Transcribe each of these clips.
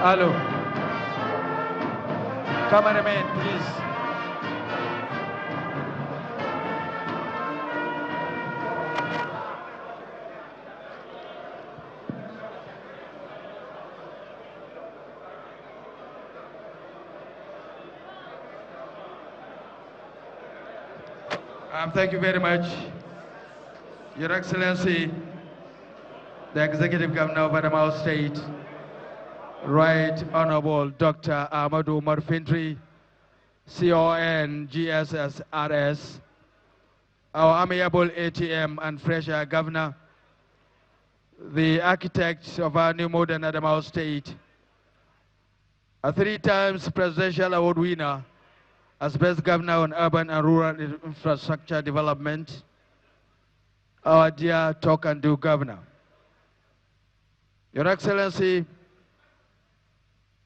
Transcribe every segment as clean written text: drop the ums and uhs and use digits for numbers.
Hello. Cameraman, please. Thank you very much, Your Excellency, the Executive Governor of Adamawa State, Right Honorable Dr. Ahmadu Umar Fintiri, CON GSSRS, our amiable ATM and fresh air governor, the architect of our new modern Adamawa State, a 3 times presidential award winner as best governor on urban and rural infrastructure development, our dear talk and do governor. Your Excellency,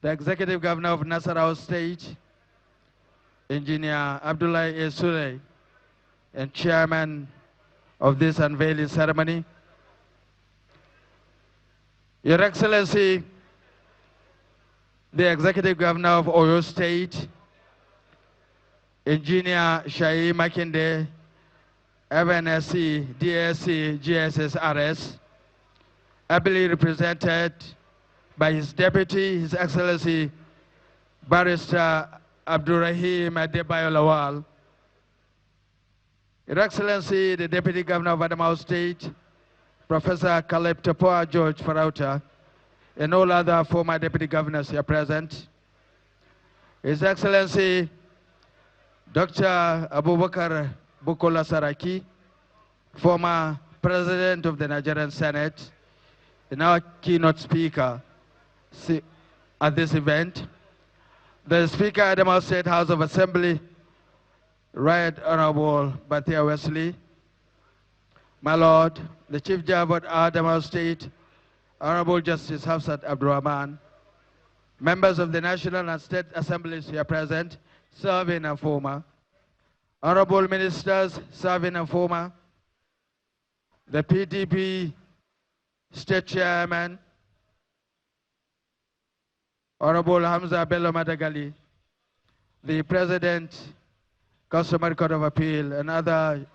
the Executive Governor of Nasarawa State, Engineer Abdullahi A. Sule, and Chairman of this unveiling ceremony. Your Excellency, the Executive Governor of Oyo State, Engineer Shai Makinde, FNSC, DSC, GSSRS, ably represented by his deputy, His Excellency Barrister Abdurrahim Adebayo Lawal, Your Excellency, the Deputy Governor of Adamawa State, Professor Caleb Tapoa George Farauta, and all other former Deputy Governors here present, His Excellency Dr. Abubakar Bukola Saraki, former President of the Nigerian Senate, and our keynote speaker at this event, the Speaker of Adamawa State House of Assembly, Right Honorable Batia Wesley, my Lord, the Chief Judge of Adamawa State, Honorable Justice Hafsat Abdurrahman, members of the National and State Assemblies here present, serving and former, Honorable Ministers, serving and former, the PDP State Chairman, Honorable Hamza Bello Madagali, the President, Customary Court of Appeal, and other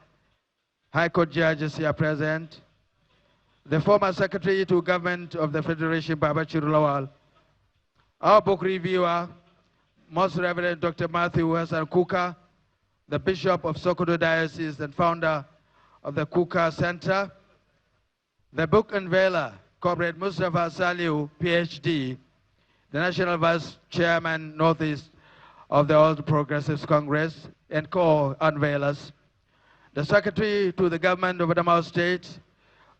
High Court judges here present, the former Secretary to Government of the Federation, Babachir Lawal, our book reviewer, Most Reverend Dr. Matthew Hassan Kuka, the Bishop of Sokoto Diocese and founder of the Kuka Center, the book unveiler, Comrade Mustafa Saliu, PhD, the National Vice Chairman, Northeast of the All Progressives Congress, and co-unveilers, the Secretary to the Government of Adamawa State,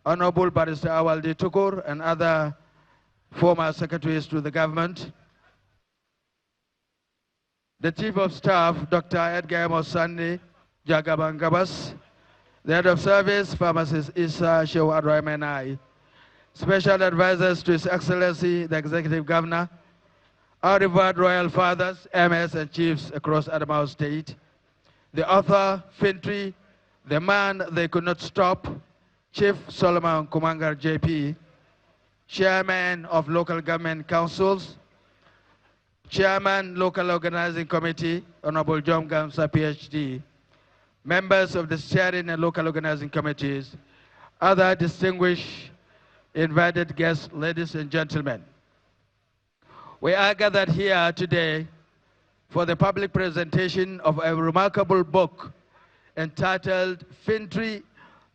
Honorable Barrister Awaldi Tukur, and other former secretaries to the government, the Chief of Staff, Dr. Edgar Mosani Jagabangabas, the Head of Service, Pharmacist Isa Shew Adraimanai, Special Advisors to His Excellency, the Executive Governor, our revered Royal Fathers, MS and Chiefs across Adamawa State, the author, Fintiri, the man they could not stop, Chief Solomon Kumangar JP, Chairman of Local Government Councils, Chairman, Local Organizing Committee, Honorable John Gamsa, PhD, members of the steering and local organizing committees, other distinguished invited guests, ladies and gentlemen. We are gathered here today for the public presentation of a remarkable book entitled Fintiri,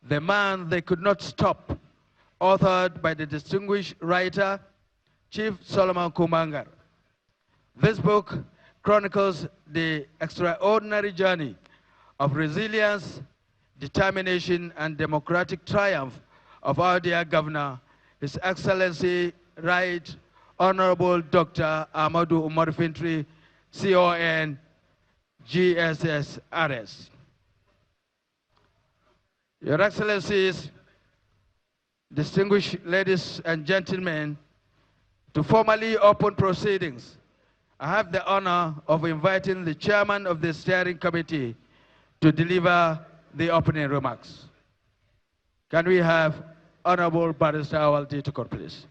The Man They Could Not Stop, authored by the distinguished writer, Chief Solomon Kumangar. This book chronicles the extraordinary journey of resilience, determination, and democratic triumph of our dear Governor, His Excellency, Right Honorable Dr. Ahmadu Umar Fintiri, CON GSSRS. Your Excellencies, distinguished ladies and gentlemen, to formally open proceedings, I have the honor of inviting the chairman of the steering committee to deliver the opening remarks. Can we have Honorable Barrister Awaldi Tukur, please?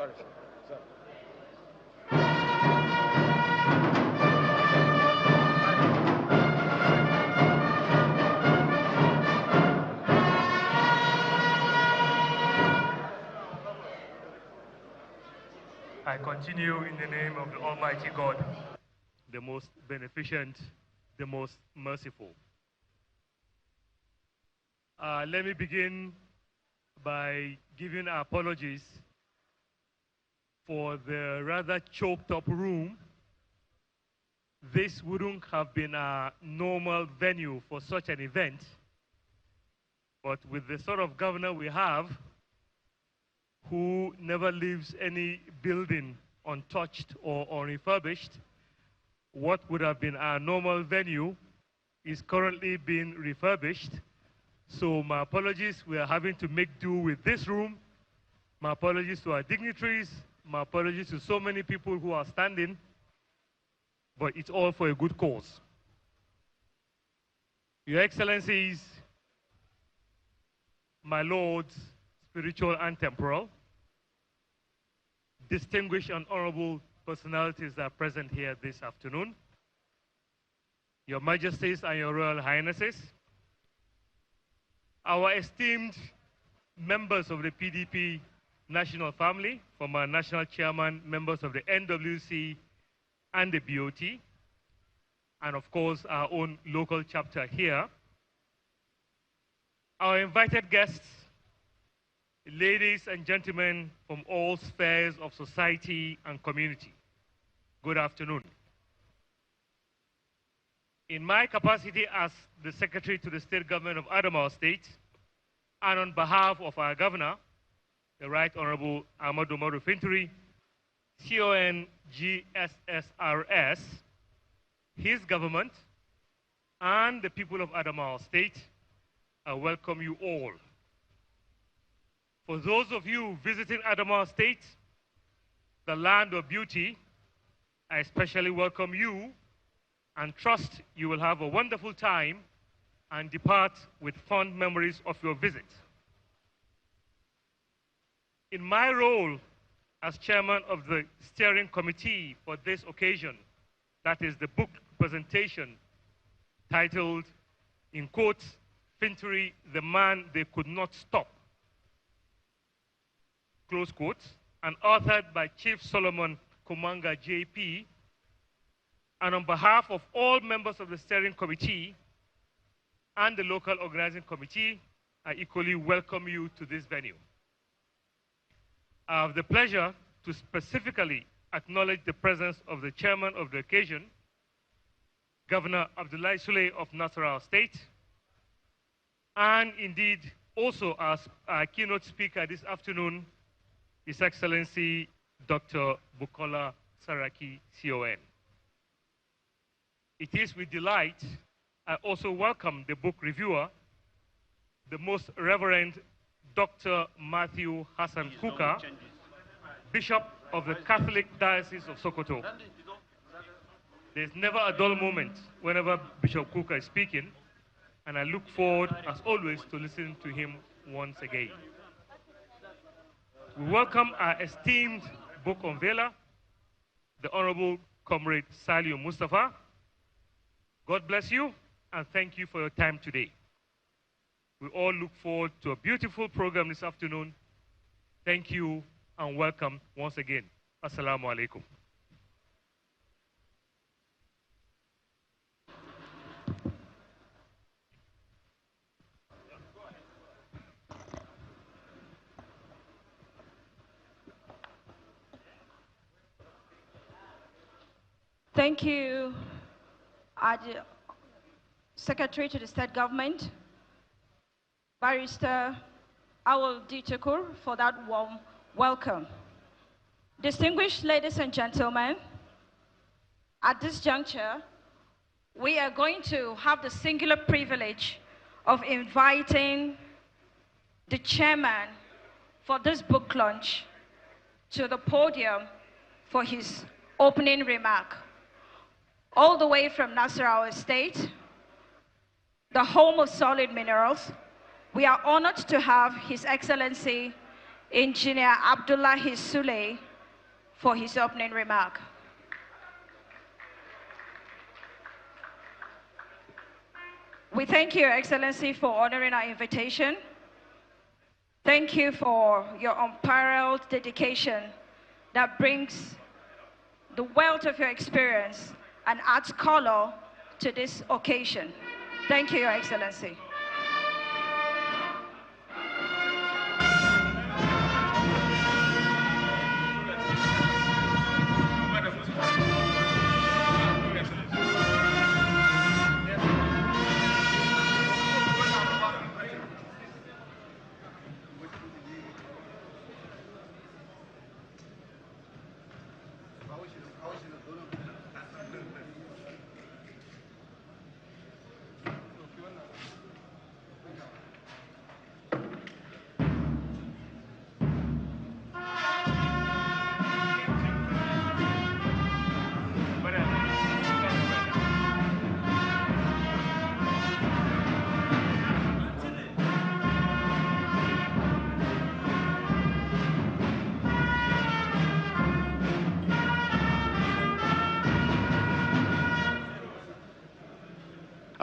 I continue in the name of the Almighty God, the most beneficent, the most merciful. Let me begin by giving our apologies for the rather choked up room. This wouldn't have been a normal venue for such an event, but with the sort of governor we have, who never leaves any building untouched or unrefurbished, what would have been our normal venue is currently being refurbished. So my apologies, we are having to make do with this room. My apologies to our dignitaries, my apologies to so many people who are standing, but it's all for a good cause. Your Excellencies, my lords, spiritual and temporal, distinguished and honorable personalities that are present here this afternoon, Your Majesties and Your Royal Highnesses, our esteemed members of the PDP national family, from our national chairman, members of the NWC and the BOT, and of course our own local chapter here, our invited guests, ladies and gentlemen from all spheres of society and community, good afternoon. In my capacity as the Secretary to the State Government of Adamawa State, and on behalf of our Governor, the Right Honorable Ahmadu Umaru Fintiri, CON GSSRS, his government, and the people of Adamawa State, I welcome you all. For those of you visiting Adamawa State, the land of beauty, I especially welcome you and trust you will have a wonderful time and depart with fond memories of your visit. In my role as chairman of the steering committee for this occasion, that is the book presentation titled, in quotes, Fintiri, the Man They Could Not Stop, close quotes, and authored by Chief Solomon Kumanga JP, and on behalf of all members of the steering committee and the local organizing committee, I equally welcome you to this venue. I have the pleasure to specifically acknowledge the presence of the chairman of the occasion, Governor Abdullahi Sule of Nasarawa State, and indeed also as our keynote speaker this afternoon, His Excellency Dr. Bukola Saraki, CON. It is with delight I also welcome the book reviewer, the Most Reverend Dr. Matthew Hassan Kuka, Bishop of the Catholic Diocese of Sokoto. There's never a dull moment whenever Bishop Kuka is speaking, and I look forward, as always, to listening to him once again. We welcome our esteemed book unveiler, the Honorable Comrade Saliu Mustafa. God bless you, and thank you for your time today. We all look forward to a beautiful program this afternoon. Thank you, and welcome once again. Assalamu alaikum. Thank you, Secretary to the State Government, Barrister Awol Ditukur, for that warm welcome. Distinguished ladies and gentlemen, at this juncture, we are going to have the singular privilege of inviting the chairman for this book launch to the podium for his opening remark. All the way from Nasarawa State, the home of solid minerals, we are honored to have His Excellency Engineer Abdullahi Sule for his opening remark. We thank you, Your Excellency, for honoring our invitation. Thank you for your unparalleled dedication that brings the wealth of your experience and adds color to this occasion. Thank you, Your Excellency.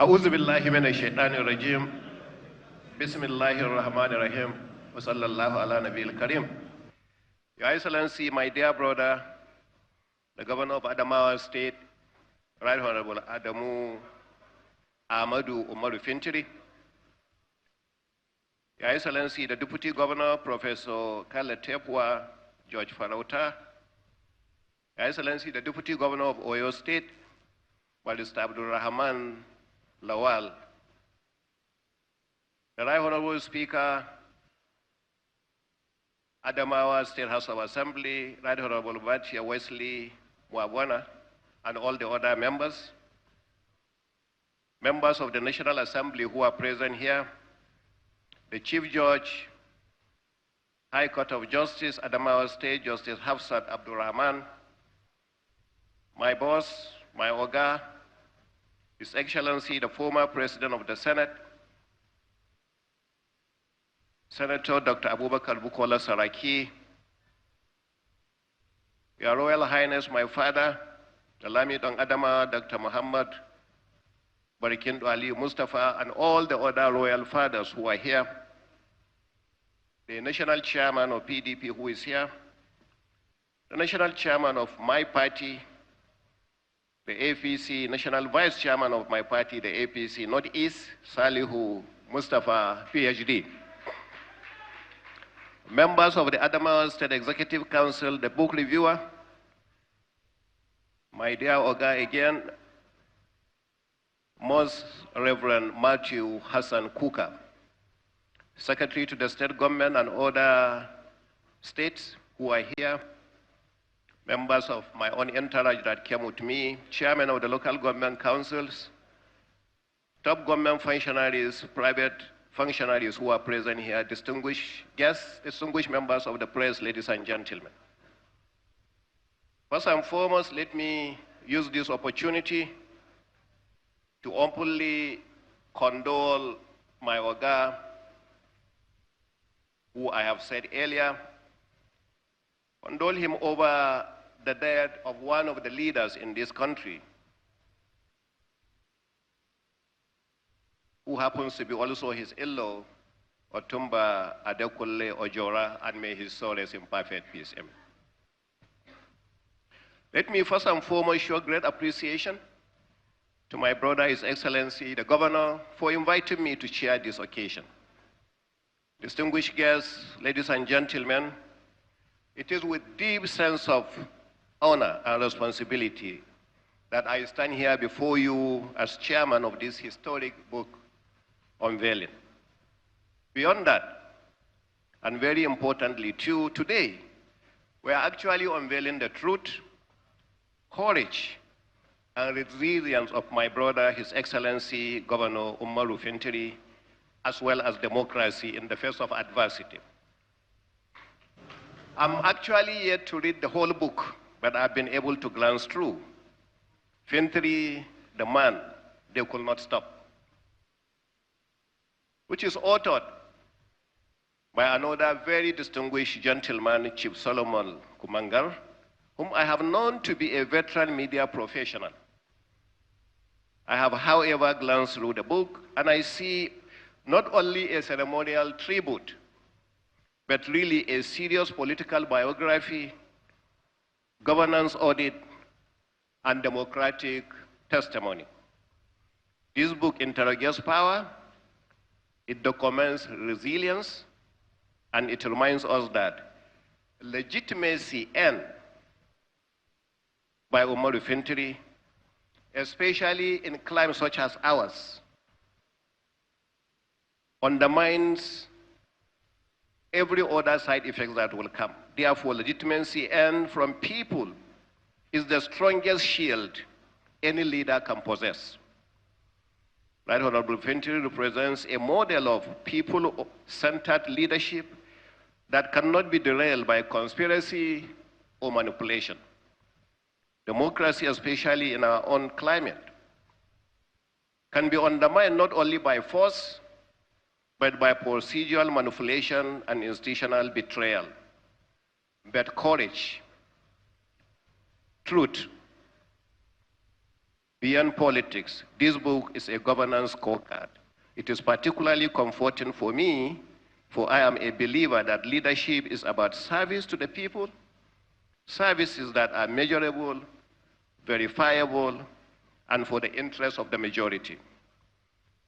أعوذ بالله من الشيطان الرجيم بسم الله الرحمن الرحيم وصلى الله على نبي الكريم. Your Excellency, my dear brother, the Governor of Adamawa State, Right Honorable Adamu Ahmadu Umaru Fintiri. Your Excellency, the Deputy Governor, Professor Kale Tepwa George Farauta. Your Excellency, the Deputy Governor of Oyo State, Barrister Abdul Rahman Lawal. The Right Honorable Speaker, Adamawa State House of Assembly, Right Honorable Bachia Wesley Mwabwana, and all the other members, members of the National Assembly who are present here, the Chief Judge, High Court of Justice, Adamawa State, Justice Hafsat Abdul Rahman, my boss, my Oga, His Excellency, the former President of the Senate, Senator Dr. Abubakar Bukola Saraki, Your Royal Highness, my father, the Lamidong Adama, Dr. Muhammad Barikindu Ali Mustafa, and all the other royal fathers who are here, the National Chairman of PDP who is here, the National Chairman of my party, the APC, National Vice Chairman of my party, the APC Northeast, Salihu Mustafa, PhD. Members of the Adamawa State Executive Council, the book reviewer, my dear Oga again, Most Reverend Matthew Hassan Kuka, Secretary to the State Government and other states who are here, members of my own entourage that came with me, chairman of the local government councils, top government functionaries, private functionaries who are present here, distinguished guests, distinguished members of the press, ladies and gentlemen. First and foremost, let me use this opportunity to openly condole my Oga, who I have said earlier, condole him over the death of one of the leaders in this country, who happens to be also his in-law, Otumba Adekunle Ojora, and may his soul rest in perfect peace. Amen. Let me first and foremost show great appreciation to my brother, His Excellency, the Governor, for inviting me to share this occasion. Distinguished guests, ladies and gentlemen, it is with deep sense of honor and responsibility that I stand here before you as chairman of this historic book unveiling. Beyond that, and very importantly too, today, we are actually unveiling the truth, courage, and resilience of my brother, His Excellency Governor Umaru Fintiri, as well as democracy in the face of adversity. I'm actually yet to read the whole book, but I've been able to glance through. Fintiri, the man they could not stop, which is authored by another very distinguished gentleman, Chief Solomon Kumangar, whom I have known to be a veteran media professional. I have, however, glanced through the book, and I see not only a ceremonial tribute, but really a serious political biography, governance audit, and democratic testimony. This book interrogates power, it documents resilience, and it reminds us that legitimacy earned by Umaru Fintiri, especially in climes such as ours, undermines every other side effect that will come. Therefore, legitimacy earned from people is the strongest shield any leader can possess. Right Honorable Fintiri represents a model of people-centered leadership that cannot be derailed by conspiracy or manipulation. Democracy, especially in our own climate, can be undermined not only by force, but by procedural manipulation and institutional betrayal. But courage, truth, beyond politics, this book is a governance scorecard. It is particularly comforting for me, for I am a believer that leadership is about service to the people, services that are measurable, verifiable, and for the interest of the majority.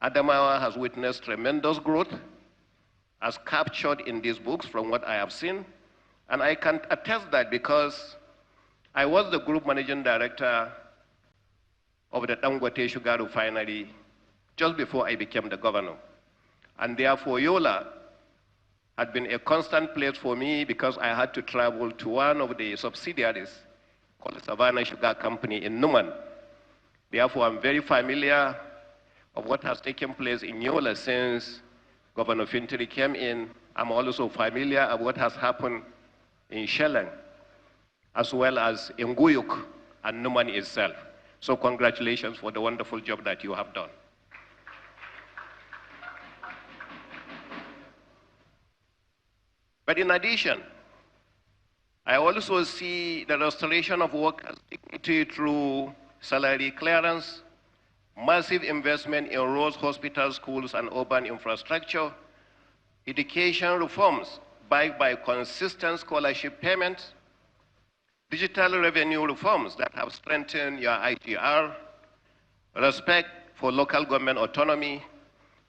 Adamawa has witnessed tremendous growth, as captured in these books from what I have seen, and I can attest that because I was the group managing director of the Dangote Sugar Refinery just before I became the governor. And therefore, Yola had been a constant place for me because I had to travel to one of the subsidiaries called Savannah Sugar Company in Numan. Therefore, I'm very familiar of what has taken place in Yola since Governor Fintiri came in. I'm also familiar of what has happened in Sheleng, as well as in Guyuk and Numan itself. So congratulations for the wonderful job that you have done. But in addition, I also see the restoration of workers' dignity through salary clearance, massive investment in roads, hospitals, schools, and urban infrastructure, education reforms backed by consistent scholarship payments, digital revenue reforms that have strengthened your IGR, respect for local government autonomy,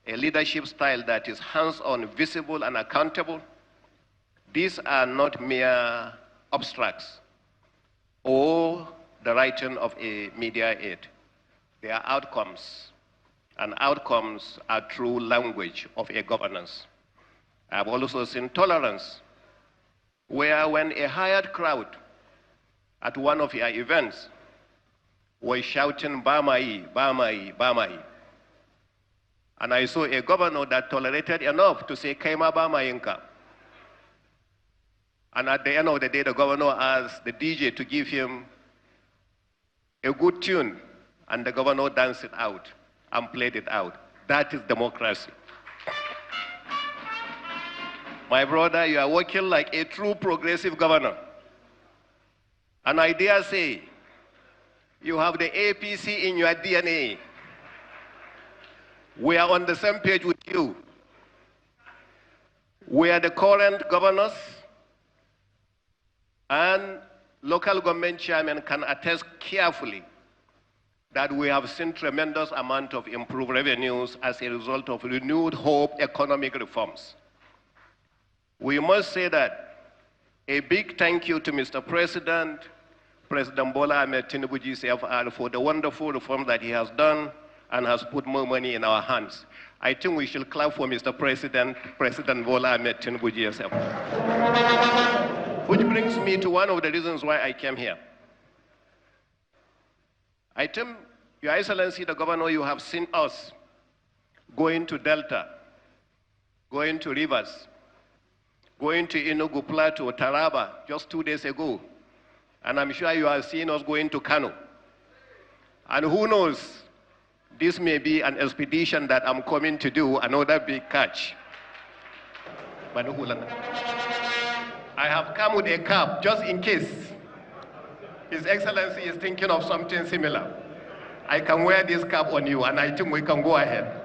a leadership style that is hands-on, visible, and accountable. These are not mere abstracts or the writing of a media aid. They are outcomes, and outcomes are true language of a governance. I have also seen tolerance, where when a hired crowd at one of your events was shouting, "Bamai, Bamai, Bamai," and I saw a governor that tolerated enough to say, "Kaima Bamayinka." And at the end of the day, the governor asked the DJ to give him a good tune, and the governor danced it out and played it out. That is democracy. My brother, you are working like a true progressive governor. And I dare say, you have the APC in your DNA. We are on the same page with you. We are the current governors, and local government chairmen can attest carefully that we have seen tremendous amount of improved revenues as a result of renewed hope economic reforms. We must say that a big thank you to Mr. President, President Bola Ahmed Tinubu GCFR, for the wonderful reform that he has done and has put more money in our hands. I think we should clap for Mr. President, President Bola Ahmed Tinubu GCFR. Which brings me to one of the reasons why I came here. I think, Your Excellency, the Governor, you have seen us going to Delta, going to Rivers, going to Enugu Plateau, Taraba, just 2 days ago. And I'm sure you have seen us going to Kano. And who knows, this may be an expedition that I'm coming to do, another big catch. I have come with a cap just in case His Excellency is thinking of something similar. I can wear this cap on you, and I think we can go ahead.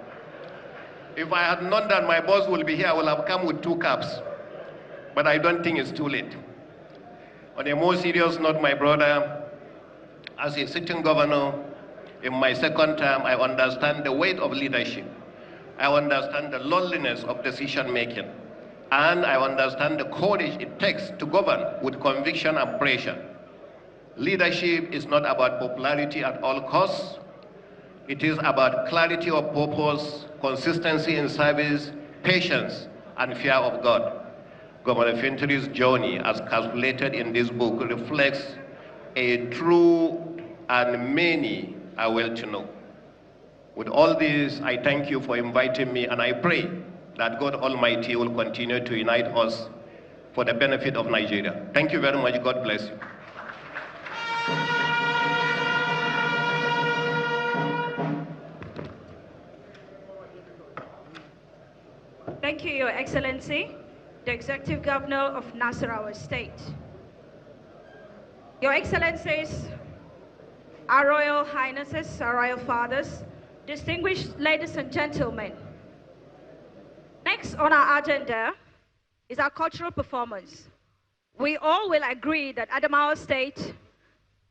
If I had known that my boss will be here, I would have come with 2 caps. But I don't think it's too late. On a more serious note, my brother, as a sitting governor, in my second term, I understand the weight of leadership. I understand the loneliness of decision making. And I understand the courage it takes to govern with conviction and pressure. Leadership is not about popularity at all costs. It is about clarity of purpose, consistency in service, patience, and fear of God. Governor Fintiri's journey, as calculated in this book, reflects a true and many are well to know. With all this, I thank you for inviting me, and I pray that God Almighty will continue to unite us for the benefit of Nigeria. Thank you very much. God bless you. Thank you, Your Excellency, the Executive Governor of Nasarawa State. Your Excellencies, our Royal Highnesses, our Royal Fathers, distinguished ladies and gentlemen. Next on our agenda is our cultural performance. We all will agree that Adamawa State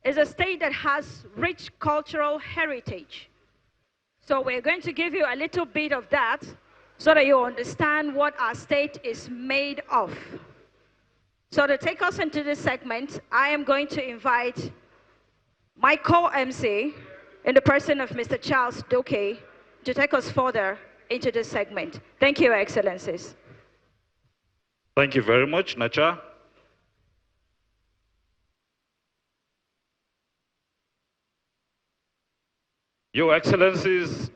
is a state that has rich cultural heritage. So we're going to give you a little bit of that so that you understand what our state is made of. So to take us into this segment, I am going to invite my co-MC in the person of Mr. Charles Doke to take us further into this segment. Thank you, Your Excellencies. Thank you very much, Nacha. Your Excellencies,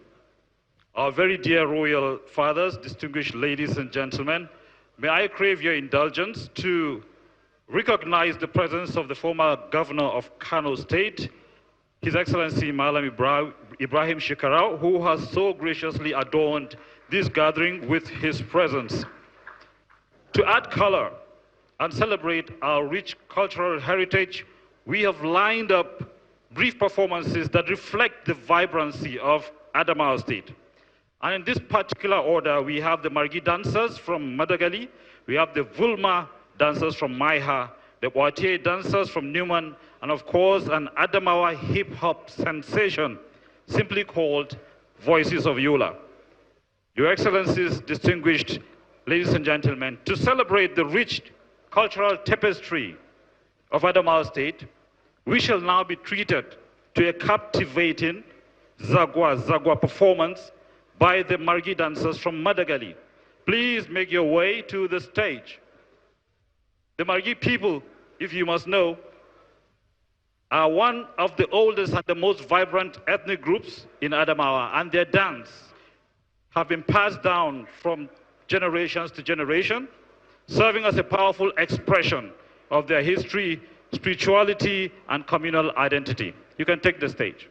our very dear royal fathers, distinguished ladies and gentlemen, may I crave your indulgence to recognize the presence of the former governor of Kano State, His Excellency Malam Ibrahim Shekarau, who has so graciously adorned this gathering with his presence. To add color and celebrate our rich cultural heritage, we have lined up brief performances that reflect the vibrancy of Adamawa State. And in this particular order, we have the Margi dancers from Madagali, we have the Vulma dancers from Maiha, the Watier dancers from Newman, and of course, an Adamawa hip-hop sensation, simply called Voices of Yola. Your Excellencies, distinguished ladies and gentlemen, to celebrate the rich cultural tapestry of Adamawa State, we shall now be treated to a captivating Zagwa performance by the Margi dancers from Madagali. Please make your way to the stage. The Margi people, if you must know, are one of the oldest and the most vibrant ethnic groups in Adamawa, and their dance have been passed down from generations to generation, serving as a powerful expression of their history, spirituality, and communal identity. You can take the stage.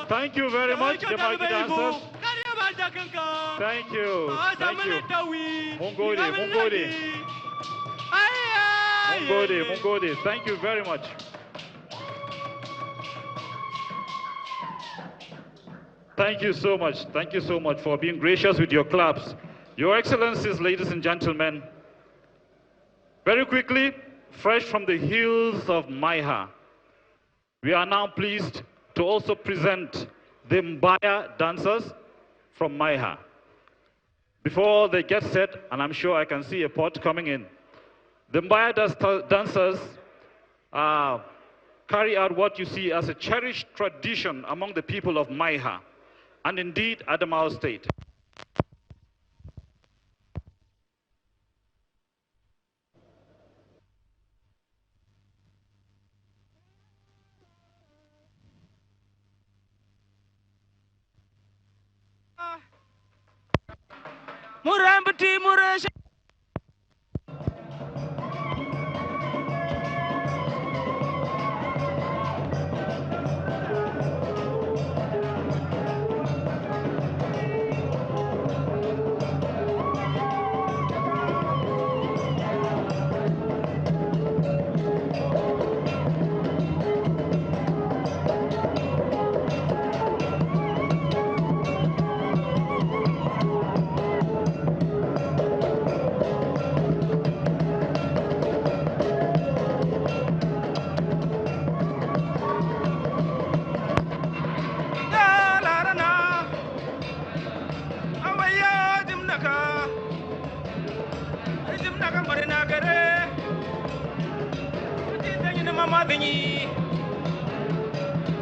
Thank you very much, the mighty dancers. Thank you. Thank you. Mungode, Mungode. Mungode, Mungode. Thank you very much. Thank you so much. Thank you so much for being gracious with your claps. Your Excellencies, ladies and gentlemen, very quickly, fresh from the hills of Maiha, we are now pleased to also present the Mbaya dancers from Maiha. Before they get set, and I'm sure I can see a pot coming in, the Mbaya dancers carry out what you see as a cherished tradition among the people of Maiha, and indeed Adamawa State. Murambati Murash.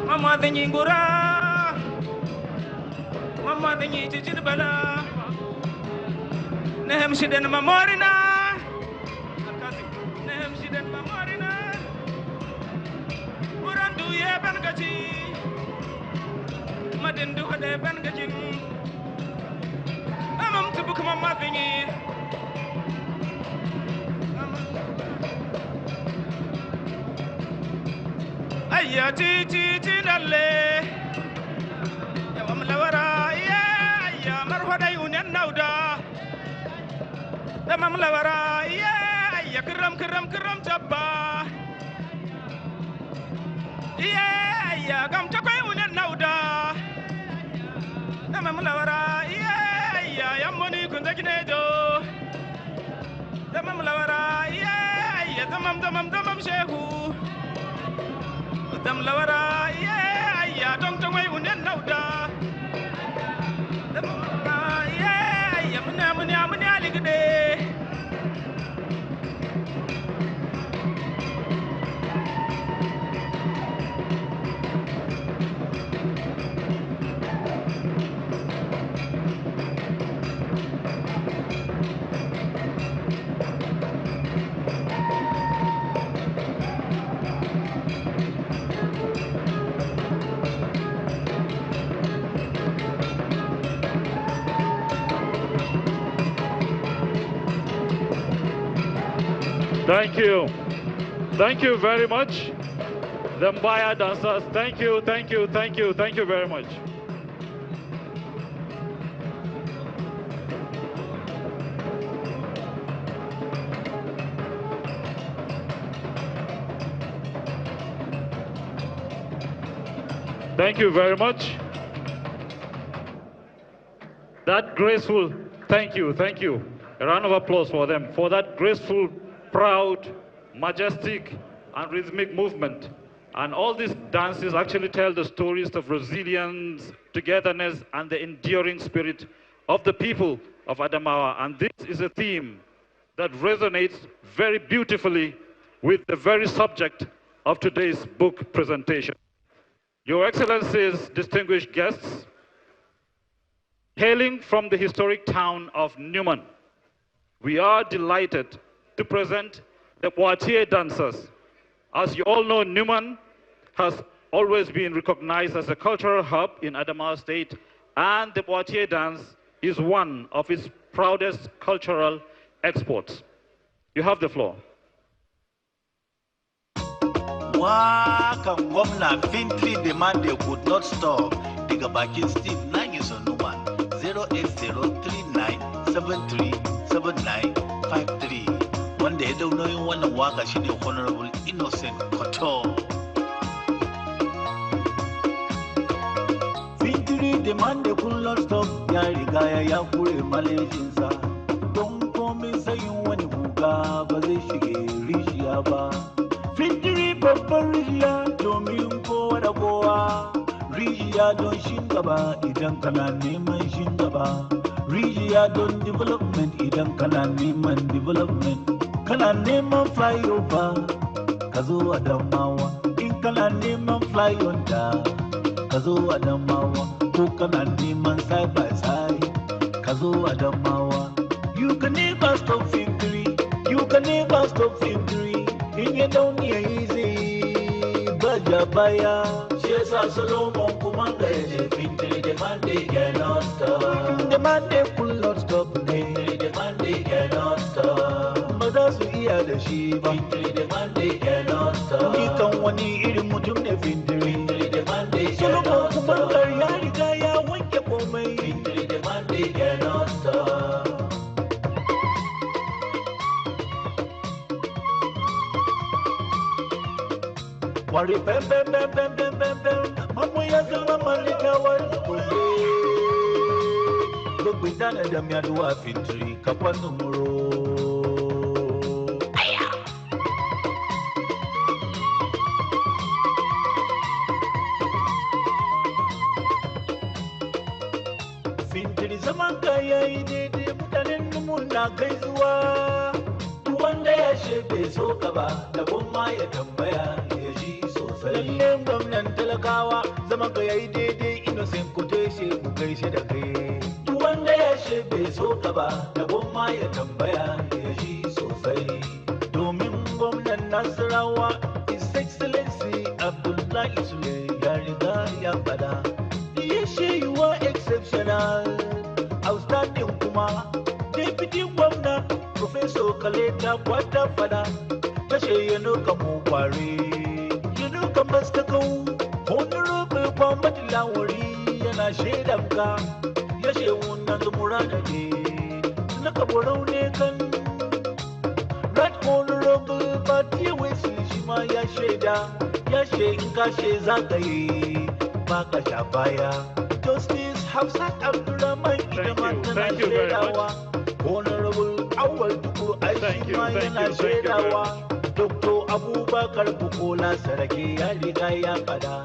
Mama dengi ngura, mama dengi cicit bala, nehem siden mamorina, nehem siden mamorina, urandu ye ben gaci, madendu hade ben gacin, amam tubuk mama dengi. Ayya ti dalle ya mamlawara ya marhada yunen nauda ya mamlawara ya kiram tabba ya gam takwai yunen nauda ya mamlawara ya yamoni kunzakinejo ya mamlawara ya tamam shehu Dam lawara ya dong tong wai unen nauda dam lawara ya muna ligde Thank you. Thank you very much. The Mbaya dancers, thank you very much. Thank you very much. That graceful, thank you. A round of applause for them, for that graceful, proud, majestic, and rhythmic movement. And all these dances actually tell the stories of resilience, togetherness, and the enduring spirit of the people of Adamawa. And this is a theme that resonates very beautifully with the very subject of today's book presentation. Your Excellencies, distinguished guests, hailing from the historic town of Newman, we are delighted to present the Poitiers dancers. As you all know, Newman has always been recognized as a cultural hub in Adamawa State, and the Poitiers dance is one of its proudest cultural exports. You have the floor. wakan gwamna Fintiri demand they could not stop daga bakin Steve Nagi Sonuman 08039737953 wanda ya daunoyin wannan waka shine Honorable Innocent Koto. Fintiri demand they could not stop ya riga ya kure malejinsa don komai sayin wani guga ba zai shige rijiya ba. Fintiri babban rijiya domin kowa da kowa, rijiya don shin gaba idan kana neman shin gaba, rijiya don development idan kana neman development, kana neman flyover ka zo Adamawa, in kana neman fly under ka zo Adamawa, ko kana neman side by side ka zo Adamawa. You can never stop Fintiri, you can never stop Fintiri. In you don't easy, baja baya. Shesa Solomon Kumanga is Fintiri demand they cannot stop. Demand they could not stop. Fintiri demand they cannot stop. Mothers who hear the sheep. Fintiri demand they cannot stop. He can one eat mutum ne Fintiri. Fintiri demand they cannot stop. Solomon Kumanga yari gaya wanke komai. Fintiri demand they cannot stop. Wari pem pem pem pem pem pem pem, mamu ya zama malika wari kule. Look dana da mi aduwa Fintiri kapwa numero. Fintiri zaman kaya ide de mutanen mun na kai zuwa. Wanda ya shebe so gaba da gomma ya tambaya. Lallai gwamnan talakawa zaman ka yayi daidai Innocent Koteshe mu gaishe da kai. Duk wanda ya shebe so gaba da gomma ya tambaya ya ji sosai. Domin gwamnan Nasarawa His Excellency Abdullahi Sule ya riga ya fada. Ya she you are exceptional, outstanding kuma. Deputy gwamna Professor Kaleta Kwata fada. Tashe ya nuka mu kware. Kambas ta kau, honorable Kwamati Lawari yana shaidanka, ya shehu na zumura da ke, na kaborau ne kan. Right honorable Bati Wesley shi ma ya shaida, ya she in ka she za ka yi, ba ka sha baya. Justice Hafsat Abdurrahman ita ma tana shaidawa, honorable Awal Tukur Aishi ma yana shaidawa. Dr. Abubakar Bukola Saraki ya riga ya fada.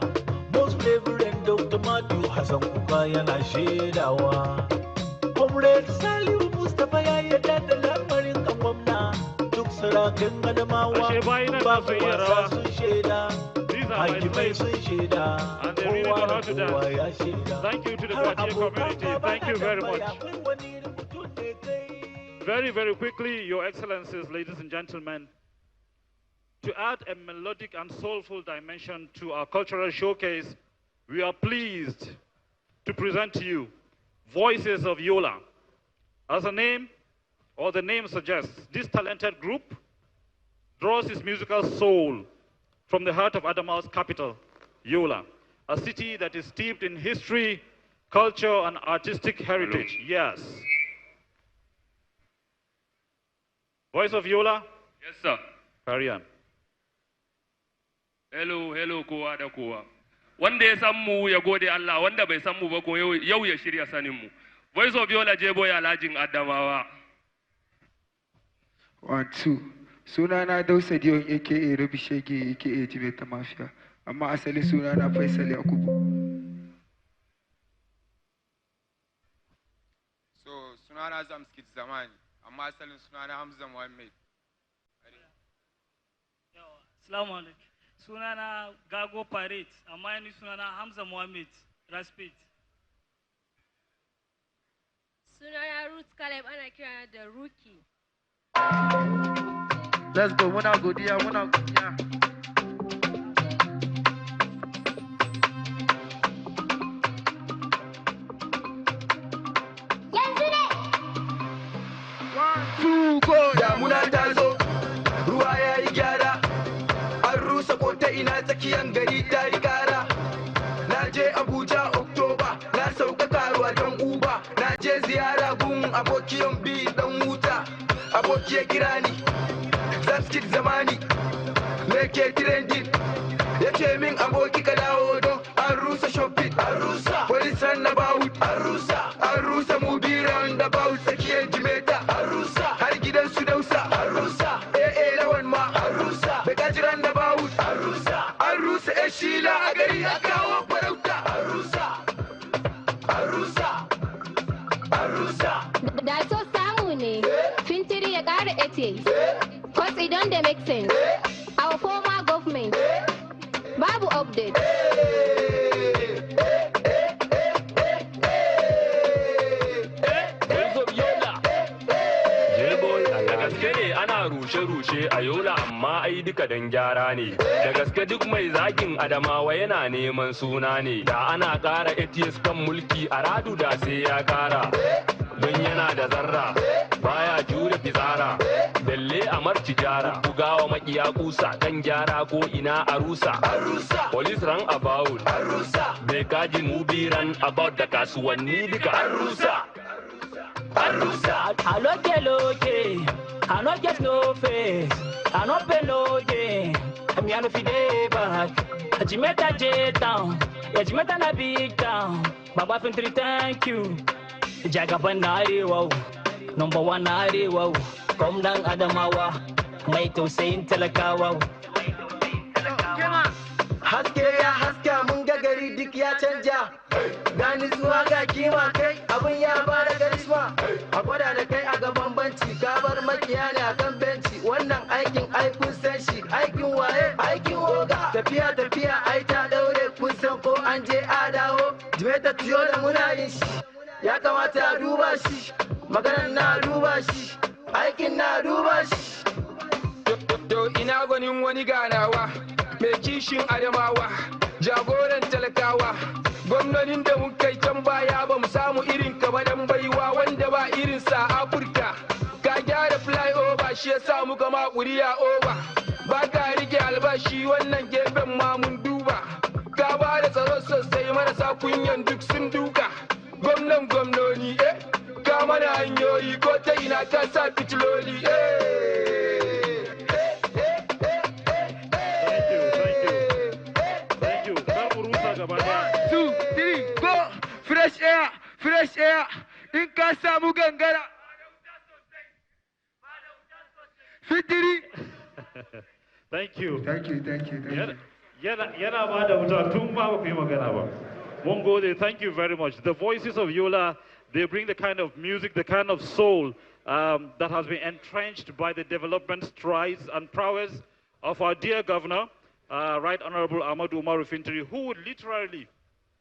Most Reverend Dr. Matthew Hassan Kuka yana shaidawa. Comrade Salihu Mustapha ya yarda da lamarin kan gwamna. Duk sarakin Adamawa ba su wasa sun shaida. Hakimai sun shaida. Kowa da kowa ya shaida. Thank you to the Kwache community. Thank you very much. Very, very quickly, Your Excellencies, ladies and gentlemen, to add a melodic and soulful dimension to our cultural showcase, we are pleased to present to you Voices of Yola. As the name suggests, this talented group draws its musical soul from the heart of Adamawa's capital, Yola, a city that is steeped in history, culture, and artistic heritage. Hello. Yes. Voice of Yola? Yes, sir. Carry on. Hello, hello, kowa da kowa. Wanda ya san mu ya gode Allah, wanda bai san mu ba ko yau ya shirya sanin mu. Voice of Yola Jebo ya Alhajin Adamawa. 1, 2. Sunana Dausa Dion aka Rabi Shege aka Jibeta Mafia. Amma asali sunana Faisal Yakubu. So sunana Zamskit Zamani. Amma asalin sunana Hamza Muhammad. Assalamu alaikum. Sunana Gago Parade, amma ni sunana Hamza Muhammad Raspit. Sunana Ruth Caleb, ana kira da Rookie. Let's go, muna godiya. Yanzu ne. 1, 2, go. Damuna ta zo, ruwa ya yi gyara, an rusa ko ta ina tsakiyan gari ta yi kara. Na je Abuja Oktoba, na sauka karuwa don Uba. Na je ziyara gun abokiyan bi dan wuta. Aboki ya kira ni, Zaskit zamani, me ke trending. Ya ce min aboki ka dawo don an rusa shopping. An rusa police runabout. An rusa movie roundabout tsakiyar Jimeta. An rusa har gidan su Dausa. An rusa lawan ma. An rusa Bekaji roundabout. An rusa Shila a gari a kawo farauta. An rusa. Da so samu ne, Fintiri ya ƙara 80. Cause it don't make sense. Our former government, babu update. Ana rushe-rushe a Yola amma ai duka dan gyara ne. Da gaske duk mai zagin Adamawa yana neman suna ne. Da ana ƙara ATS kan mulki a radu da sai ya ƙara. Don yana da zarra, baya jure fitsara. Belle a marci jara, bugawa makiya kusa kan gyara ko ina a rusa. Police ran about, bai kaji mubiran about da kasuwanni duka an rusa. I no get no face, I no pay no day. I'm here for day back. Jimeta J town, yeah Jimeta na big town. Baba Fintiri, thank you. Jagaban na arewa, number one na arewa. Gwamnan Adamawa, mai tausayin talakawa. Haske ya haska mun ga gari duk ya canja. Gani zuwa ga kima kai abun ya bada garisma. A gwada da kai a gaban banci gabar makiya ne a kan benci. Wannan aikin ai kun san shi, aikin waye aikin oga. Tafiya ai ta daure kun san ko an je a dawo. Jimeta tiyo da muna yin shi, ya kamata a duba shi. Maganar na duba shi, aikin na duba shi. To ina gwanin wani ganawa, mai kishin Adamawa, jagoran talakawa. Gwamnonin da muka yi can baya ba mu samu irin ka ba dan baiwa wanda ba irin sa Afirka. Ka gyara flyover shi yasa muka ma kuriya over. Ba ka rike albashi wannan gefen ma mun duba. Ka ba da tsaro sosai marasa kunyan duk sun duka. Gwamnoni ka mana hanyoyi ko ta ina ka sa fitiloli Two, three, go! Fresh air! In ka samu gangara. Fintiri! Thank you. Yana ba da wuta tun ba ku yi magana ba. Mun gode, thank you very much. The voices of Yola, they bring the kind of music, the kind of soul that has been entrenched by the development strides and prowess of our dear governor, Right Honorable Ahmadu Umaru Fintiri, who would literally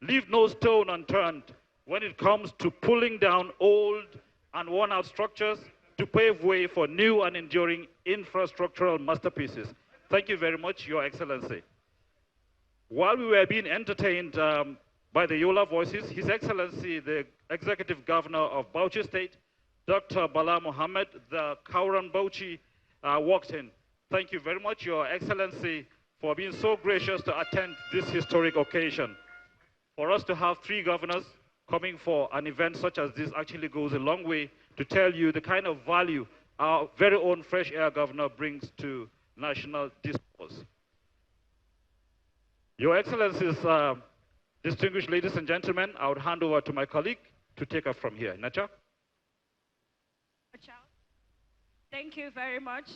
leave no stone unturned when it comes to pulling down old and worn-out structures to pave way for new and enduring infrastructural masterpieces. Thank you very much, Your Excellency. While we were being entertained by the Yola voices, His Excellency, the Executive Governor of Bauchi State, Dr. Bala Mohammed, the Kauran Bauchi, walked in. Thank you very much, Your Excellency, for being so gracious to attend this historic occasion. For us to have three governors coming for an event such as this actually goes a long way to tell you the kind of value our very own fresh air governor brings to national discourse. Your Excellencies, distinguished ladies and gentlemen, I would hand over to my colleague to take us from here. Nacha? Thank you very much,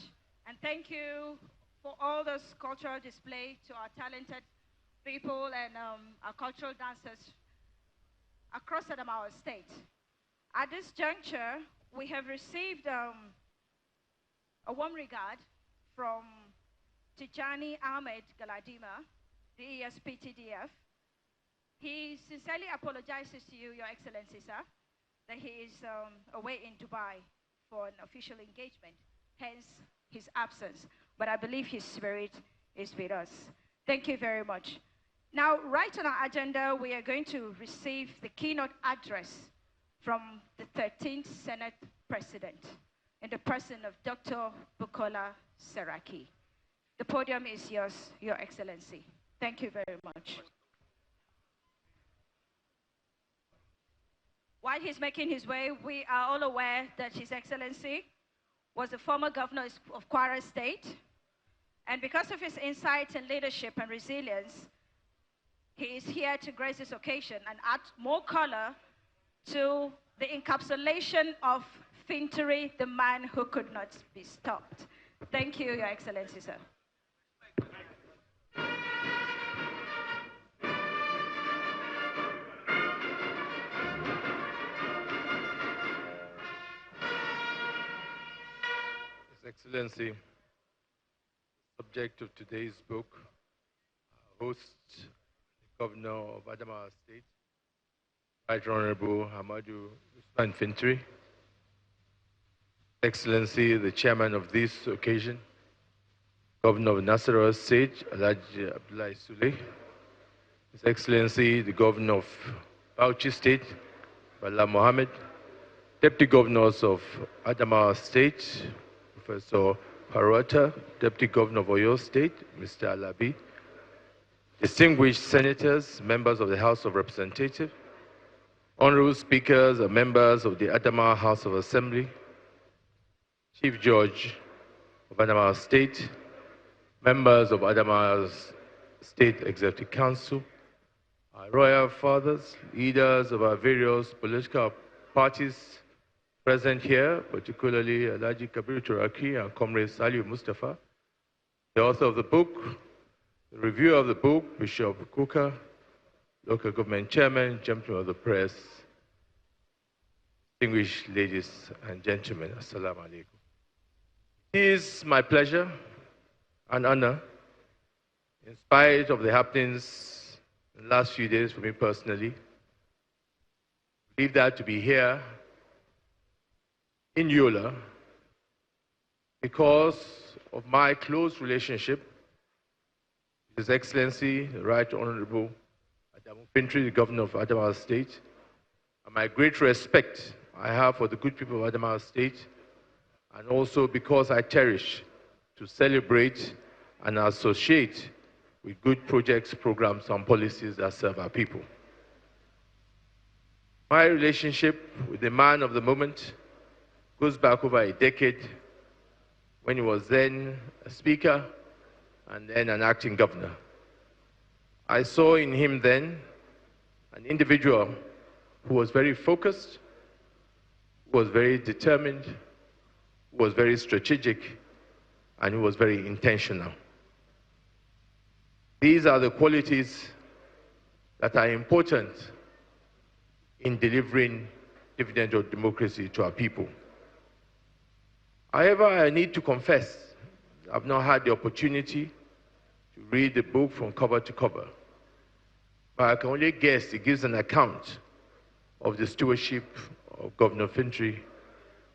and thank you for all this cultural display to our talented people and our cultural dancers across our state. At this juncture, we have received a warm regard from Tijani Ahmed Galadima, the ESPTDF. He sincerely apologizes to you, Your Excellency, sir, that he is away in Dubai for an official engagement, hence his absence. But I believe his spirit is with us. Thank you very much. Now, right on our agenda, we are going to receive the keynote address from the 13th Senate President in the person of Dr. Bukola Saraki. The podium is yours, Your Excellency. Thank you very much. While he's making his way, we are all aware that His Excellency was the former governor of Kwara State. And because of his insights and leadership and resilience, he is here to grace this occasion and add more color to the encapsulation of Fintiri, the man who could not be stopped. Thank you, Your Excellency, sir. His Excellency, subject of today's book, host, the Governor of Adamawa State, Right Honorable Hamadu Usman Fintiri, Excellency, the Chairman of this occasion, Governor of Nasarawa State, Alhaji Abdullahi Sule, His Excellency, the Governor of Bauchi State, Bala Mohammed, Deputy Governors of Adamawa State, Professor Parwata, Deputy Governor of Oyo State, Mr. Alabi, distinguished senators, members of the House of Representatives, honorable speakers and members of the Adamawa House of Assembly, Chief Judge of Adamawa State, members of Adamawa's State Executive Council, our royal fathers, leaders of our various political parties present here, particularly Alhaji Kabir Turaki and Comrade Salih Mustafa, the author of the book, the reviewer of the book, Bishop Kuka, local government chairman, gentlemen of the press, distinguished ladies and gentlemen, Assalamu alaikum. It is my pleasure and honor, in spite of the happenings in the last few days for me personally, I believe that to be here in Yola because of my close relationship with His Excellency, the Right Honorable Adamu Fintiri, the Governor of Adamawa State, and my great respect I have for the good people of Adamawa State, and also because I cherish to celebrate and associate with good projects, programs, and policies that serve our people. My relationship with the man of the moment goes back over a decade when he was then a speaker and then an acting governor. I saw in him then an individual who was very focused, who was very determined, who was very strategic, and who was very intentional. These are the qualities that are important in delivering dividend of democracy to our people. However, I need to confess, I've not had the opportunity to read the book from cover to cover. But I can only guess it gives an account of the stewardship of Governor Fintiri,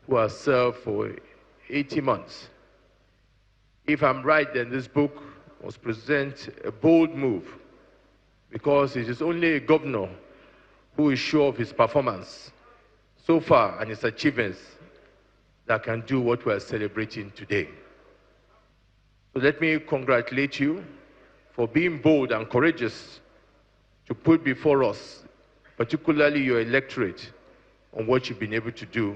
who has served for 80 months. If I'm right, then this book must present a bold move, because it is only a governor who is sure of his performance so far and his achievements that can do what we are celebrating today. So let me congratulate you for being bold and courageous to put before us, particularly your electorate, on what you've been able to do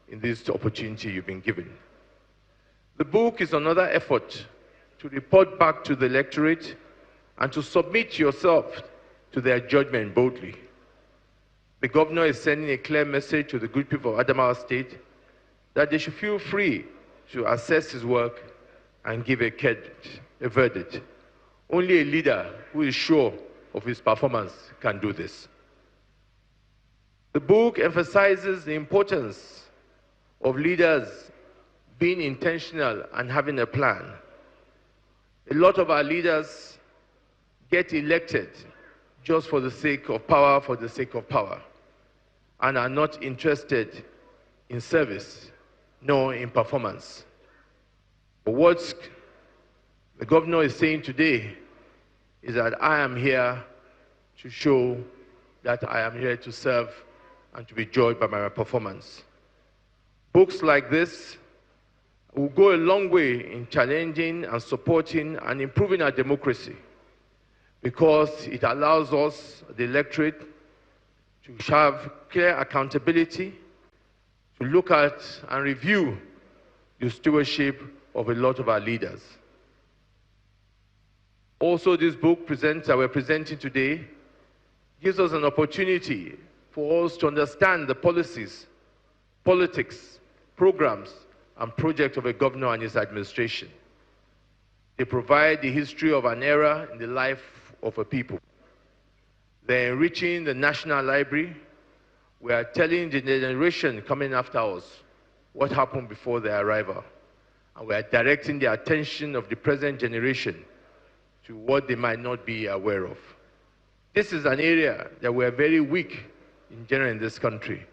in this opportunity you've been given. The book is another effort to report back to the electorate and to submit yourself to their judgment boldly. The governor is sending a clear message to the good people of Adamawa State that they should feel free to assess his work and give a verdict. Only a leader who is sure of his performance can do this. The book emphasizes the importance of leaders being intentional and having a plan. A lot of our leaders get elected just for the sake of power, and are not interested in service nor in performance. But what the governor is saying today is that I am here to show that I am here to serve and to be judged by my performance. Books like this will go a long way in challenging and supporting and improving our democracy, because it allows us, the electorate, to have clear accountability, to look at and review the stewardship of a lot of our leaders. Also, this book that we're presenting today gives us an opportunity for us to understand the policies, politics, programs, and projects of a governor and his administration. They provide the history of an era in the life of a people. They're enriching the National Library. We are telling the generation coming after us what happened before their arrival. And we are directing the attention of the present generation to what they might not be aware of. This is an area that we are very weak in general in this country,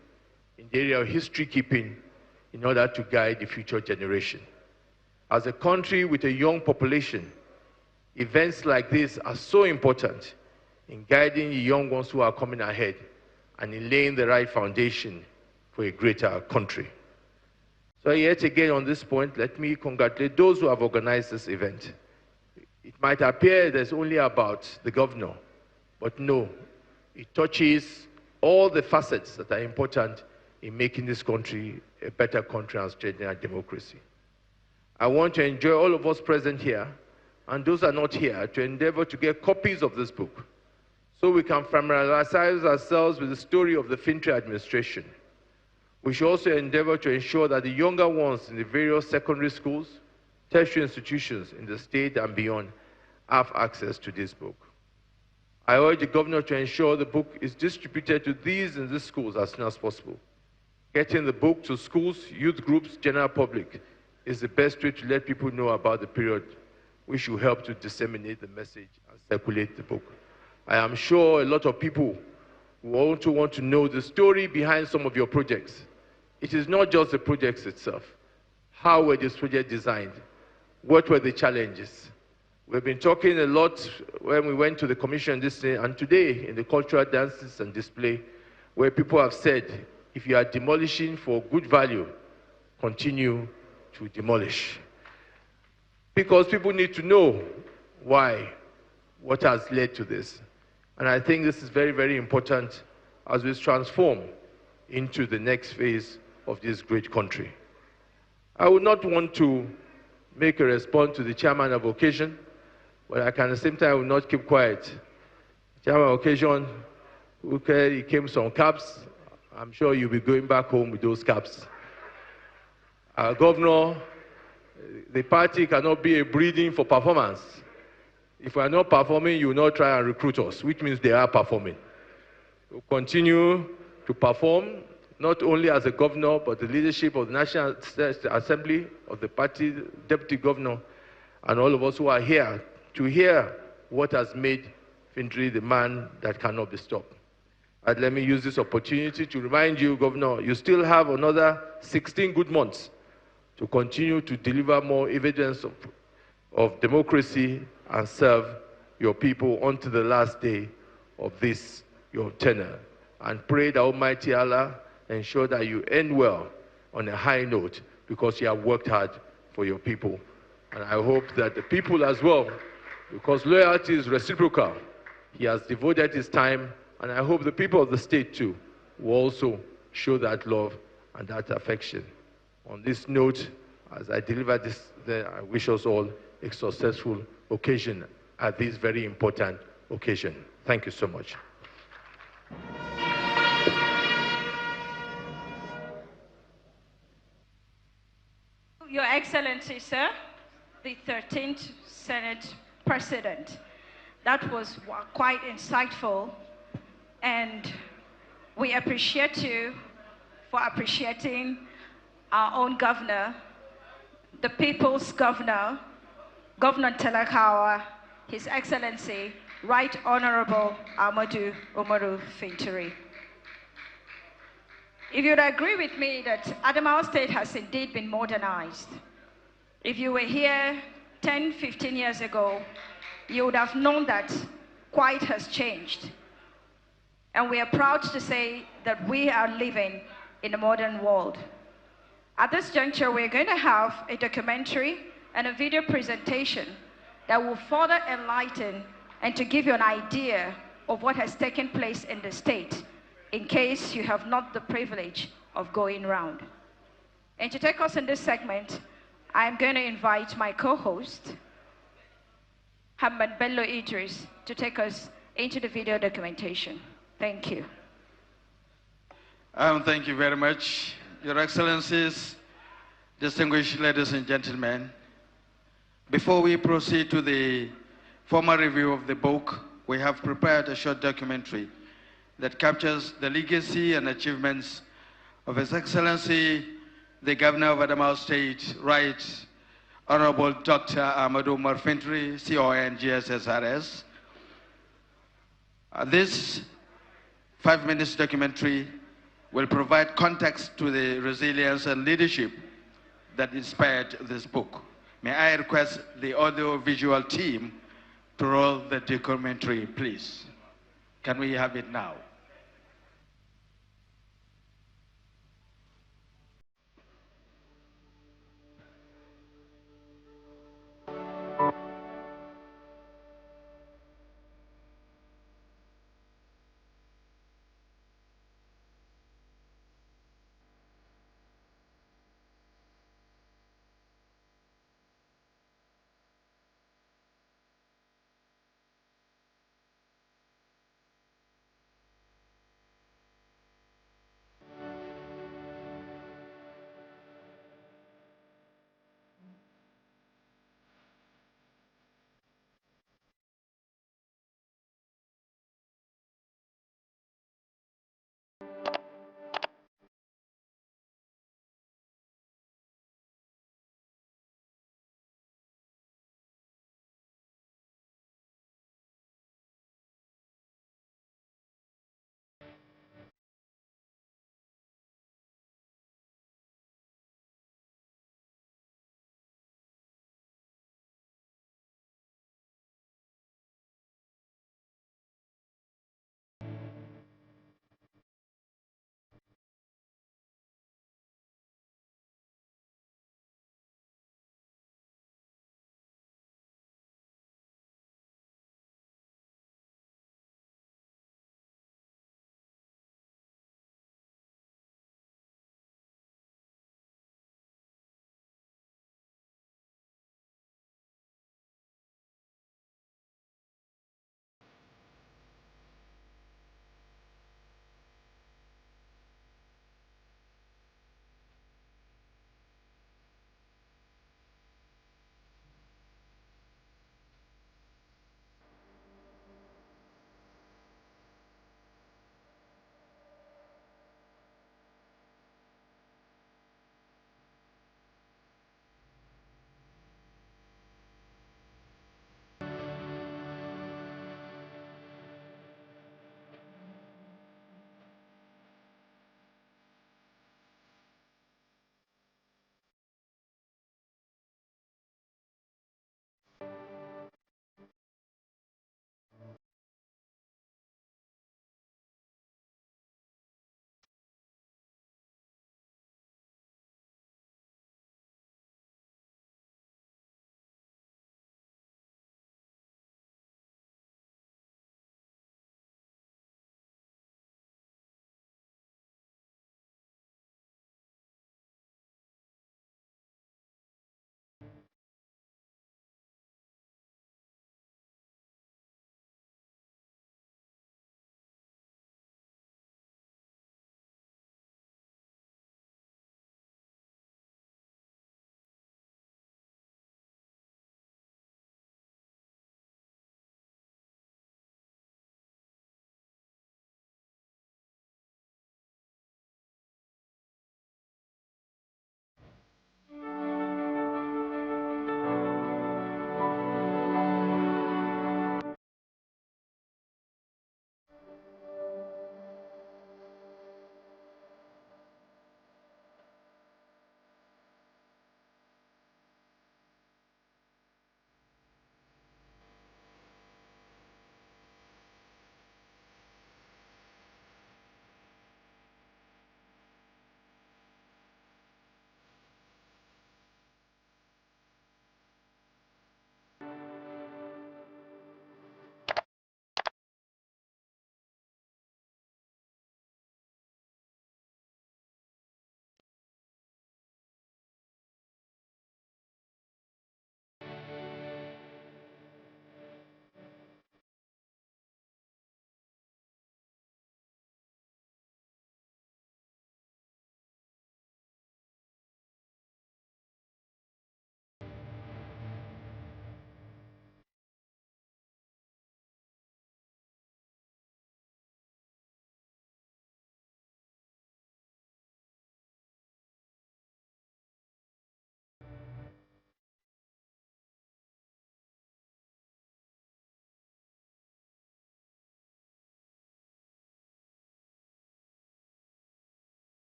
in the area of history keeping, in order to guide the future generation. As a country with a young population, events like this are so important in guiding the young ones who are coming ahead and in laying the right foundation for a greater country. So yet again on this point, let me congratulate those who have organized this event. It might appear there's only about the governor, but no, it touches all the facets that are important in making this country a better country and strengthening our democracy. I want to enjoy all of us present here, and those who are not here, to endeavor to get copies of this book, so we can familiarize ourselves with the story of the Fintiri administration. We should also endeavor to ensure that the younger ones in the various secondary schools, tertiary institutions in the state and beyond have access to this book. I urge the governor to ensure the book is distributed to these in these schools as soon as possible. Getting the book to schools, youth groups, general public is the best way to let people know about the period. We should help to disseminate the message and circulate the book. I am sure a lot of people will also want to know the story behind some of your projects. It is not just the projects itself. How were these projects designed? What were the challenges? We've been talking a lot when we went to the commission this day and today in the cultural dances and display, where people have said, if you are demolishing for good value, continue to demolish. Because people need to know why, what has led to this. And I think this is very, very important as we transform into the next phase of this great country. I would not want to make a response to the chairman of occasion, but I can at the same time will not keep quiet. Chairman of occasion, okay, he came some caps. I'm sure you'll be going back home with those caps. Governor, the party cannot be a breeding for performance. If we are not performing, you will not try and recruit us, which means they are performing. We'll continue to perform, not only as a governor, but the leadership of the National Assembly, of the party, deputy governor, and all of us who are here to hear what has made Fintiri the man that cannot be stopped. And let me use this opportunity to remind you, Governor, you still have another 16 good months to continue to deliver more evidence of democracy and serve your people until the last day of this, your tenure. And pray that Almighty Allah ensure that you end well on a high note, because you have worked hard for your people. And I hope that the people as well, because loyalty is reciprocal, he has devoted his time, and I hope the people of the state too will also show that love and that affection. On this note, as I deliver this, I wish us all a successful occasion at this very important occasion. Thank you so much. Your Excellency, sir, the 13th Senate President. That was quite insightful, and we appreciate you for appreciating our own governor, the people's governor, Governor Telakawa, His Excellency, Right Honorable Amadou Umaru Fintiri. If you'd agree with me that Adamawa State has indeed been modernized, if you were here 10, 15 years ago, you would have known that quite has changed. And we are proud to say that we are living in a modern world. At this juncture, we're going to have a documentary and a video presentation that will further enlighten and to give you an idea of what has taken place in the state, in case you have not the privilege of going round. And to take us in this segment, I'm going to invite my co-host, Hamad Bello Idris, to take us into the video documentation. Thank you. Thank you very much. Your Excellencies, distinguished ladies and gentlemen, before we proceed to the formal review of the book, we have prepared a short documentary that captures the legacy and achievements of His Excellency, the Governor of Adamawa State, Right Honorable Dr. Ahmadu Umar Fintiri, CON GSSRS. This 5 minutes documentary will provide context to the resilience and leadership that inspired this book. May I request the audio-visual team to roll the documentary, please. Can we have it now?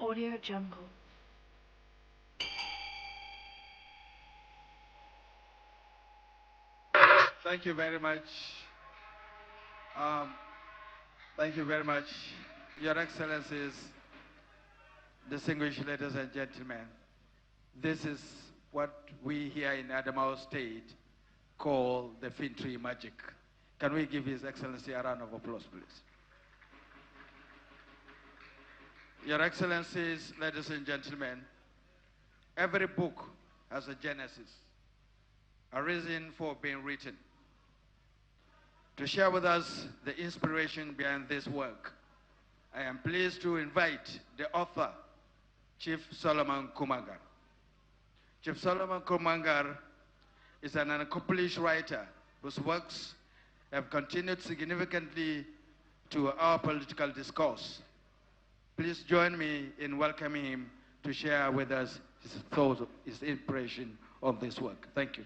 Audio Jungle. Thank you very much. Thank you very much. Your Excellencies, distinguished ladies and gentlemen, this is what we here in Adamawa State call the Fintiri magic. Can we give His Excellency a round of applause, please? Your Excellencies, ladies and gentlemen, every book has a genesis, a reason for being written. To share with us the inspiration behind this work, I am pleased to invite the author, Chief Solomon Kumangar. Chief Solomon Kumangar is an accomplished writer whose works have contributed significantly to our political discourse. Please join me in welcoming him to share with us his thoughts, his impression of this work. Thank you.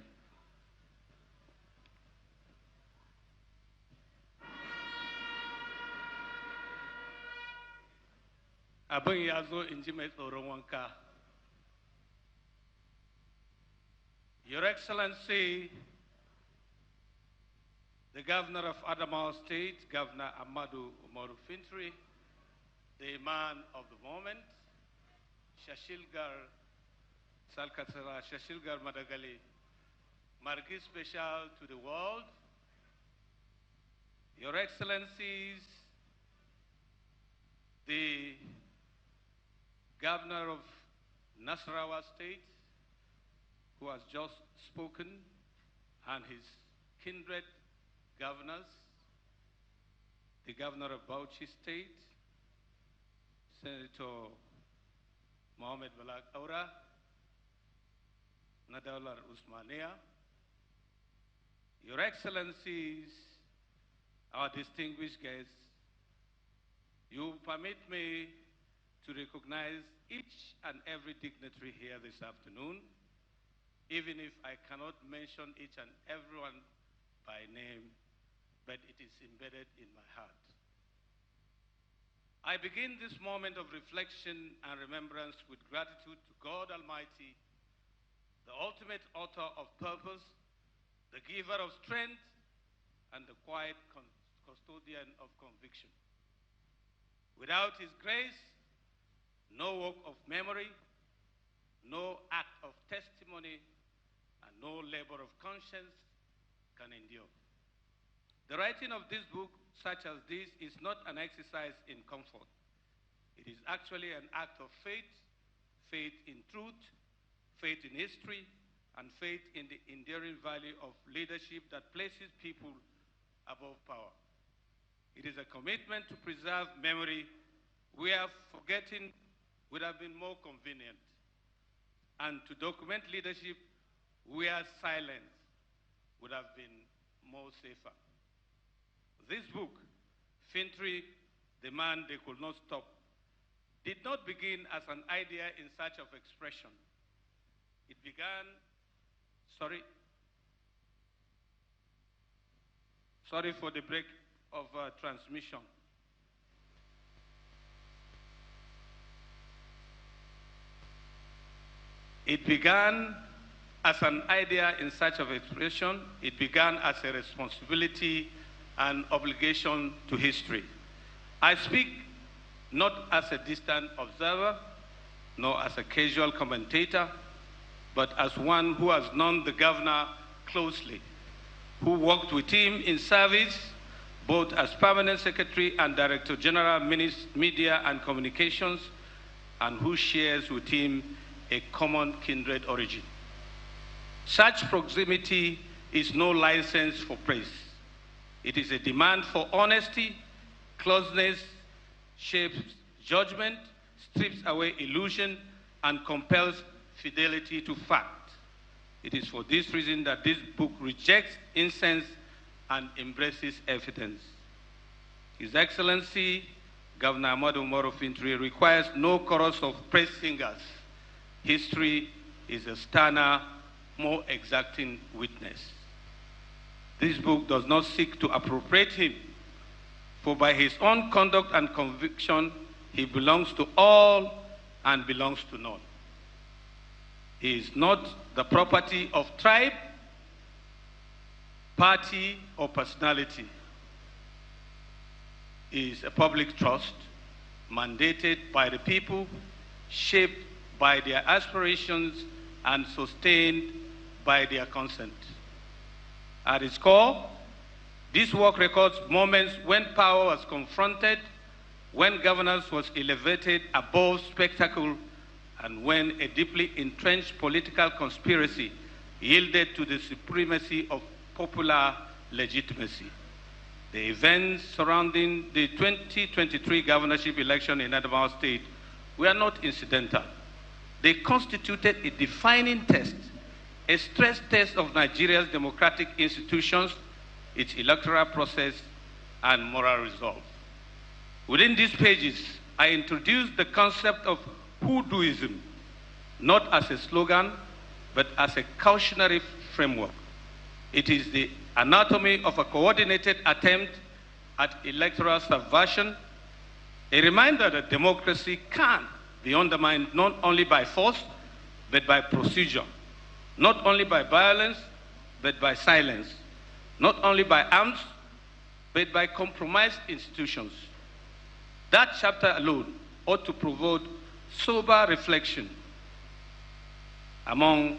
Abin ya zo in ji mai tsoron wanka. Your Excellency, the Governor of Adamawa State, Governor Amadou Umaru Fintiri, the man of the moment, Shashilgar Salkatara, Shashilgar Madagali, Marquis Special to the world, Your Excellencies, the Governor of Nasarawa State, who has just spoken, and his kindred governors, the Governor of Bauchi State, Senator Mohamed Balak Aura, Nadalar Usmania, Your Excellencies, our distinguished guests, you permit me to recognize each and every dignitary here this afternoon, even if I cannot mention each and everyone by name, but it is embedded in my heart. I begin this moment of reflection and remembrance with gratitude to God Almighty, the ultimate author of purpose, the giver of strength, and the quiet custodian of conviction. Without His grace, no work of memory, no act of testimony, and no labor of conscience can endure. The writing of this book, such as this, is not an exercise in comfort. It is actually an act of faith, faith in truth, faith in history, and faith in the enduring value of leadership that places people above power. It is a commitment to preserve memory where forgetting would have been more convenient, and to document leadership where silence would have been more safer. This book, Fintiri, the man they could not stop, did not begin as an idea in search of expression. It began Sorry for the break of transmission. It began as an idea in search of expression. It began as a responsibility and obligation to history. I speak not as a distant observer, nor as a casual commentator, but as one who has known the governor closely, who worked with him in service, both as permanent secretary and director general, media and communications, and who shares with him a common kindred origin. Such proximity is no license for praise. It is a demand for honesty, closeness, shapes judgment, strips away illusion, and compels fidelity to fact. It is for this reason that this book rejects incense and embraces evidence. His Excellency, Governor Ahmadu Umaru Fintiri, requires no chorus of praise singers. History is a sterner, more exacting witness. This book does not seek to appropriate him, for by his own conduct and conviction, he belongs to all and belongs to none. He is not the property of tribe, party, or personality. He is a public trust mandated by the people, shaped by their aspirations, and sustained by their consent. At its core, this work records moments when power was confronted, when governance was elevated above spectacle, and when a deeply entrenched political conspiracy yielded to the supremacy of popular legitimacy. The events surrounding the 2023 governorship election in Adamawa State were not incidental. They constituted a defining test, a stress test of Nigeria's democratic institutions, its electoral process, and moral resolve. Within these pages, I introduced the concept of hoodooism, not as a slogan, but as a cautionary framework. It is the anatomy of a coordinated attempt at electoral subversion, a reminder that democracy can be undermined not only by force, but by procedure, not only by violence, but by silence, not only by arms, but by compromised institutions. That chapter alone ought to provoke sober reflection among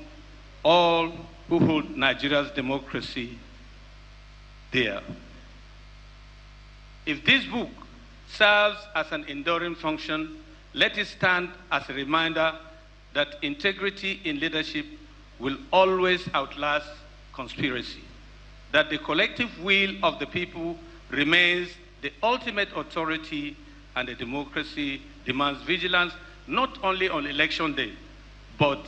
all who hold Nigeria's democracy dear. If this book serves as an enduring function, let it stand as a reminder that integrity in leadership will always outlast conspiracy, that the collective will of the people remains the ultimate authority, and the democracy demands vigilance not only on election day, but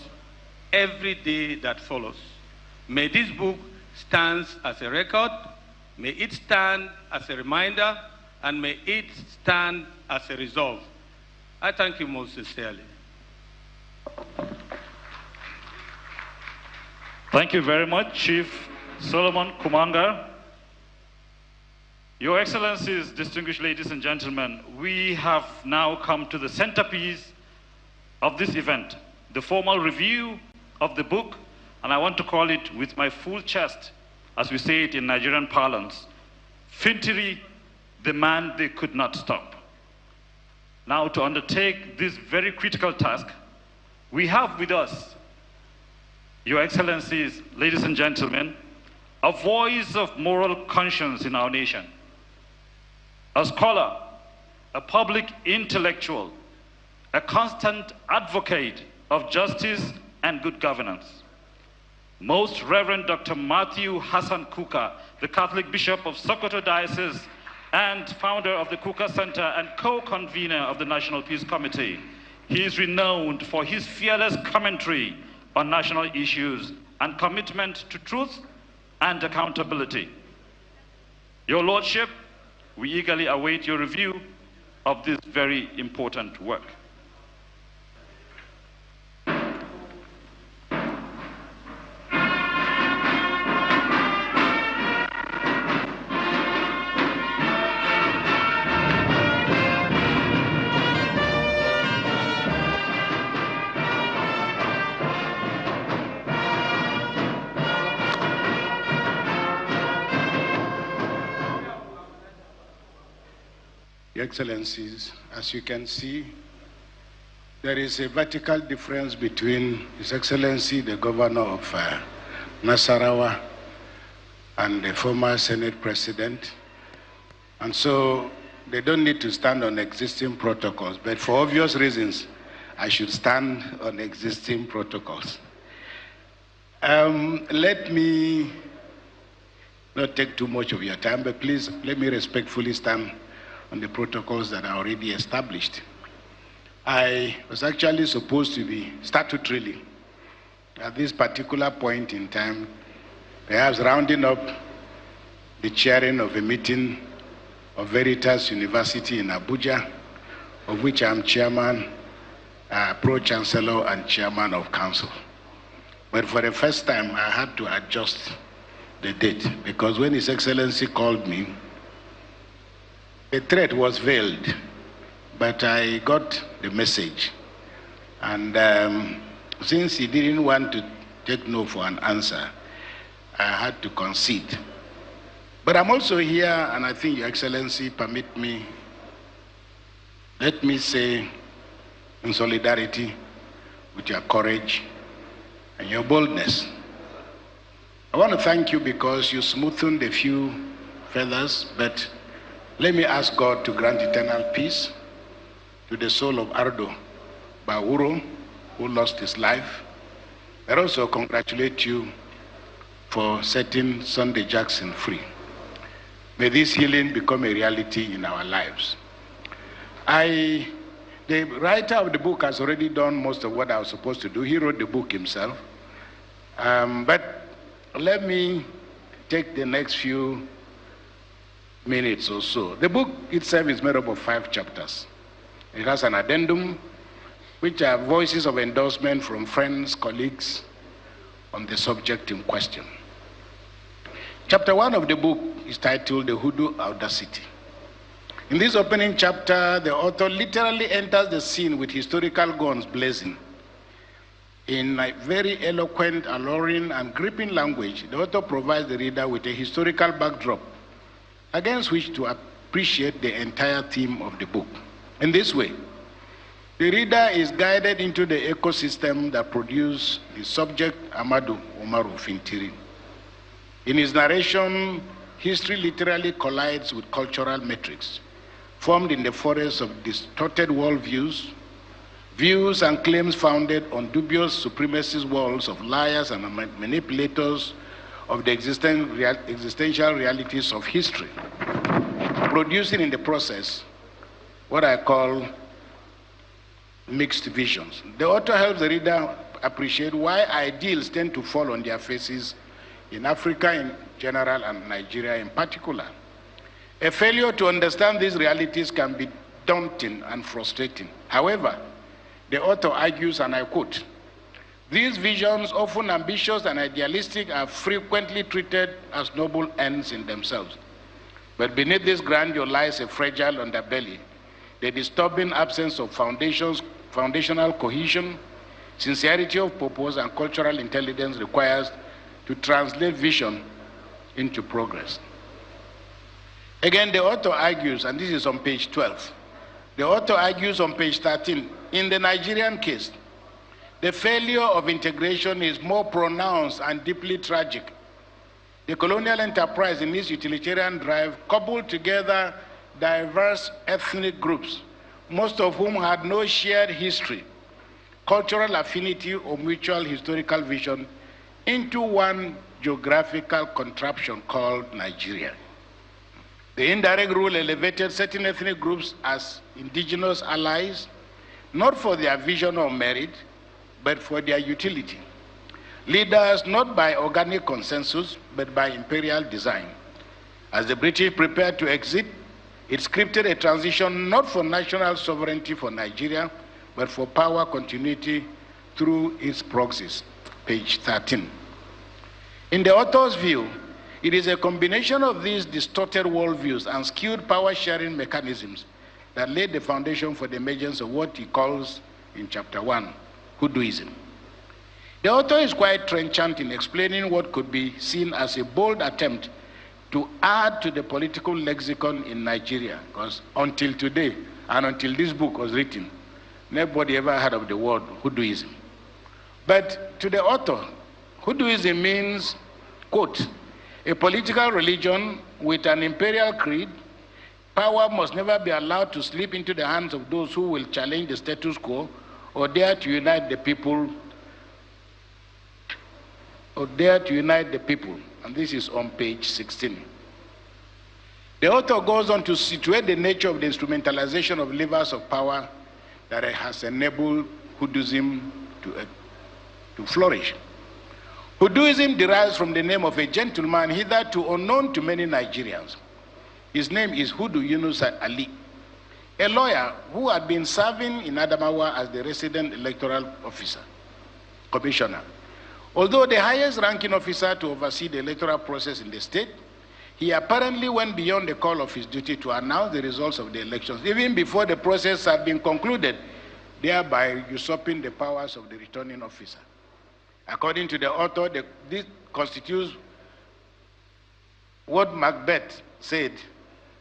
every day that follows. May this book stand as a record, may it stand as a reminder, and may it stand as a resolve. I thank you most sincerely. Thank you very much, Chief Solomon Kumanga. Your Excellencies, distinguished ladies and gentlemen, we have now come to the centerpiece of this event, the formal review of the book, and I want to call it with my full chest, as we say it in Nigerian parlance, Fintiri, the man they could not stop. Now, to undertake this very critical task, we have with us, Your Excellencies, ladies and gentlemen, a voice of moral conscience in our nation, a scholar, a public intellectual, a constant advocate of justice and good governance. Most Reverend Dr. Matthew Hassan Kuka, the Catholic Bishop of Sokoto Diocese and founder of the Kuka Center and co-convener of the National Peace Committee. He is renowned for his fearless commentary on national issues and commitment to truth and accountability. Your Lordship, we eagerly await your review of this very important work. Your Excellencies, as you can see, there is a vertical difference between His Excellency, the Governor of Nasarawa, and the former Senate President. And so they don't need to stand on existing protocols, but for obvious reasons, I should stand on existing protocols. Let me not take too much of your time, but please let me respectfully stand on the protocols that are already established. I was actually supposed to be statutorily at this particular point in time, perhaps rounding up the chairing of a meeting of Veritas University in Abuja, of which I'm chairman, pro-chancellor, and chairman of council. But for the first time, I had to adjust the date, because when His Excellency called me, the threat was veiled, but I got the message. And since he didn't want to take no for an answer, I had to concede. But I'm also here, and I think Your Excellency permit me, let me say, in solidarity with your courage and your boldness. I want to thank you because you smoothened a few feathers, but let me ask God to grant eternal peace to the soul of Ardo Bawuro, who lost his life. I also congratulate you for setting Sunday Jackson free. May this healing become a reality in our lives. The writer of the book has already done most of what I was supposed to do. He wrote the book himself. But let me take the next few minutes or so. The book itself is made up of 5 chapters. It has an addendum, which are voices of endorsement from friends, colleagues on the subject in question. Chapter 1 of the book is titled The Hoodoo Audacity. In this opening chapter, the author literally enters the scene with historical guns blazing. In a very eloquent, alluring, and gripping language, the author provides the reader with a historical backdrop against which to appreciate the entire theme of the book. In this way, the reader is guided into the ecosystem that produced the subject Amadou Umaru Fintiri. In his narration, history literally collides with cultural metrics, formed in the forest of distorted worldviews, views and claims founded on dubious supremacist walls of liars and manipulators of the existential realities of history, producing in the process what I call mixed visions. The author helps the reader appreciate why ideals tend to fall on their faces in Africa in general and Nigeria in particular. A failure to understand these realities can be daunting and frustrating. However, the author argues, and I quote, "These visions, often ambitious and idealistic, are frequently treated as noble ends in themselves. But beneath this grandeur lies a fragile underbelly, the disturbing absence of foundational cohesion, sincerity of purpose, and cultural intelligence requires to translate vision into progress." Again, the author argues, and this is on page 12, the author argues on page 13, in the Nigerian case, the failure of integration is more pronounced and deeply tragic. The colonial enterprise in its utilitarian drive coupled together diverse ethnic groups, most of whom had no shared history, cultural affinity, or mutual historical vision, into one geographical contraption called Nigeria. The indirect rule elevated certain ethnic groups as indigenous allies, not for their vision or merit, but for their utility. Leaders not by organic consensus, but by imperial design. As the British prepared to exit, it scripted a transition not for national sovereignty for Nigeria, but for power continuity through its proxies. Page 13. In the author's view, it is a combination of these distorted worldviews and skewed power-sharing mechanisms that laid the foundation for the emergence of what he calls in chapter 1, hoodooism. The author is quite trenchant in explaining what could be seen as a bold attempt to add to the political lexicon in Nigeria, because until today, and until this book was written, nobody ever heard of the word Huduism. But to the author, Huduism means, quote, a political religion with an imperial creed. Power must never be allowed to slip into the hands of those who will challenge the status quo or dare to unite the people. And this is on page 16. The author goes on to situate the nature of the instrumentalization of levers of power that has enabled Huduism to flourish. Huduism derives from the name of a gentleman hitherto unknown to many Nigerians. His name is Hudu Yunus Ali, a lawyer who had been serving in Adamawa as the resident electoral commissioner. Although the highest ranking officer to oversee the electoral process in the state, he apparently went beyond the call of his duty to announce the results of the elections, even before the process had been concluded, thereby usurping the powers of the returning officer. According to the author, this constitutes what Macbeth said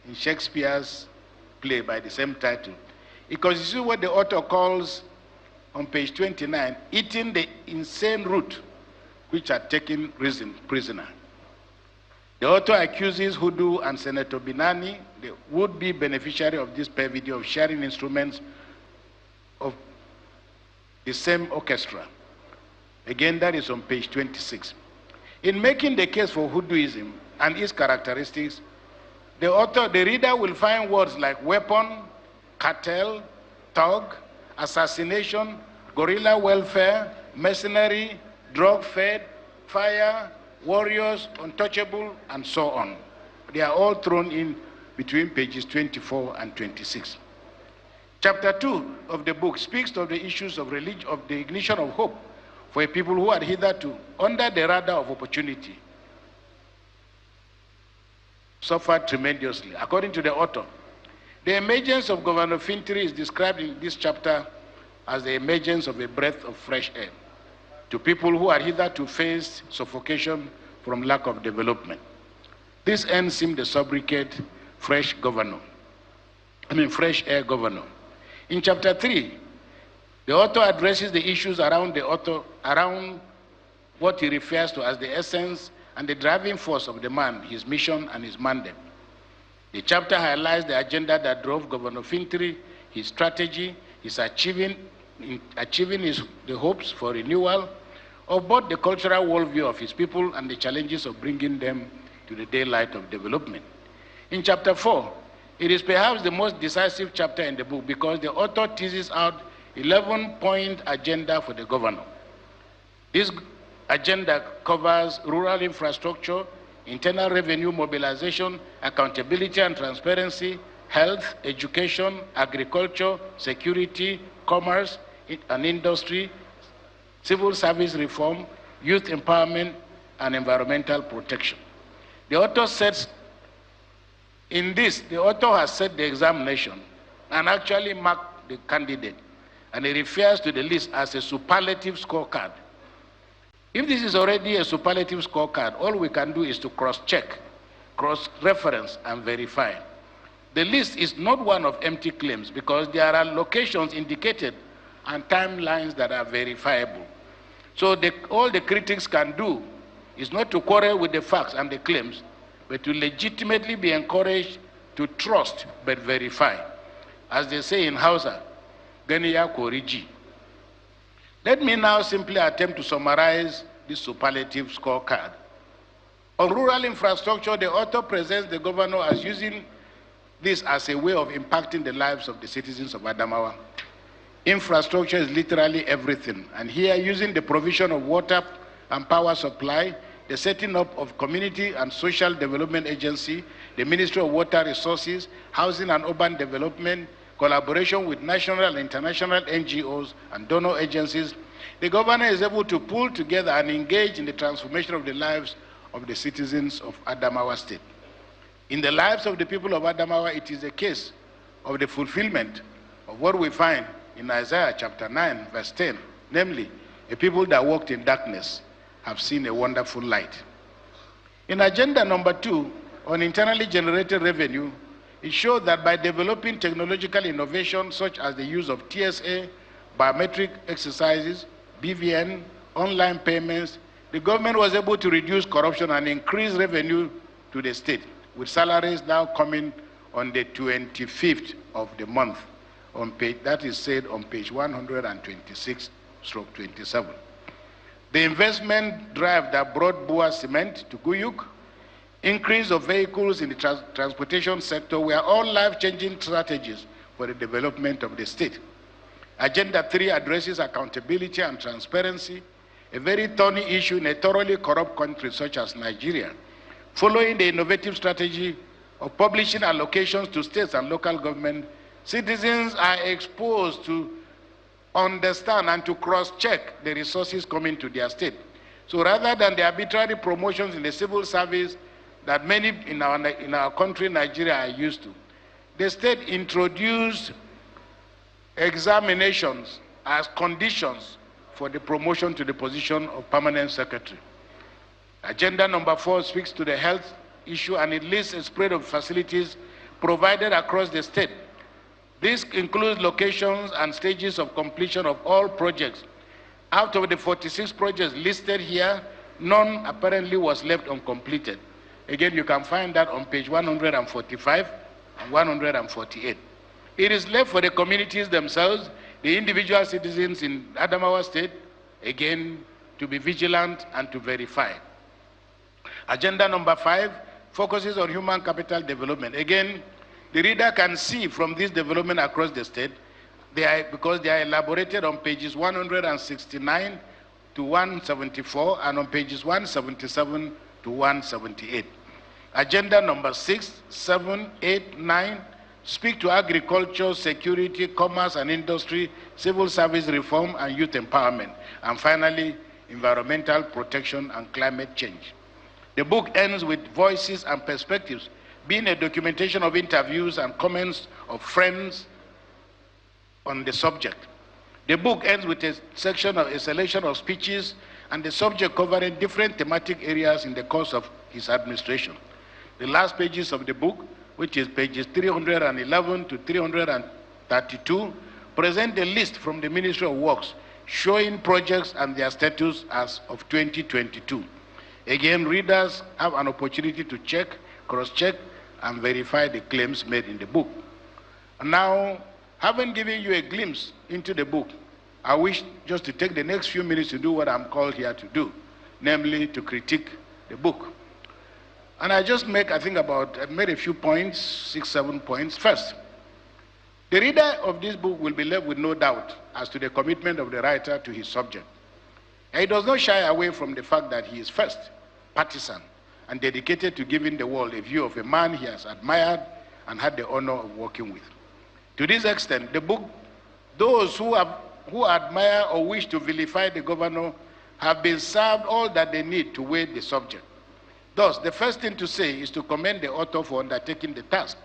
in Shakespeare's play by the same title. It constitutes what the author calls, on page 29, eating the insane root which had taken reason prisoner. The author accuses Hudu and Senator Binani, the would-be beneficiary of this perfidy, of sharing instruments of the same orchestra. Again, that is on page 26. In making the case for Huduism and its characteristics, the reader will find words like weapon, cartel, thug, assassination, guerrilla welfare, mercenary, drug-fed, fire, warriors, untouchable, and so on. They are all thrown in between pages 24 and 26. Chapter 2 of the book speaks of the issues of religion, of the ignition of hope for a people who had hitherto, under the radar of opportunity, suffered tremendously. According to the author, the emergence of Governor Fintiri is described in this chapter as the emergence of a breath of fresh air to people who had hitherto faced suffocation from lack of development. This earns him the sobriquet fresh air governor. In chapter 3, the author addresses the issues around what he refers to as the essence and the driving force of the man, his mission and his mandate. The chapter highlights the agenda that drove Governor Fintiri, his strategy, his achieving the hopes for renewal of both the cultural worldview of his people and the challenges of bringing them to the daylight of development. In chapter 4, it is perhaps the most decisive chapter in the book because the author teases out 11-point agenda for the governor. This agenda covers rural infrastructure, internal revenue mobilization, accountability and transparency, health, education, agriculture, security, commerce and industry, civil service reform, youth empowerment, and environmental protection. The author says, in this, the author has set the examination and actually marked the candidate, and he refers to the list as a superlative scorecard. If this is already a superlative scorecard, all we can do is to cross-check, cross-reference, and verify. The list is not one of empty claims because there are locations indicated and timelines that are verifiable. So all the critics can do is not to quarrel with the facts and the claims, but to legitimately be encouraged to trust but verify. As they say in Hausa, Ganiya Koriji. Let me now simply attempt to summarize this superlative scorecard. On rural infrastructure, the author presents the governor as using this as a way of impacting the lives of the citizens of Adamawa. Infrastructure is literally everything, and here using the provision of water and power supply, the setting up of community and social development agency, the Ministry of Water Resources, Housing and Urban Development, collaboration with national and international NGOs and donor agencies, the governor is able to pull together and engage in the transformation of the lives of the citizens of Adamawa State. In the lives of the people of Adamawa, it is a case of the fulfillment of what we find in Isaiah chapter 9, verse 10, namely, a people that walked in darkness have seen a wonderful light. In agenda number 2, on internally generated revenue, it showed that by developing technological innovations such as the use of TSA, biometric exercises, BVN, online payments, the government was able to reduce corruption and increase revenue to the state, with salaries now coming on the 25th of the month. On page, that is said on page 126/27. The investment drive that brought Bua Cement to Guyuk, increase of vehicles in the transportation sector were all life-changing strategies for the development of the state. Agenda 3 addresses accountability and transparency, a very thorny issue in a thoroughly corrupt country such as Nigeria. Following the innovative strategy of publishing allocations to states and local government, citizens are exposed to understand and to cross-check the resources coming to their state. So rather than the arbitrary promotions in the civil service that many in our country, Nigeria, are used to, the state introduced examinations as conditions for the promotion to the position of permanent secretary. Agenda number 4 speaks to the health issue, and it lists a spread of facilities provided across the state. This includes locations and stages of completion of all projects. Out of the 46 projects listed here, none apparently was left uncompleted. Again, you can find that on page 145 and 148. It is left for the communities themselves, the individual citizens in Adamawa State, again, to be vigilant and to verify. Agenda number 5 focuses on human capital development. Again, the reader can see from this development across the state, because they are elaborated on pages 169 to 174 and on pages 177 to 178. Agenda number 6, 7, 8, 9 speak to agriculture, security, commerce and industry, civil service reform and youth empowerment, and finally, environmental protection and climate change. The book ends with voices and perspectives, being a documentation of interviews and comments of friends on the subject. The book ends with a selection of speeches and the subject covering different thematic areas in the course of his administration. The last pages of the book, which is pages 311 to 332, present a list from the Ministry of Works showing projects and their status as of 2022. Again, readers have an opportunity to check, cross-check, and verify the claims made in the book. And now, having given you a glimpse into the book, I wish just to take the next few minutes to do what I'm called here to do, namely to critique the book. And I just made a few points, 6, 7 points. First, the reader of this book will be left with no doubt as to the commitment of the writer to his subject. And he does not shy away from the fact that he is first, partisan, and dedicated to giving the world a view of a man he has admired and had the honor of working with. To this extent, the book, those who admire or wish to vilify the governor have been served all that they need to weigh the subject. Thus, the first thing to say is to commend the author for undertaking the task.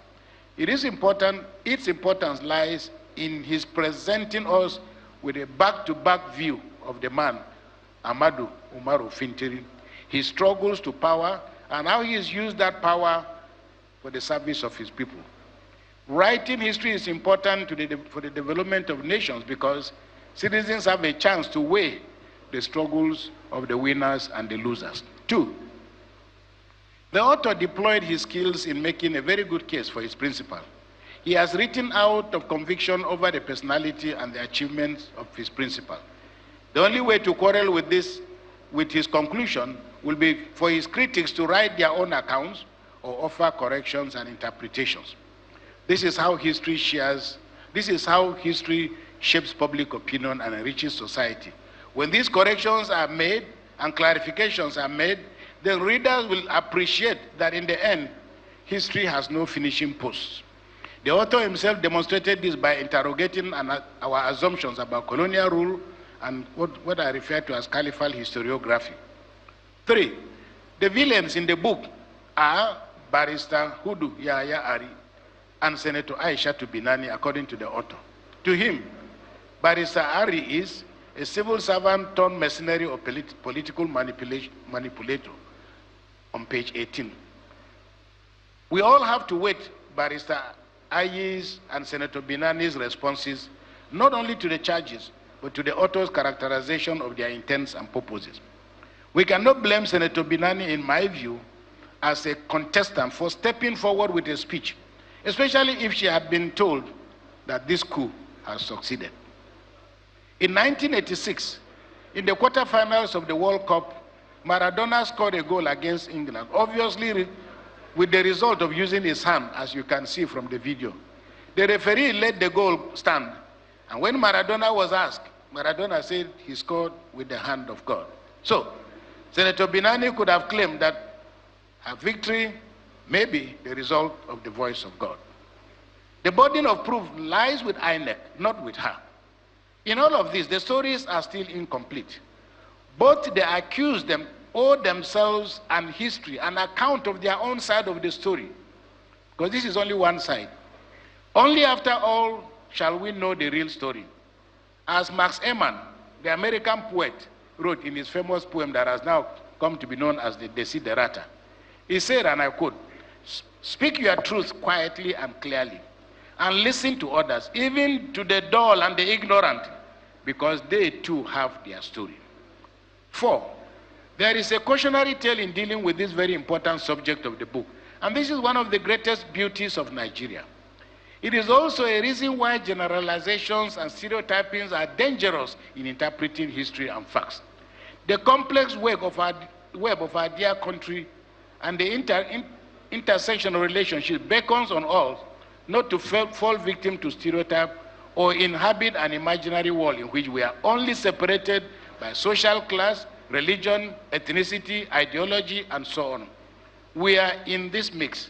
Its importance lies in his presenting us with a back-to-back view of the man, Ahmadu Umaru Fintiri, his struggles to power, and how he has used that power for the service of his people. Writing history is important for the development of nations because citizens have a chance to weigh the struggles of the winners and the losers. 2, the author deployed his skills in making a very good case for his principal. He has written out of conviction over the personality and the achievements of his principal. The only way to quarrel with his conclusion will be for his critics to write their own accounts or offer corrections and interpretations. This is how history shapes public opinion and enriches society. When these corrections are made and clarifications are made, the readers will appreciate that in the end, history has no finishing post. The author himself demonstrated this by interrogating our assumptions about colonial rule and what I refer to as caliphal historiography. 3, the villains in the book are Barrister Hudu Yahya Ari and Senator Aisha Binani, according to the author. To him, Barrister Ari is a civil servant turned mercenary or political manipulator, on page 18. We all have to wait Barrister Aye's and Senator Binani's responses, not only to the charges, but to the author's characterization of their intents and purposes. We cannot blame Senator Binani, in my view, as a contestant for stepping forward with a speech, especially if she had been told that this coup has succeeded. In 1986, in the quarterfinals of the World Cup, Maradona scored a goal against England, obviously with the result of using his hand, as you can see from the video. The referee let the goal stand, and when Maradona was asked, Maradona said he scored with the hand of God. So, Senator Binani could have claimed that her victory may be the result of the voice of God. The burden of proof lies with INEC, not with her. In all of this, the stories are still incomplete. Both the accused owe themselves and history an account of their own side of the story, because this is only one side. Only after all shall we know the real story. As Max Ehrmann, the American poet, wrote in his famous poem that has now come to be known as the Desiderata, he said, and I quote, "Speak your truth quietly and clearly, and listen to others, even to the dull and the ignorant, because they too have their story." 4, there is a cautionary tale in dealing with this very important subject of the book, and this is one of the greatest beauties of Nigeria. It is also a reason why generalizations and stereotypings are dangerous in interpreting history and facts. The complex web of our dear country and the intersectional relationship beckons on all not to fall victim to stereotype or inhabit an imaginary world in which we are only separated by social class, religion, ethnicity, ideology, and so on. We are in this mix.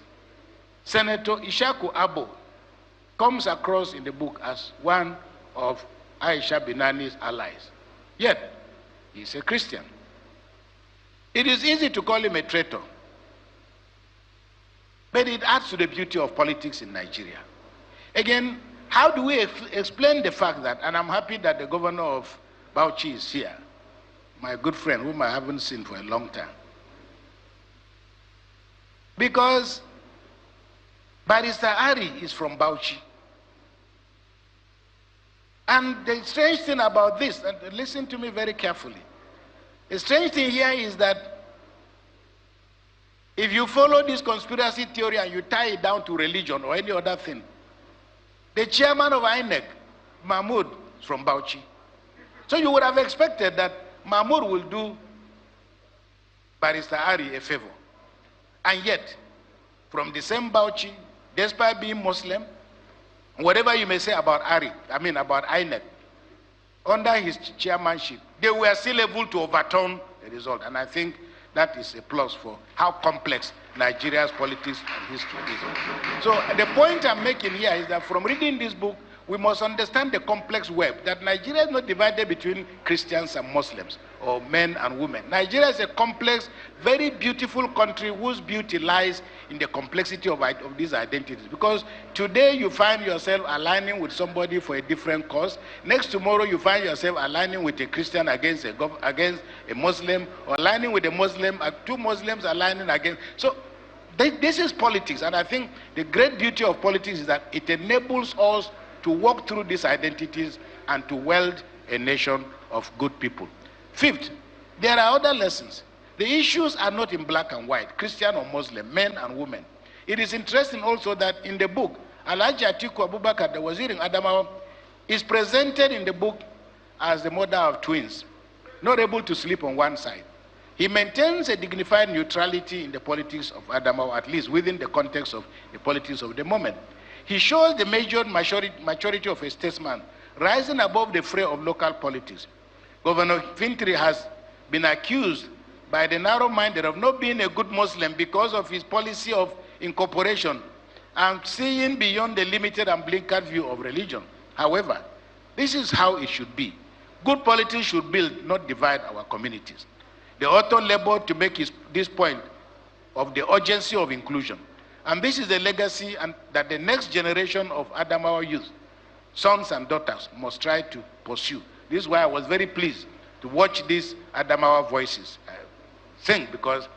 Senator Ishaku Abo comes across in the book as one of Aisha Binani's allies. Yet, he's a Christian. It is easy to call him a traitor, but it adds to the beauty of politics in Nigeria. Again, how do we explain the fact that, and I'm happy that the governor of Bauchi is here, my good friend whom I haven't seen for a long time, because Barrister Ari is from Bauchi. And the strange thing about this, and listen to me very carefully, the strange thing here is that if you follow this conspiracy theory and you tie it down to religion or any other thing, the chairman of INEC, Mahmoud, is from Bauchi. So you would have expected that Mahmoud will do Barrister Ari a favor. And yet, from the same Bauchi, despite being Muslim, whatever you may say about about INEC, under his chairmanship, they were still able to overturn the result. And I think that is a plus for how complex Nigeria's politics and history is. So the point I'm making here is that from reading this book, we must understand the complex web, that Nigeria is not divided between Christians and Muslims, or men and women. Nigeria is a complex, very beautiful country whose beauty lies in the complexity of these identities. Because today you find yourself aligning with somebody for a different cause. Next tomorrow you find yourself aligning with a Christian against a Muslim, or aligning with a Muslim, two Muslims aligning against. So this is politics, and I think the great beauty of politics is that it enables us to walk through these identities and to weld a nation of good people. 5th, there are other lessons. The issues are not in black and white, Christian or Muslim, men and women. It is interesting also that in the book, Alhaji Atiku Abubakar, the Wazir in Adamawa, is presented in the book as the mother of twins, not able to sleep on one side. He maintains a dignified neutrality in the politics of Adamawa, at least within the context of the politics of the moment. He shows the measured maturity of a statesman, rising above the fray of local politics. Governor Fintiri has been accused by the narrow-minded of not being a good Muslim because of his policy of incorporation and seeing beyond the limited and blinkered view of religion. However, this is how it should be. Good politics should build, not divide our communities. The author labored to make this point of the urgency of inclusion. And this is the legacy that the next generation of Adamawa youth, sons and daughters, must try to pursue. This is why I was very pleased to watch these Adamawa voices sing, because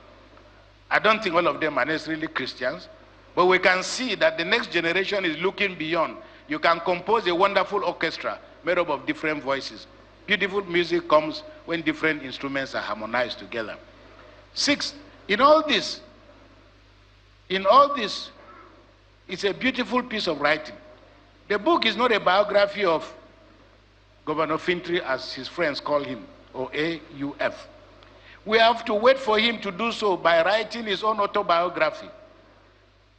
I don't think all of them are necessarily Christians, But we can see that the next generation is looking beyond. You can compose a wonderful orchestra made up of different voices. Beautiful music comes when different instruments are harmonized together. 6, in all this, it's a beautiful piece of writing. The book is not a biography of Governor Fintiri, as his friends call him, or AUF. We have to wait for him to do so by writing his own autobiography.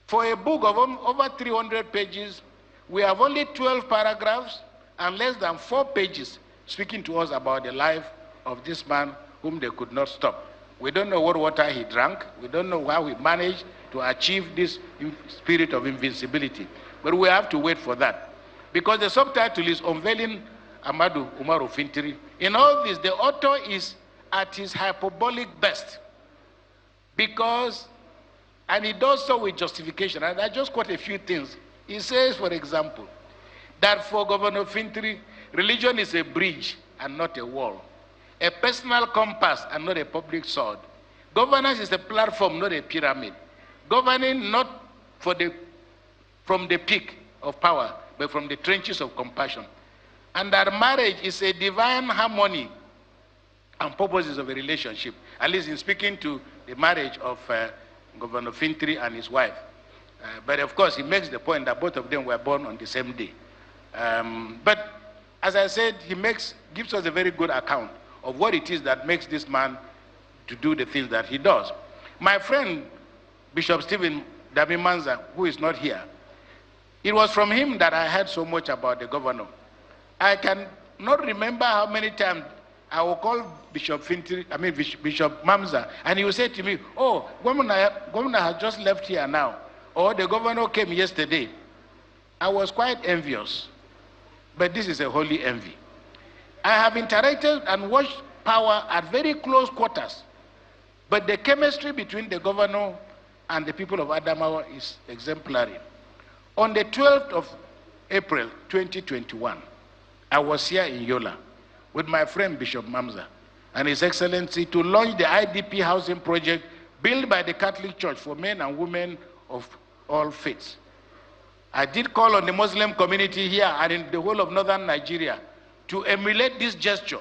For a book of over 300 pages, we have only 12 paragraphs and less than 4 pages speaking to us about the life of this man whom they could not stop. We don't know what water he drank. We don't know how he managed to achieve this spirit of invincibility. But we have to wait for that. Because the subtitle is Unveiling Ahmadu Umaru Fintiri. In all this, the author is at his hyperbolic best. Because, and he does so with justification. And I just quote a few things. He says, for example, that for Governor Fintiri, religion is a bridge and not a wall, a personal compass and not a public sword. Governance is a platform, not a pyramid. Governing not from the peak of power, but from the trenches of compassion. And that marriage is a divine harmony and purposes of a relationship, at least in speaking to the marriage of Governor Fintiri and his wife. But of course, he makes the point that both of them were born on the same day. But as I said, he gives us a very good account of what it is that makes this man to do the things that he does. My friend, Bishop Stephen Damimanza, who is not here, it was from him that I heard so much about the governor. I can not remember how many times I will call Bishop Mamza, and he will say to me, oh, governor has just left here now, or the governor came yesterday. I was quite envious, but this is a holy envy. I have interacted and watched power at very close quarters, but the chemistry between the governor and the people of Adamawa is exemplary. On the 12th of April 2021, I was here in Yola with my friend Bishop Mamza and His Excellency to launch the IDP housing project built by the Catholic Church for men and women of all faiths. I did call on the Muslim community here and in the whole of northern Nigeria to emulate this gesture.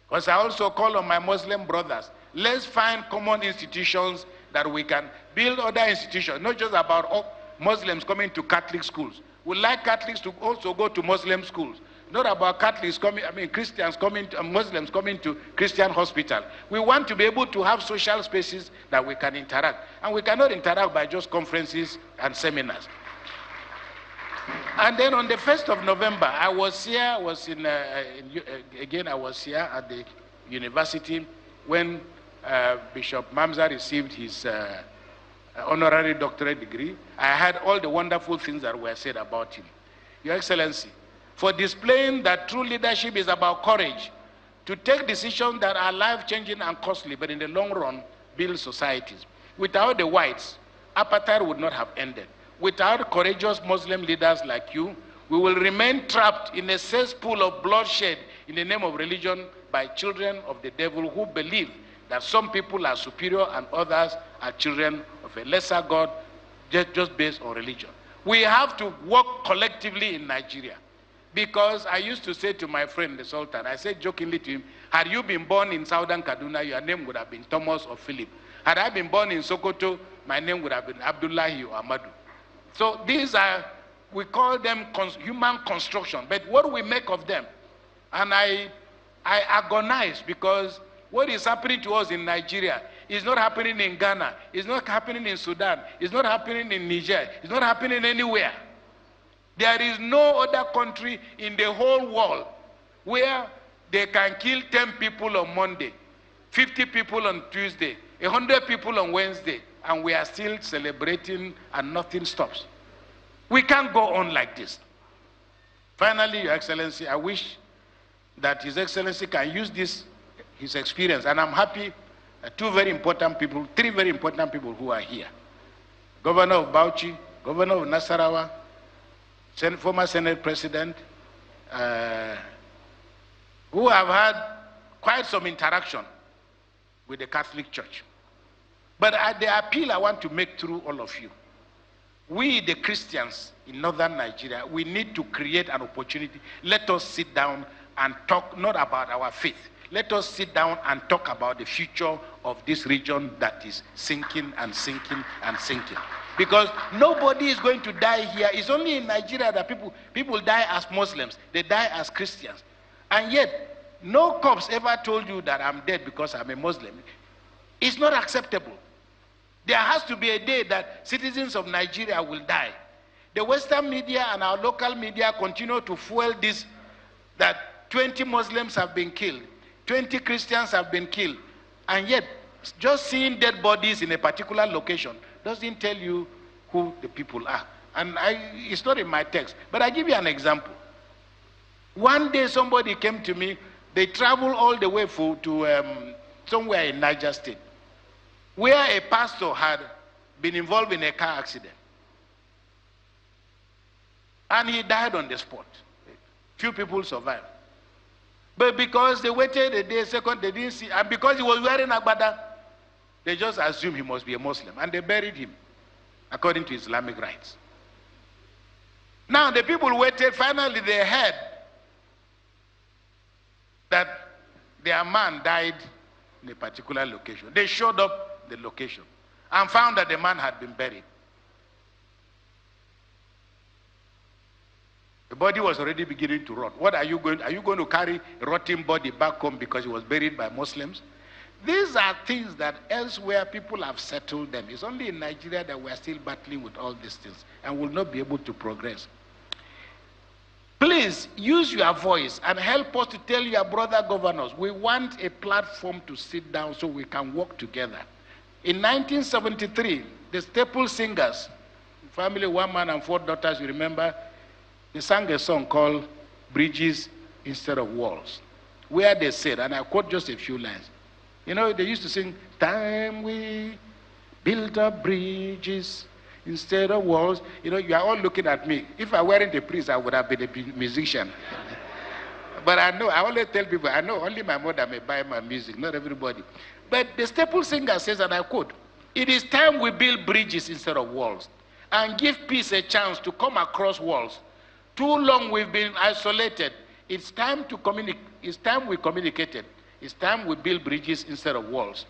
Because I also call on my Muslim brothers, let's find common institutions that we can build other institutions, not just about Muslims coming to Catholic schools. We'd like Catholics to also go to Muslim schools. Not about Catholics coming, Christians coming, Muslims coming to Christian hospital. We want to be able to have social spaces that we can interact. And we cannot interact by just conferences and seminars. And then on the 1st of November, I was here, I was here at the university when Bishop Mamza received his honorary doctorate degree. I heard all the wonderful things that were said about him. Your Excellency, for displaying that true leadership is about courage, to take decisions that are life-changing and costly, but in the long run, build societies. Without the whites, apartheid would not have ended. Without courageous Muslim leaders like you, we will remain trapped in a cesspool of bloodshed in the name of religion by children of the devil who believe that some people are superior and others are children of a lesser God just based on religion. We have to work collectively in Nigeria. Because I used to say to my friend, the Sultan, I said jokingly to him, had you been born in Southern Kaduna, your name would have been Thomas or Philip. Had I been born in Sokoto, my name would have been Abdullahi or Ahmadu. So these are, we call them human construction, but what do we make of them? And I agonize because what is happening to us in Nigeria is not happening in Ghana, it's not happening in Sudan, it's not happening in Niger, it's not happening anywhere. There is no other country in the whole world where they can kill 10 people on Monday, 50 people on Tuesday, 100 people on Wednesday, and we are still celebrating and nothing stops. We can't go on like this. Finally, Your Excellency, I wish that His Excellency can use this, his experience, and I'm happy three very important people who are here. Governor of Bauchi, Governor of Nasarawa, former Senate President, who have had quite some interaction with the Catholic Church. But the appeal I want to make through all of you we, the Christians in northern Nigeria, we need to create an opportunity. Let us sit down and talk not about our faith. Let us sit down and talk about the future of this region that is sinking and sinking and sinking. Because nobody is going to die here. It's only in Nigeria that people die as Muslims. They die as Christians. And yet, no cops ever told you that I'm dead because I'm a Muslim. It's not acceptable. There has to be a day that citizens of Nigeria will die. The Western media and our local media continue to fuel this, that 20 Muslims have been killed, 20 Christians have been killed, and yet just seeing dead bodies in a particular location doesn't tell you who the people are. And it's not in my text, but I give you an example. One day somebody came to me, they traveled all the way to somewhere in Niger State, where a pastor had been involved in a car accident. And he died on the spot. Few people survived. But because they waited a day, second, they didn't see, and because he was wearing agbada, they just assumed he must be a Muslim, and they buried him according to Islamic rites. Now the people waited, finally they heard that their man died in a particular location. They showed up the location and found that the man had been buried. The body was already beginning to rot. What are you going to carry a rotting body back home because he was buried by Muslims? These are things that elsewhere people have settled them. It's only in Nigeria that we're still battling with all these things and will not be able to progress. Please use your voice and help us to tell your brother governors, we want a platform to sit down so we can work together. In 1973, the staple singers, family, one man and 4 daughters, you remember, they sang a song called Bridges Instead of Walls, where they said, and I quote just a few lines, you know, they used to sing, time we built up bridges instead of walls. You know, you are all looking at me. If I weren't a priest, I would have been a musician. But I know, I always tell people, I know only my mother may buy my music, not everybody. But the staple singer says, and I quote, it is time we build bridges instead of walls and give peace a chance to come across walls. Too long we've been isolated. It's time to communicate. It's time we communicated. It's time we build bridges instead of walls.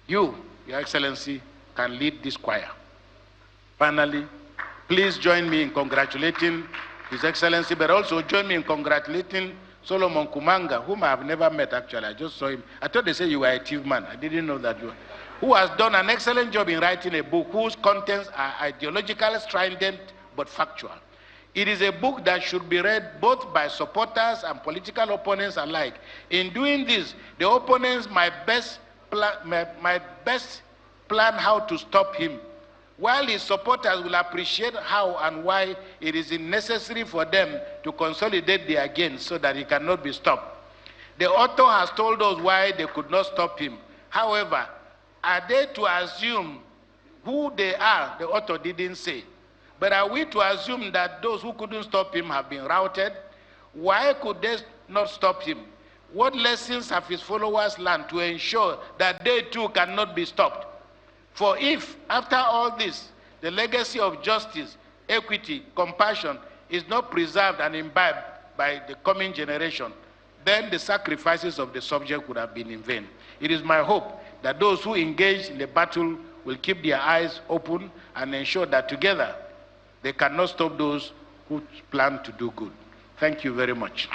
You, Your Excellency, can lead this choir. Finally, please join me in congratulating His Excellency, but also join me in congratulating Solomon Kumanga, whom I have never met actually. I just saw him. I thought they said you were a thief man. I didn't know that you were. Who has done an excellent job in writing a book whose contents are ideologically strident but factual. It is a book that should be read both by supporters and political opponents alike. In doing this, the opponents might best plan how to stop him, while his supporters will appreciate how and why it is necessary for them to consolidate their gains so that he cannot be stopped. The author has told us why they could not stop him. However, are they to assume who they are? The author didn't say. But are we to assume that those who couldn't stop him have been routed? Why could they not stop him? What lessons have his followers learned to ensure that they too cannot be stopped? For if, after all this, the legacy of justice, equity, compassion is not preserved and imbibed by the coming generation, then the sacrifices of the subject would have been in vain. It is my hope that those who engage in the battle will keep their eyes open and ensure that together they cannot stop those who plan to do good. Thank you very much.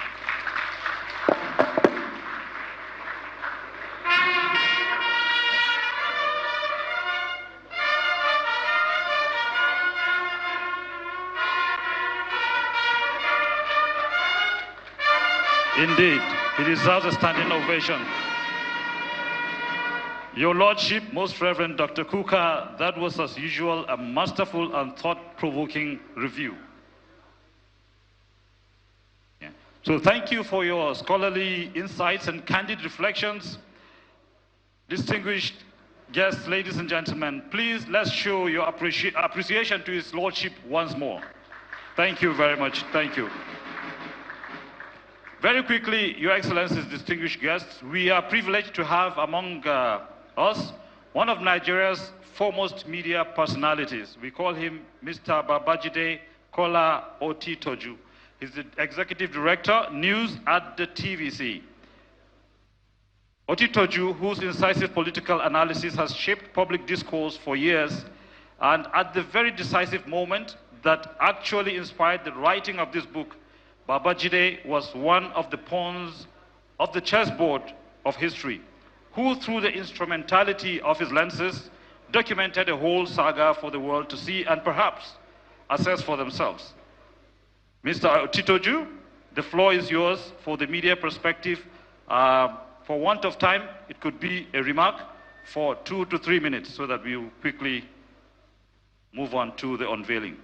Indeed, he deserves a standing ovation. Your Lordship, Most Reverend Dr. Kuka, that was as usual a masterful and thought-provoking review. Yeah. So thank you for your scholarly insights and candid reflections. Distinguished guests, ladies and gentlemen, please let's show your appreciation to His Lordship once more. Thank you very much. Thank you. Very quickly, Your Excellencies, distinguished guests, we are privileged to have among us one of Nigeria's foremost media personalities. We call him Mr. Babajide Kola Otitoju. He's the Executive Director, News at the TVC. Otitoju, whose incisive political analysis has shaped public discourse for years, and at the very decisive moment that actually inspired the writing of this book, Babajide was one of the pawns of the chessboard of history, who through the instrumentality of his lenses documented a whole saga for the world to see and perhaps assess for themselves. Mr. Otitoju, the floor is yours for the media perspective. For want of time, it could be a remark for 2 to 3 minutes so that we will quickly move on to the unveiling.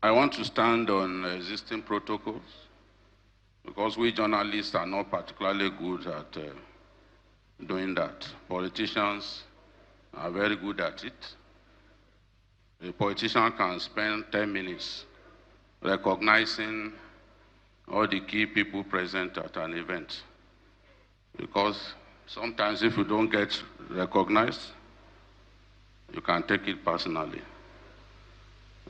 I want to stand on existing protocols because we journalists are not particularly good at doing that. Politicians are very good at it. A politician can spend 10 minutes recognizing all the key people present at an event, because sometimes if you don't get recognized, you can take it personally.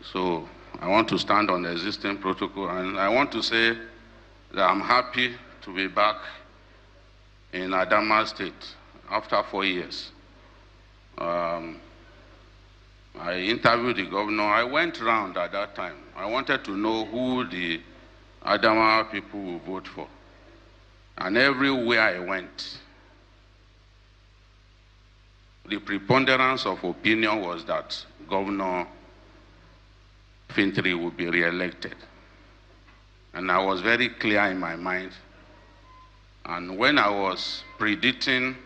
So I want to stand on the existing protocol, and I want to say that I'm happy to be back in Adamawa State after 4 years. I interviewed the governor. I went around at that time. I wanted to know who the Adamawa people will vote for. And everywhere I went, the preponderance of opinion was that Governor Fintiri would be re-elected. And I was very clear in my mind. And when I was predicting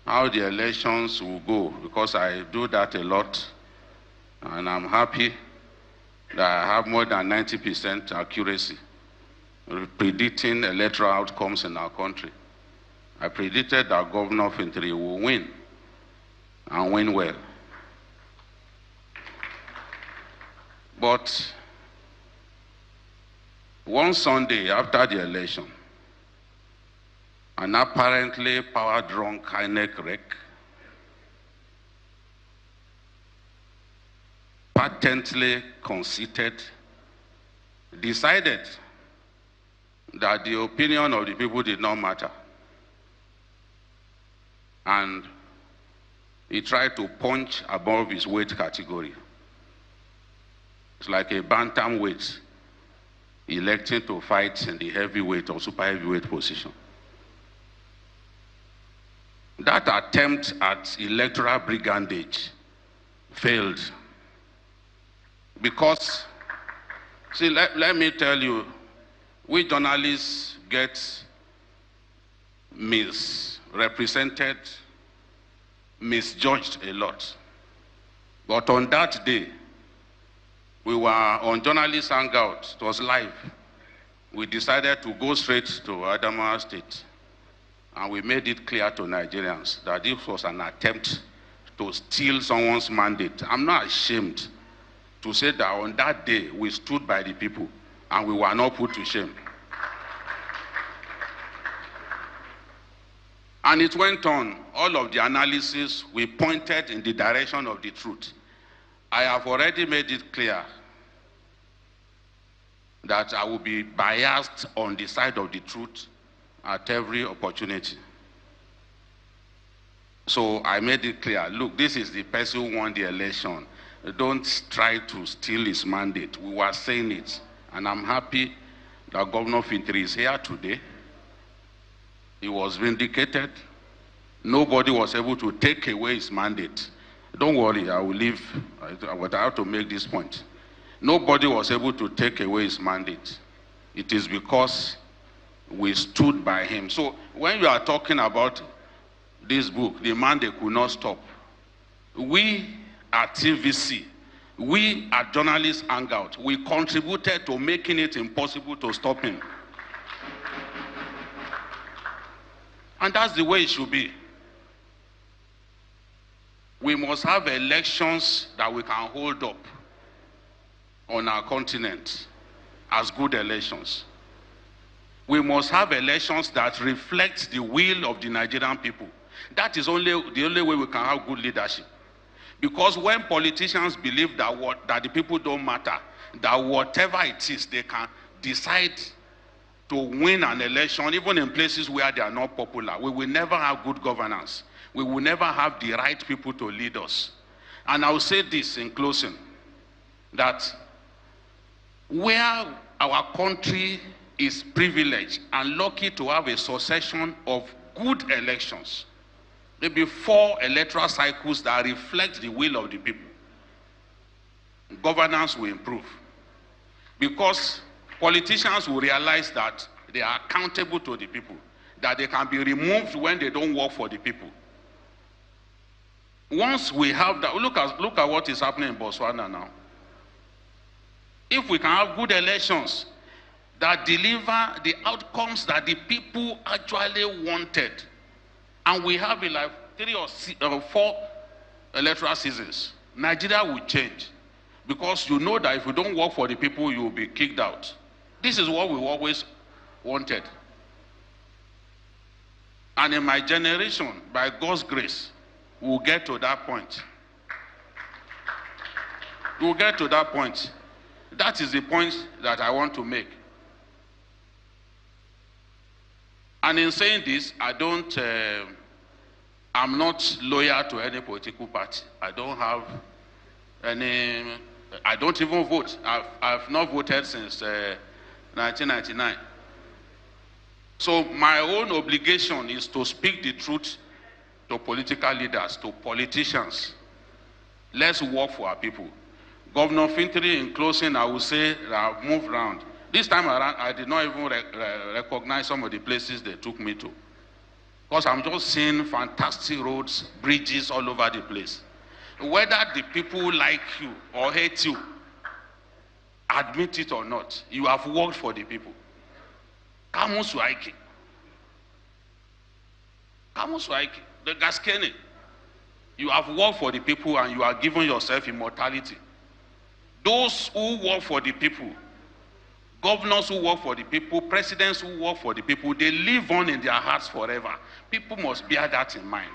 how the elections will go, because I do that a lot, and I'm happy that I have more than 90% accuracy predicting electoral outcomes in our country. I predicted that Governor Fintiri will win, and win well. But one Sunday after the election, an apparently power-drunk INEC rec patently conceited, decided that the opinion of the people did not matter. And he tried to punch above his weight category. It's like a bantamweight electing to fight in the heavyweight or super heavyweight position. That attempt at electoral brigandage failed. Because, see, let me tell you, we journalists get misrepresented, misjudged a lot. But on that day, we were on Journalist Hangout. It was live. We decided to go straight to Adamawa State. And we made it clear to Nigerians that this was an attempt to steal someone's mandate. I'm not ashamed to say that on that day, we stood by the people and we were not put to shame. And it went on. All of the analysis, we pointed in the direction of the truth. I have already made it clear that I will be biased on the side of the truth at every opportunity. So I made it clear, look, this is the person who won the election. Don't try to steal his mandate. We were saying it. And I'm happy that Governor Fintiri is here today. He was vindicated. Nobody was able to take away his mandate. Don't worry, I will leave, but I have to make this point. Nobody was able to take away his mandate. It is because we stood by him. So when you are talking about this book, the mandate could not stop. We at TVC We at Journalists Hangout, we contributed to making it impossible to stop him. And that's the way it should be. We must have elections that we can hold up on our continent as good elections. We must have elections that reflect the will of the Nigerian people. That is the only way we can have good leadership. Because when politicians believe that the people don't matter, that whatever it is, they can decide to win an election, even in places where they are not popular, we will never have good governance. We will never have the right people to lead us. And I will say this in closing, that where our country is privileged and lucky to have a succession of good elections, maybe 4 electoral cycles that reflect the will of the people, governance will improve. Because politicians will realize that they are accountable to the people, that they can be removed when they don't work for the people. Once we have that, look at what is happening in Botswana now. If we can have good elections that deliver the outcomes that the people actually wanted, and we have like 3 or 4 electoral seasons, Nigeria will change. Because you know that if you don't work for the people, you will be kicked out. This is what we always wanted. And in my generation, by God's grace, we'll get to that point. We'll get to that point. That is the point that I want to make. And in saying this, I'm not loyal to any political party. I don't have any, I don't even vote. I've not voted since 1999. So my own obligation is to speak the truth to political leaders, to politicians. Let's work for our people. Governor Fintiri, in closing, I will say that I've moved around. This time around, I did not even recognize some of the places they took me to. Because I'm just seeing fantastic roads, bridges all over the place. Whether the people like you or hate you, admit it or not, you have worked for the people. Kamuswaiki. Kamuswaiki. The Gaskene. You have worked for the people and you are giving yourself immortality. Those who work for the people, governors who work for the people, presidents who work for the people, they live on in their hearts forever. People must bear that in mind.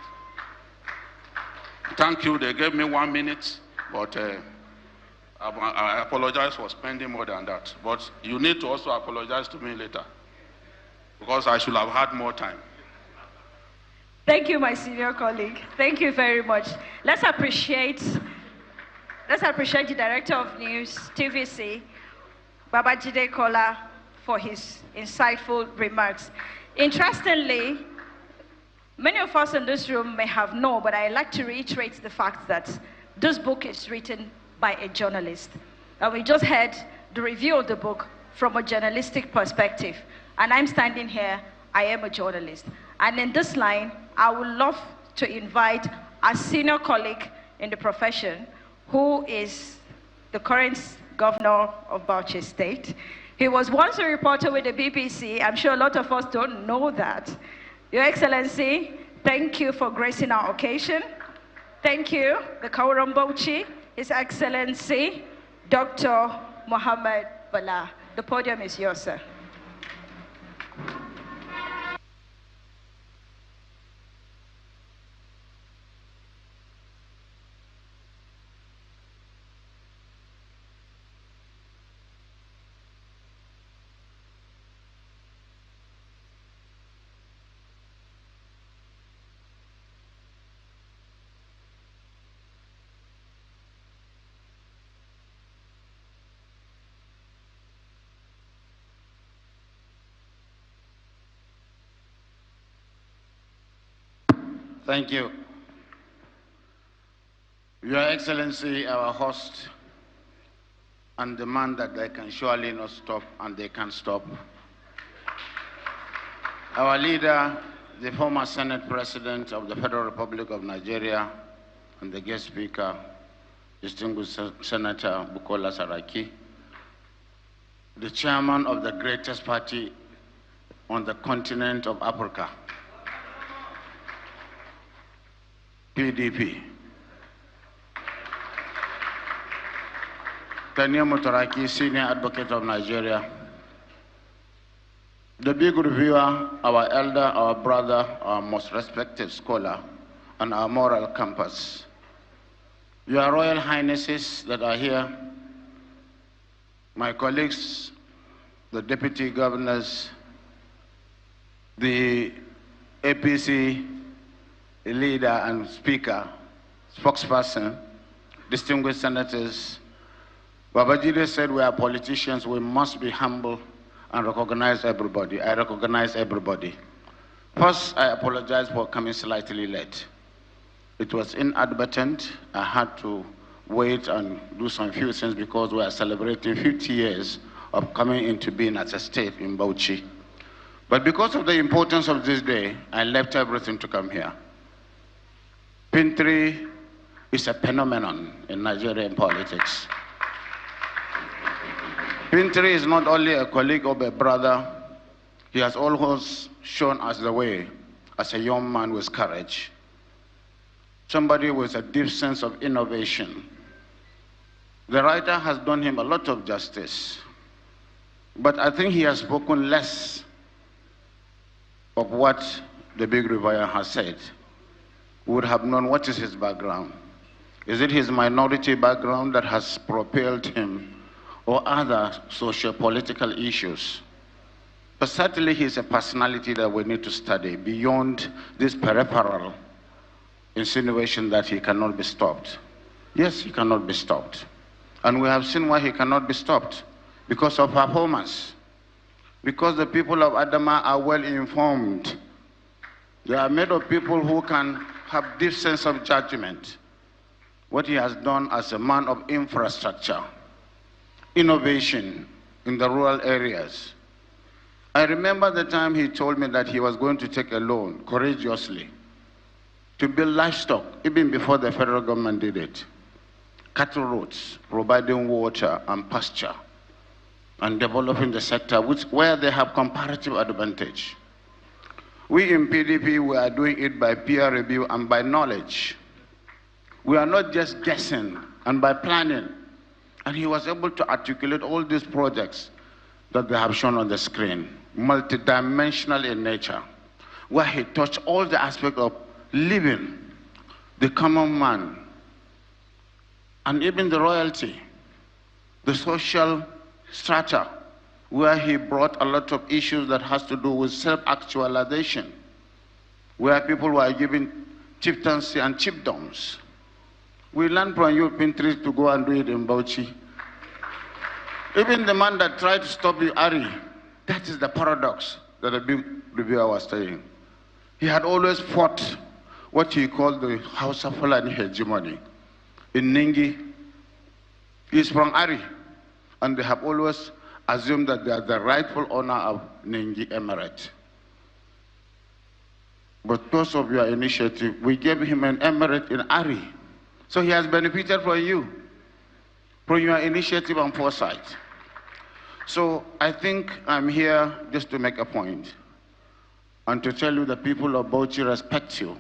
Thank you. They gave me 1 minute, but I apologize for spending more than that. But you need to also apologize to me later, because I should have had more time. Thank you, my senior colleague. Thank you very much. Let's appreciate the Director of News, TVC, Babajide Kola, for his insightful remarks. Interestingly, many of us in this room may have known, but I'd like to reiterate the fact that this book is written by a journalist. And we just heard the review of the book from a journalistic perspective. And I'm standing here, I am a journalist. And in this line, I would love to invite a senior colleague in the profession, who is the current governor of Bauchi State. He was once a reporter with the BBC. I'm sure a lot of us don't know that. Your Excellency, thank you for gracing our occasion. Thank you, the Kauram Bauchi, His Excellency, Dr. Mohammed Bala. The podium is yours, sir. Thank you. Your Excellency, our host, and the man that they can surely not stop and they can stop. Our leader, the former Senate President of the Federal Republic of Nigeria, and the guest speaker, distinguished Senator Bukola Saraki, the chairman of the greatest party on the continent of Africa, PDP. Tanya Mutaraki, senior advocate of Nigeria. The big reviewer, our elder, our brother, our most respected scholar, and our moral compass. Your Royal Highnesses that are here, my colleagues, the deputy governors, the APC leader and speaker, spokesperson, distinguished senators. Babajide said we are politicians, we must be humble and recognize everybody. I recognize everybody. First, I apologize for coming slightly late. It was inadvertent. I had to wait and do some few things because we are celebrating 50 years of coming into being as a state in Bauchi. But because of the importance of this day, I left everything to come here. Fintiri is a phenomenon in Nigerian politics. Fintiri is not only a colleague or a brother, he has always shown us the way as a young man with courage. Somebody with a deep sense of innovation. The writer has done him a lot of justice, but I think he has spoken less of what the big reviewer has said. We would have known what is his background. Is it his minority background that has propelled him, or other socio-political issues? But certainly he's a personality that we need to study beyond this peripheral insinuation that he cannot be stopped. Yes, he cannot be stopped. And we have seen why he cannot be stopped. Because of performance. Because the people of Adama are well informed. They are made of people who can have deep sense of judgment. What he has done as a man of infrastructure, innovation in the rural areas. I remember the time he told me that he was going to take a loan courageously to build livestock, even before the federal government did it. Cattle roads, providing water and pasture, and developing the sector where they have comparative advantage. We in PDP, we are doing it by peer review and by knowledge. We are not just guessing and by planning. And he was able to articulate all these projects that they have shown on the screen, multidimensional in nature, where he touched all the aspects of living, the common man, and even the royalty, the social strata, where he brought a lot of issues that has to do with self-actualization, where people were given chieftaincy and chiefdoms. We learned from you, Fintiri, to go and do it in Bauchi. Even the man that tried to stop you, Ari, that is the paradox that the big reviewer was saying. He had always fought what he called the House of Fulani hegemony. In Ningi, he's from Ari, and they have always assumed that they are the rightful owner of Ningi Emirate. But because of your initiative, we gave him an emirate in Ari. So he has benefited from you, from your initiative and foresight. So I think I'm here just to make a point and to tell you the people of Bauchi respect you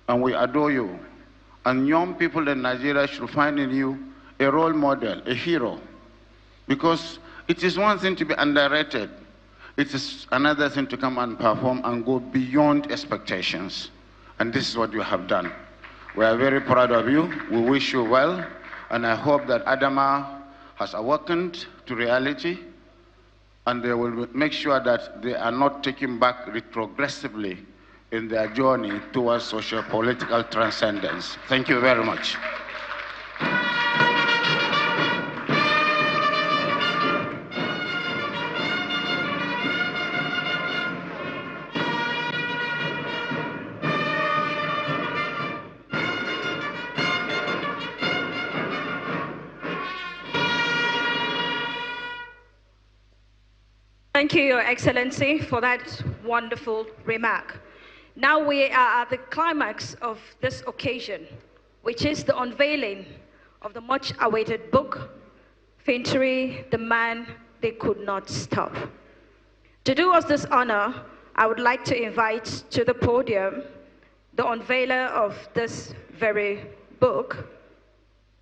and we adore you. And young people in Nigeria should find in you a role model, a hero. Because it is one thing to be underrated. It is another thing to come and perform and go beyond expectations. And this is what you have done. We are very proud of you. We wish you well. And I hope that Adama has awakened to reality. And they will make sure that they are not taken back retrogressively in their journey towards socio-political transcendence. Thank you very much. Thank you, Your Excellency, for that wonderful remark. Now we are at the climax of this occasion, which is the unveiling of the much-awaited book, Fintiri, the Man They Could Not Stop. To do us this honor, I would like to invite to the podium the unveiler of this very book,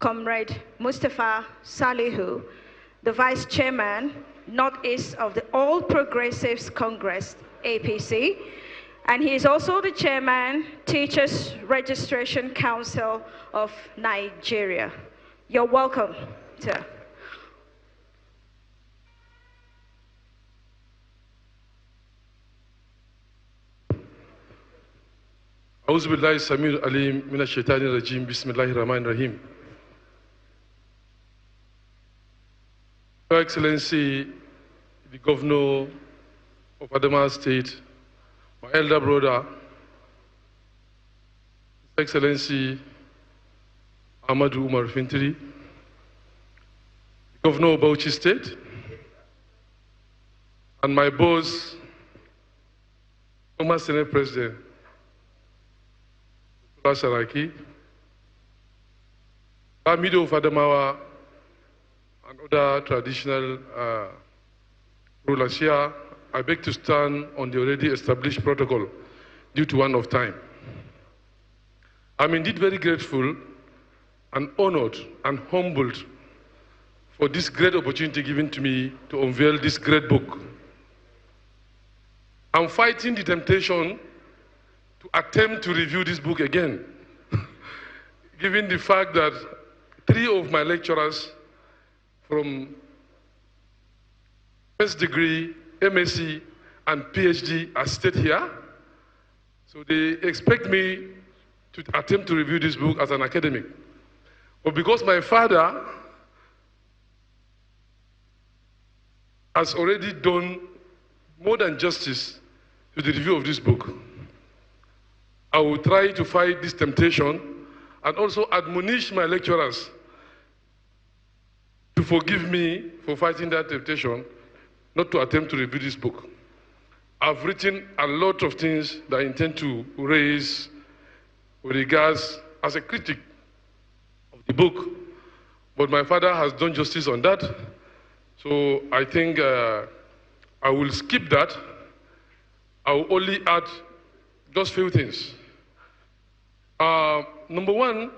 Comrade Mustafa Salihu, the Vice Chairman, Northeast of the All Progressives Congress, APC, and he is also the Chairman, Teachers Registration Council of Nigeria. You're welcome, sir. أعوذ بالله السميع العليم من الشيطان الرجيم بسم الله الرحمن الرحيم. Your Excellency, the Governor of Adamawa State, my elder brother, His Excellency Ahmadu Umar Fintiri, Governor of Bauchi State, and my boss, former Senate President, Saraki, Amido of Adamawa, and other traditional rulers here, I beg to stand on the already established protocol due to want of time. I'm indeed very grateful and honored and humbled for this great opportunity given to me to unveil this great book. I'm fighting the temptation to attempt to review this book again, given the fact that 3 of my lecturers from first degree, MSc, and PhD are stayed here. So they expect me to attempt to review this book as an academic. But because my father has already done more than justice to the review of this book, I will try to fight this temptation and also admonish my lecturers to forgive me for fighting that temptation, not to attempt to review this book. I've written a lot of things that I intend to raise with regards as a critic of the book, but my father has done justice on that, so I think I will skip that. I will only add just few things. Number one,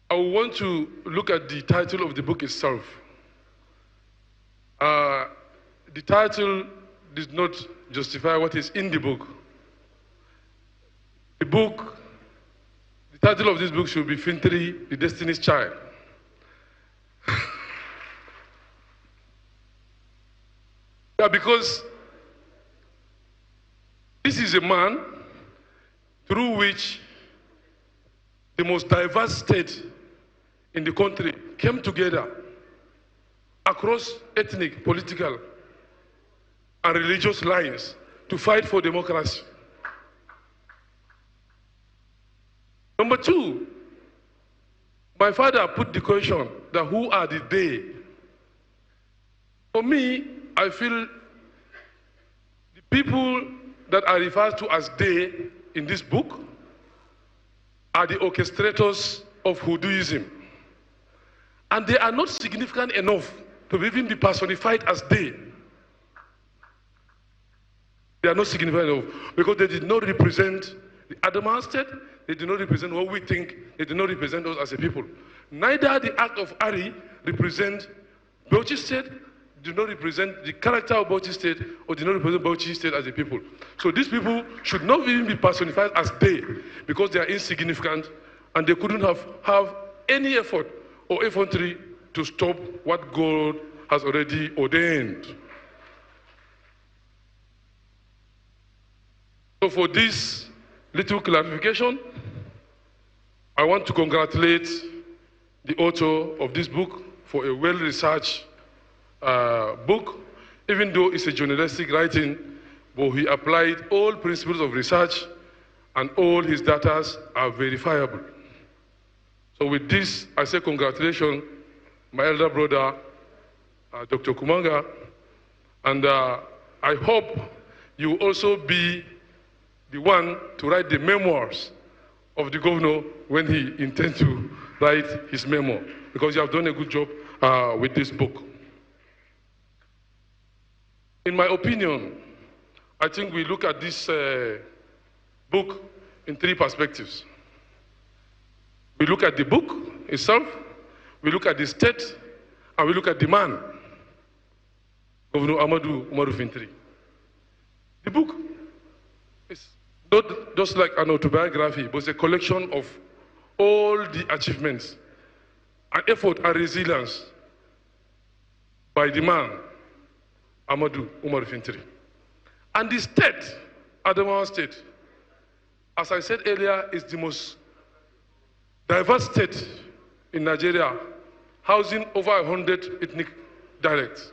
I want to look at the title of the book itself. The title does not justify what is in the book. The title of this book should be Fintiri, the Destiny's Child. Yeah, because this is a man through which the most diverse state in the country came together across ethnic, political, and religious lines to fight for democracy. Number two, my father put the question that who are the they? For me, I feel the people that are referred to as they in this book are the orchestrators of Hoodooism. And they are not significant enough to even be personified as they. They are not significant enough because they did not represent the Adamawa State, they did not represent what we think, they did not represent us as a people. Neither the Act of Ari represent Bauchi State, do not represent the character of Bauchi State, or do not represent Bauchi State as a people. So these people should not even be personified as they, because they are insignificant and they couldn't have any effort or effrontery to stop what God has already ordained. So for this little clarification, I want to congratulate the author of this book for a well-researched book, even though it's a journalistic writing, but he applied all principles of research and all his data are verifiable. So with this, I say congratulations, my elder brother, Dr. Kumanga, and I hope you will also be the one to write the memoirs of the governor when he intends to write his memo, because you have done a good job with this book. In my opinion, I think we look at this book in three perspectives. We look at the book itself, we look at the state, and we look at the man, Governor Amadou Umaru Fintiri. The book is not just like an autobiography, but it's a collection of all the achievements and effort and resilience by the man, Amadou Umaru Fintiri. And the state, Adamawa State, as I said earlier, is the most diverse state in Nigeria, housing over 100 ethnic dialects.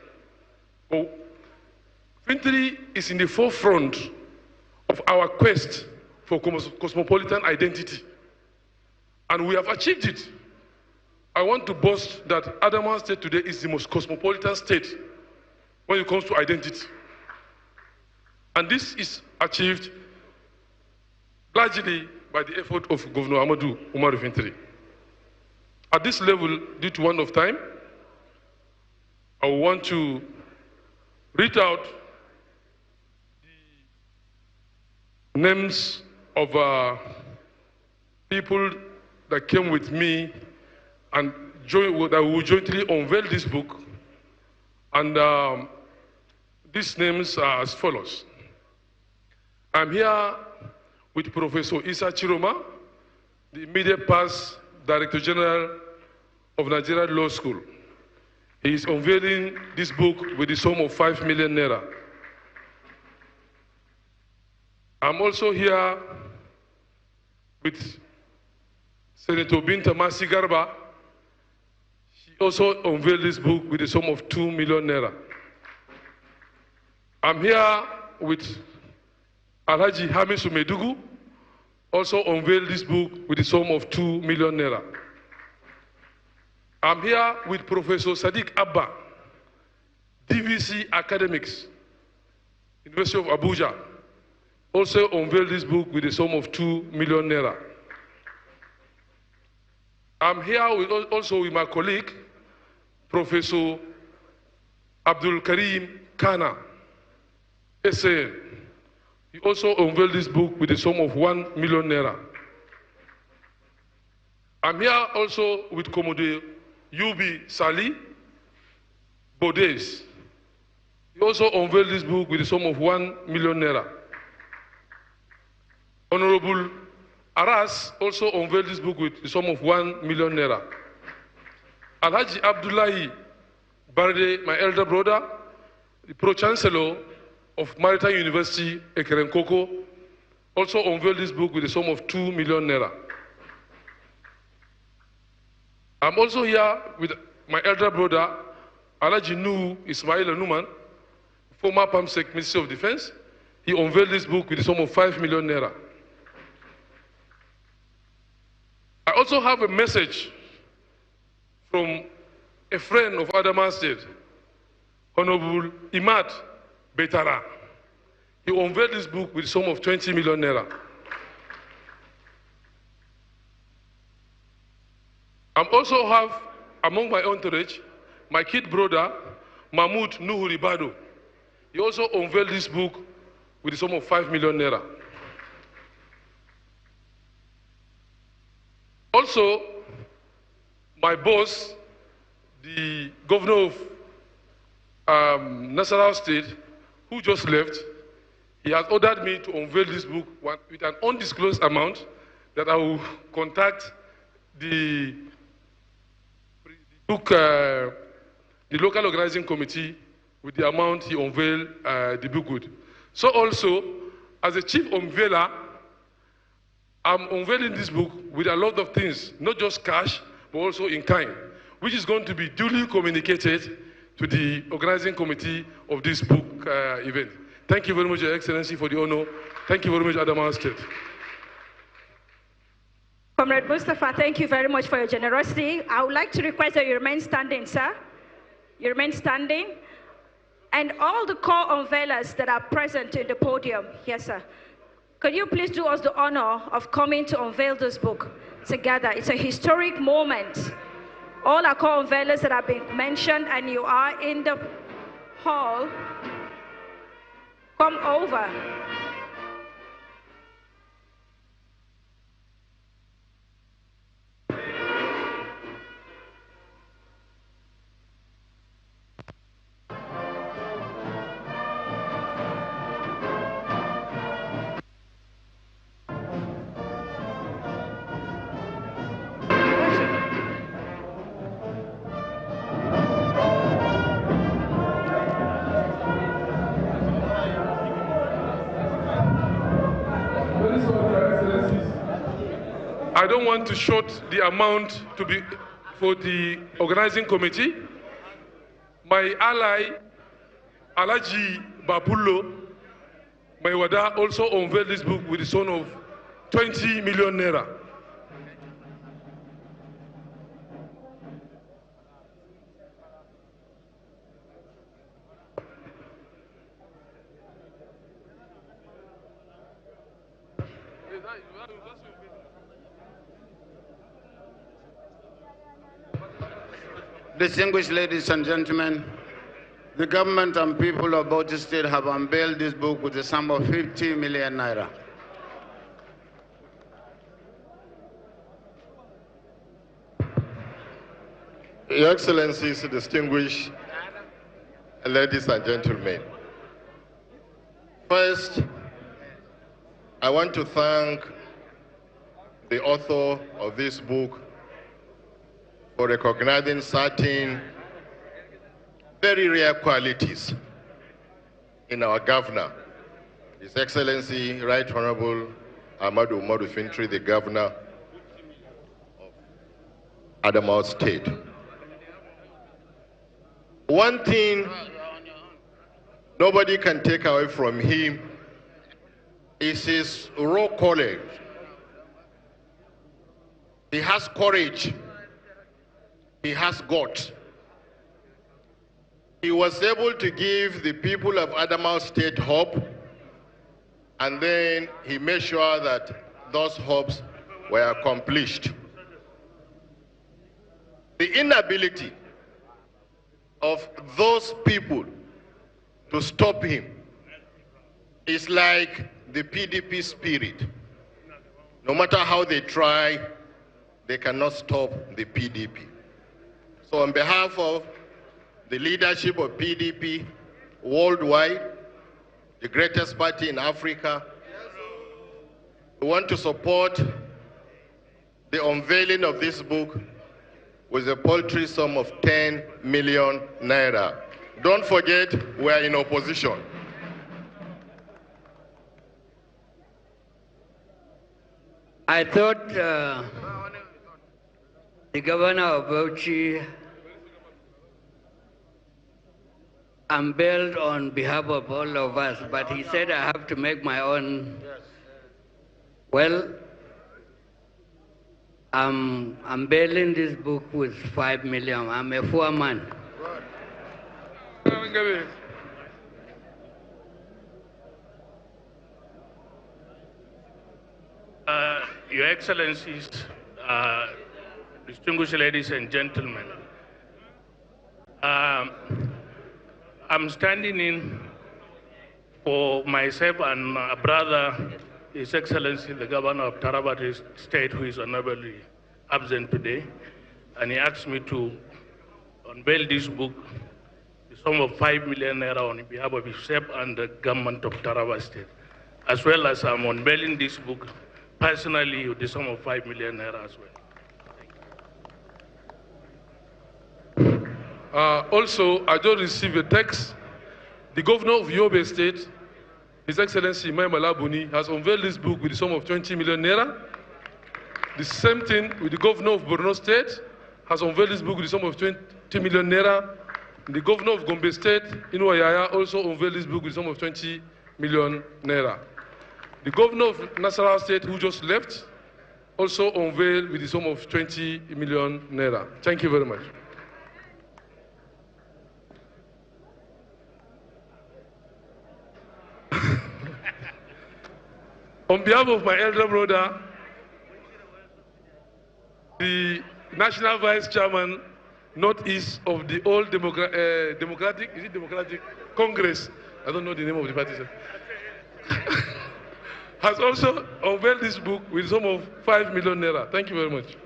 So, Fintiri is in the forefront of our quest for cosmopolitan identity, and we have achieved it. I want to boast that Adamawa State today is the most cosmopolitan state when it comes to identity. And this is achieved largely by the effort of Governor Amadou Umaru Fintiri. At this level, due to want of time, I want to read out the names of people that came with me and that will jointly unveil this book. And these names are as follows. I'm here with Professor Isa Chiroma, the immediate past Director General of Nigerian Law School. He is unveiling this book with the sum of 5 million naira. I'm also here with Senator Binta Masi Garba. She also unveiled this book with the sum of 2 million naira. I'm here with Alhaji Hamisu Medugu, also unveiled this book with the sum of 2 million naira. I'm here with Professor Sadiq Abba, DVC Academics, University of Abuja, also unveiled this book with the sum of 2 million naira. I'm here also with my colleague, Professor Abdul Karim Kana, SAN. He also unveiled this book with the sum of 1 million naira. I'm here also with Commodore Yubi Sali Bodes. He also unveiled this book with the sum of 1 million naira. Honorable Aras also unveiled this book with the sum of 1 million naira. Alhaji Abdullahi Barde, my elder brother, the Pro-Chancellor of Maritime University, Ekerenkoko, also unveiled this book with a sum of 2 million naira. I'm also here with my elder brother, Alhaji Nuhu Ismail Anuman, former PAMSEC Minister of Defense. He unveiled this book with a sum of 5 million naira. I also have a message from a friend of Adamawa State, Honorable Imad Betara. He unveiled this book with a sum of 20 million naira. I also have, among my entourage, my kid brother, Mahmoud Nuhu Ribado. He also unveiled this book with a sum of 5 million naira. Also, my boss, the governor of Nasarawa State, who just left, he has ordered me to unveil this book with an undisclosed amount that I will contact the book, the local organizing committee with the amount he unveiled the book with. So also, as a chief unveiler, I'm unveiling this book with a lot of things, not just cash, but also in kind, which is going to be duly communicated to the organizing committee of this book event. Thank you very much, Your Excellency, for the honor. Thank you very much, Adamawa State. Comrade Mustafa, thank you very much for your generosity. I would like to request that you remain standing, sir. You remain standing. And all the core unveilers that are present in the podium, yes, sir. Could you please do us the honor of coming to unveil this book together? It's a historic moment. All our co-unveilers that have been mentioned, and you are in the hall, come over. I don't want to short the amount to be for the organizing committee. My ally, Alaji Bapulo, my wada, also unveiled this book with the sum of 20 million naira. Distinguished ladies and gentlemen, the government and people of Bauchi State have unveiled this book with a sum of 50 million naira. Your Excellencies, distinguished ladies and gentlemen, first, I want to thank the author of this book for recognizing certain very rare qualities in our governor, His Excellency Right Honorable Ahmadu Umaru Fintiri, the governor of Adamawa State. One thing nobody can take away from him is his raw courage. He has courage. He has guts. He was able to give the people of Adamawa State hope, and then he made sure that those hopes were accomplished. The inability of those people to stop him is like the PDP spirit. No matter how they try, they cannot stop the PDP. So on behalf of the leadership of PDP worldwide, the greatest party in Africa, we want to support the unveiling of this book with a paltry sum of 10 million naira. Don't forget, we are in opposition. I thought the governor of Bauchi unveiled on behalf of all of us, but he said I have to make my own. Well, I'm unveiling this book with 5 million. I'm a poor man. Your Excellencies, distinguished ladies and gentlemen, I'm standing in for myself and my brother, His Excellency, the Governor of Taraba State, who is honorably absent today, and he asked me to unveil this book, the sum of 5 million naira on behalf of himself and the government of Taraba State, as well as I'm unveiling this book personally with the sum of 5 million naira as well. Also, I just received a text. The governor of Yola State, His Excellency Mai Malabuni, has unveiled this book with the sum of 20 million naira. The same thing with the governor of Borno State, has unveiled this book with the sum of 20 million naira. The governor of Gombe State, Inuayaya, also unveiled this book with the sum of 20 million naira. The governor of Nasarawa State, who just left, also unveiled with the sum of 20 million naira. Thank you very much. On behalf of my elder brother, the National Vice Chairman, Northeast of the old Democratic, is it Democratic Congress? I don't know the name of the party, sir. Has also unveiled this book with a sum of 5 million naira. Thank you very much.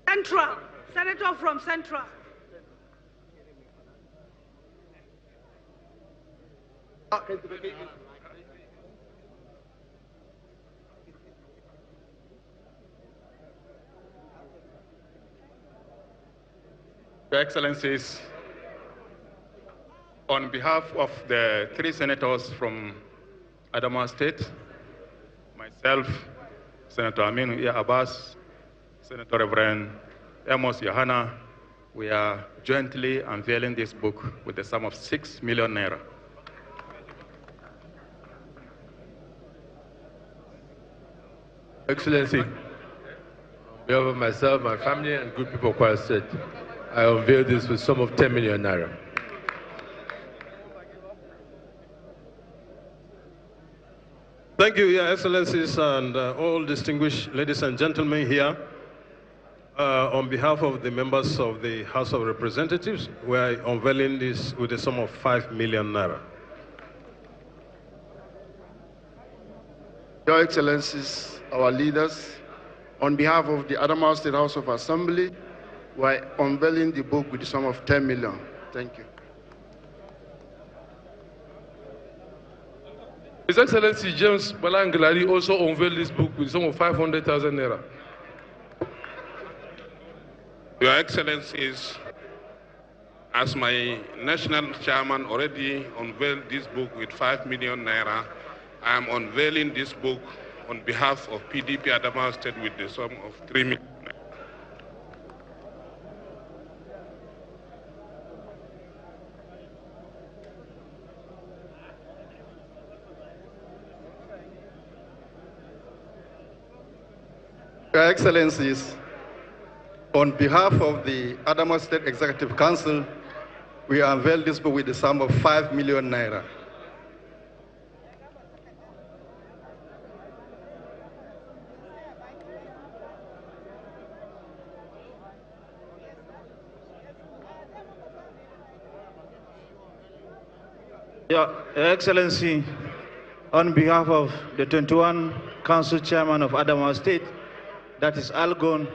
Central, Senator from Central. Your Excellencies, on behalf of the 3 senators from Adamawa State, myself, Senator Aminu Iya Abbas, Senator Reverend Amos Yohana, we are jointly unveiling this book with the sum of 6 million naira. Excellency, on behalf of myself, my family, and good people of Kwara State, I unveil this with a sum of 10 million naira. Thank you, Your Excellencies, and all distinguished ladies and gentlemen here. On behalf of the members of the House of Representatives, we are unveiling this with a sum of 5 million naira. Your Excellencies, our leaders, on behalf of the Adamawa State House of Assembly, we are unveiling the book with a sum of 10 million. Thank you. His Excellency James Balangalari also unveiled this book with a sum of 500,000 naira. Your Excellencies, as my national chairman already unveiled this book with 5 million naira, I am unveiling this book on behalf of PDP Adamawa State with the sum of 3 million. Your Excellencies, on behalf of the Adamawa State Executive Council, we unveil this book with the sum of 5 million naira. Your Excellency, on behalf of the 21 Council Chairman of Adamawa State, that is Algon,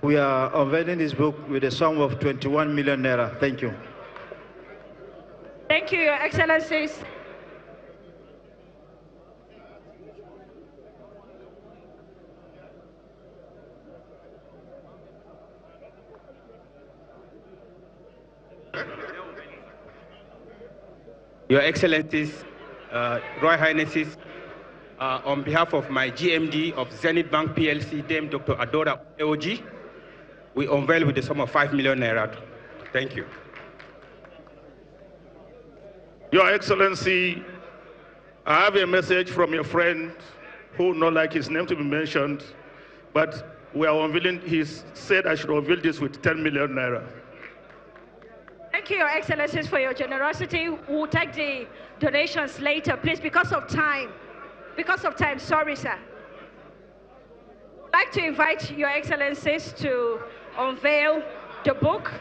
we are unveiling this book with a sum of 21 million naira. Thank you. Thank you, Your Excellencies. Your Excellencies, Royal Highnesses, on behalf of my GMD of Zenith Bank PLC, Dame Dr. Adora AOG, we unveil with the sum of 5 million naira. Thank you. Your Excellency, I have a message from your friend who would not like his name to be mentioned, but we are unveiling, he said I should unveil this with 10 million naira. Thank you, Your Excellencies, for your generosity. We'll take the donations later, please, because of time. Because of time, sorry, sir. I'd like to invite Your Excellencies to unveil the book.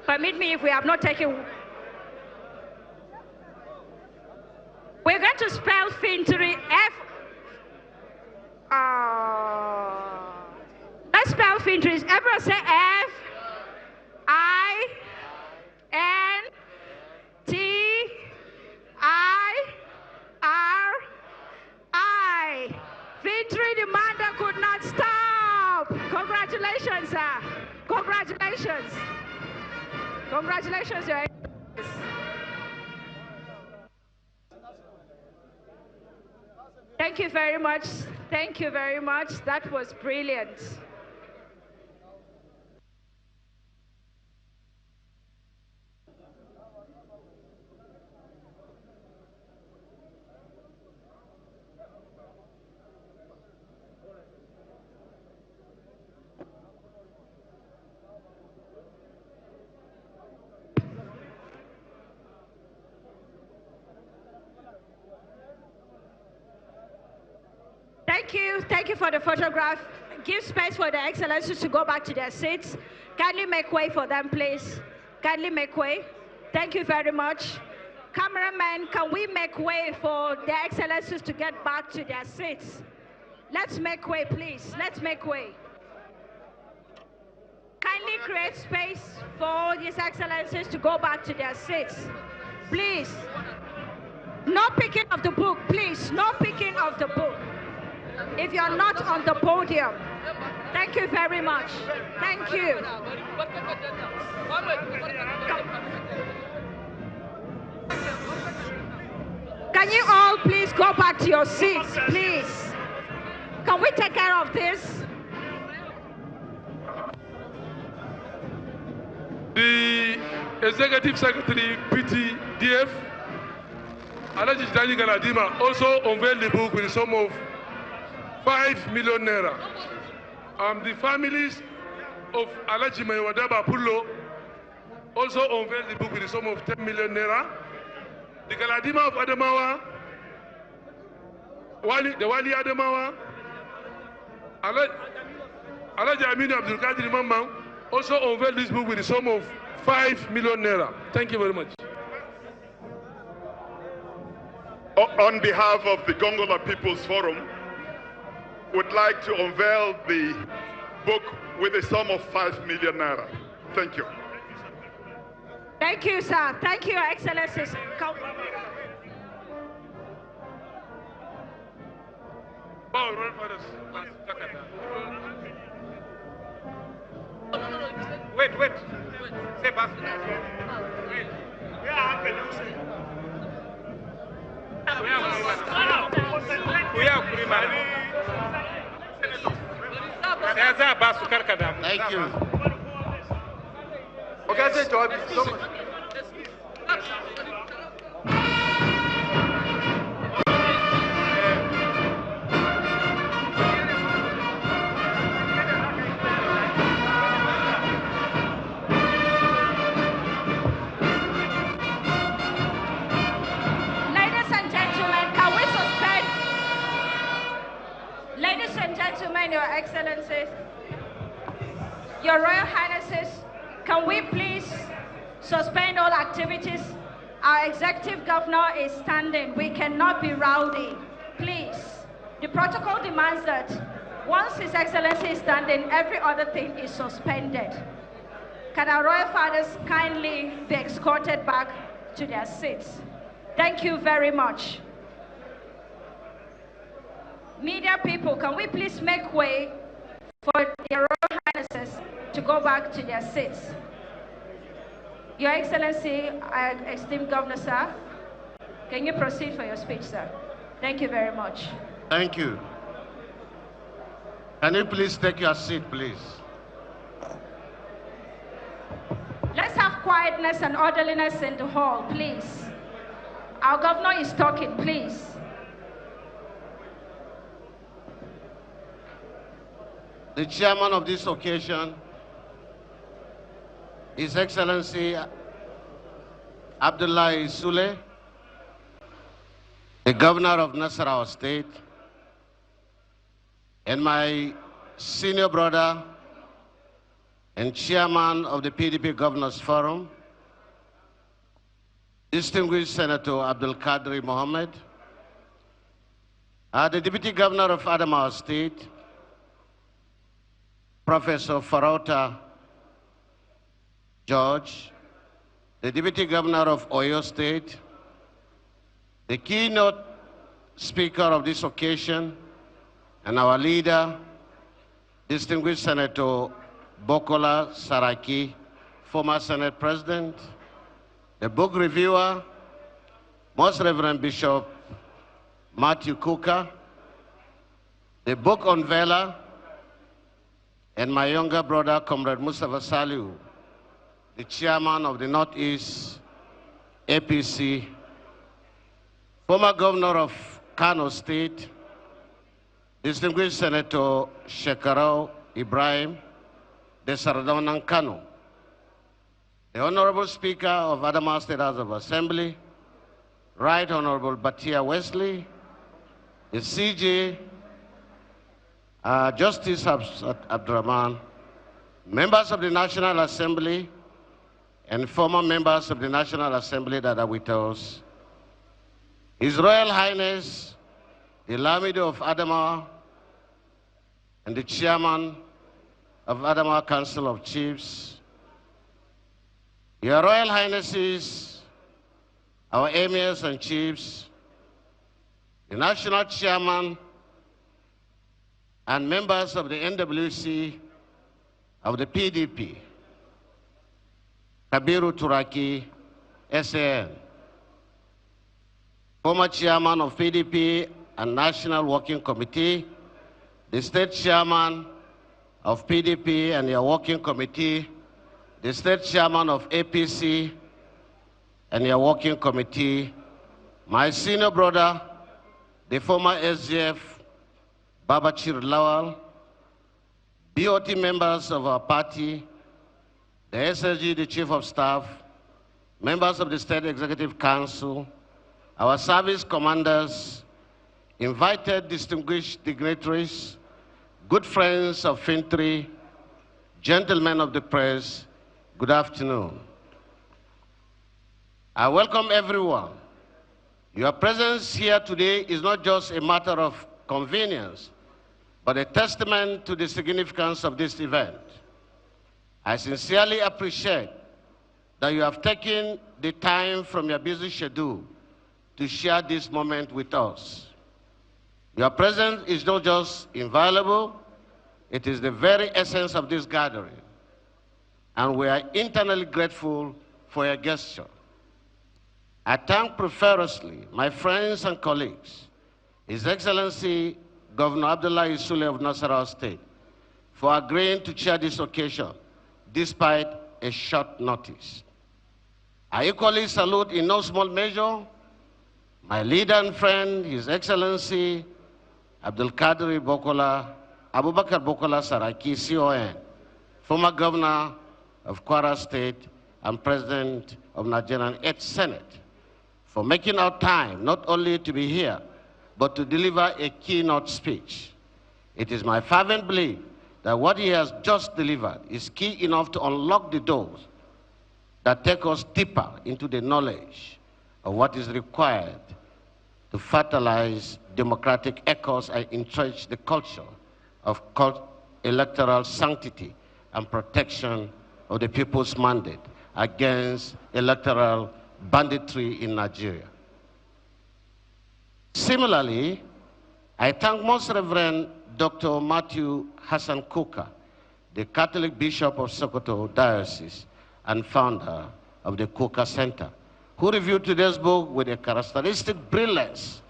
Permit me, if we have not taken... We're going to spell Fintiri F... Let's spell Fintiri. Everyone say F, I, N, T, I, R, I. Fintiri, the man that could not stop. Congratulations, sir. Congratulations. Congratulations, Your Excellencies. Thank you very much. Thank you very much. That was brilliant. Thank you for the photograph. Give space for the excellencies to go back to their seats. Kindly make way for them, please. Kindly make way. Thank you very much. Cameramen, can we make way for the excellencies to get back to their seats? Let's make way, please. Let's make way. Kindly create space for His Excellencies to go back to their seats. Please. No picking of the book, please. No picking of the book. If you're not on the podium. Thank you very much. Thank you. Can you all please go back to your seats, please? Can we take care of this? The Executive Secretary, PTDF, Alaji Jani Galadima, also unveiled the book with a sum of 5 million naira. The families of Alaji Maywadaba Pullo also unveiled the book with a sum of 10 million naira. The Galadima of Adamawa, the Wali Adamawa, Alaji Aminu Abdul Qadir Mamman also unveiled this book with a sum of 5 million naira. Thank you very much. On behalf of the Gongola People's Forum, would like to unveil the book with a sum of 5 million naira. Thank you. Thank you, sir. Thank you, Your Excellencies. Wait. Say back. Wait. Thank you. Ladies and gentlemen, Your Excellencies, Your Royal Highnesses, can we please suspend all activities? Our executive governor is standing. We cannot be rowdy. Please. The protocol demands that once His Excellency is standing, every other thing is suspended. Can our royal fathers kindly be escorted back to their seats? Thank you very much. Media people, can we please make way for their Royal Highnesses to go back to their seats? Your Excellency, esteemed Governor, sir, can you proceed for your speech, sir? Thank you very much. Thank you. Can you please take your seat, please? Let's have quietness and orderliness in the hall, please. Our governor is talking, please. The chairman of this occasion, His Excellency Abdullahi Sule, the governor of Nasarawa State, and my senior brother and chairman of the PDP Governors Forum, distinguished Senator Abdul Qadir Mohammed, the deputy governor of Adamawa State, Professor Farauta George, the Deputy Governor of Oyo State, the keynote speaker of this occasion, and our leader, distinguished Senator Bokola Saraki, former Senate President, the book reviewer, Most Reverend Bishop Matthew Kuka, the book unveiler, and my younger brother, Comrade Mustafa Saliu, the chairman of the Northeast APC, former governor of Kano State, distinguished Senator Shekarau Ibrahim, the Sardauna Kano, the Honorable Speaker of Adamawa State House of Assembly, Right Honorable Batia Wesley, the CJ, Justice Abdurrahman, members of the National Assembly, and former members of the National Assembly that are with us, His Royal Highness, the Lamido of Adamawa, and the Chairman of Adamawa Council of Chiefs, Your Royal Highnesses, our Emirs and Chiefs, the National Chairman, and members of the NWC, of the PDP, Kabiru Turaki, SAN, former Chairman of PDP and National Working Committee, the State Chairman of PDP and your Working Committee, the State Chairman of APC and your Working Committee, my senior brother, the former SGF, Babachir Lawal, BOT members of our party, the SSG, the Chief of Staff, members of the State Executive Council, our service commanders, invited distinguished dignitaries, good friends of Fintiri, gentlemen of the press, good afternoon. I welcome everyone. Your presence here today is not just a matter of convenience, but a testament to the significance of this event. I sincerely appreciate that you have taken the time from your busy schedule to share this moment with us. Your presence is not just invaluable, it is the very essence of this gathering, and we are internally grateful for your gesture. I thank profusely my friends and colleagues, His Excellency Governor Abdullahi Sule of Nasarawa State, for agreeing to chair this occasion despite a short notice. I equally salute in no small measure my leader and friend, His Excellency Abdulkadir Abubakar Bokola Saraki, CON, former Governor of Kwara State and President of Nigerian 8th Senate, for making our time not only to be here, but to deliver a keynote speech. It is my fervent belief that what he has just delivered is key enough to unlock the doors that take us deeper into the knowledge of what is required to fertilize democratic echoes and entrench the culture of electoral sanctity and protection of the people's mandate against electoral banditry in Nigeria. Similarly, I thank Most Reverend Dr. Matthew Hassan Kuka, the Catholic Bishop of Sokoto Diocese and founder of the Kuka Center, who reviewed today's book with a characteristic brilliance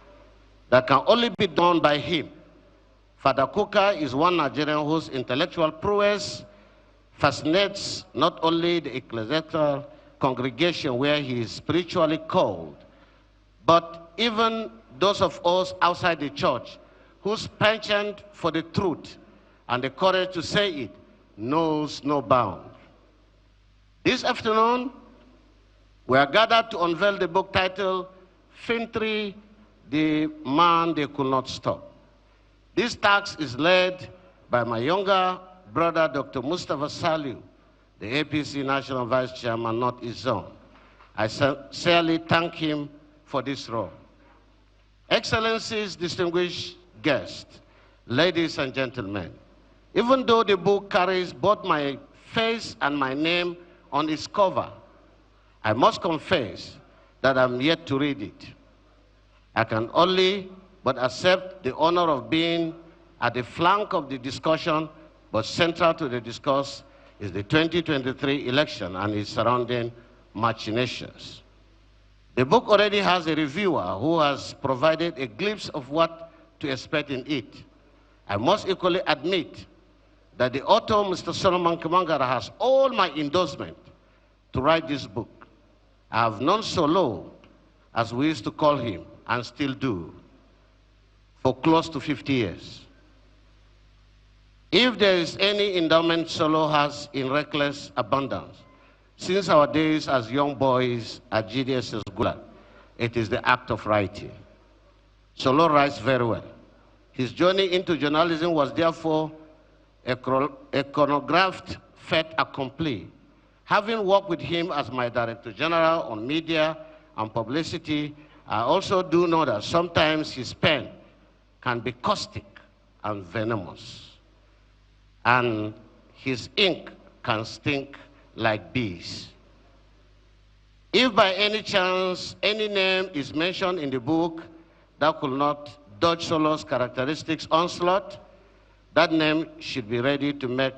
that can only be done by him. Father Kuka is one Nigerian whose intellectual prowess fascinates not only the ecclesiastical congregation where he is spiritually called, but even those of us outside the church whose penchant for the truth and the courage to say it knows no bound. This afternoon, we are gathered to unveil the book titled Fintiri, the Man They Could Not Stop. This task is led by my younger brother, Dr. Mustafa Saliu, the APC National Vice Chairman, North-East Zone. I sincerely thank him for this role. Excellencies, distinguished guests, ladies and gentlemen, even though the book carries both my face and my name on its cover, I must confess that I'm yet to read it. I can only but accept the honor of being at the flank of the discussion, but central to the discourse is the 2023 election and its surrounding machinations. The book already has a reviewer who has provided a glimpse of what to expect in it. I must equally admit that the author, Mr. Solomon Kimangara, has all my endorsement to write this book. I have known Solo, as we used to call him, and still do, for close to 50 years. If there is any endowment Solo has in reckless abundance, since our days as young boys at GDS's Gulag, it is the act of writing. Solo writes very well. His journey into journalism was therefore a chronographed fait accompli. Having worked with him as my Director General on media and publicity, I also do know that sometimes his pen can be caustic and venomous, and his ink can stink like bees. If by any chance any name is mentioned in the book that could not dodge Solo's characteristics onslaught, that name should be ready to make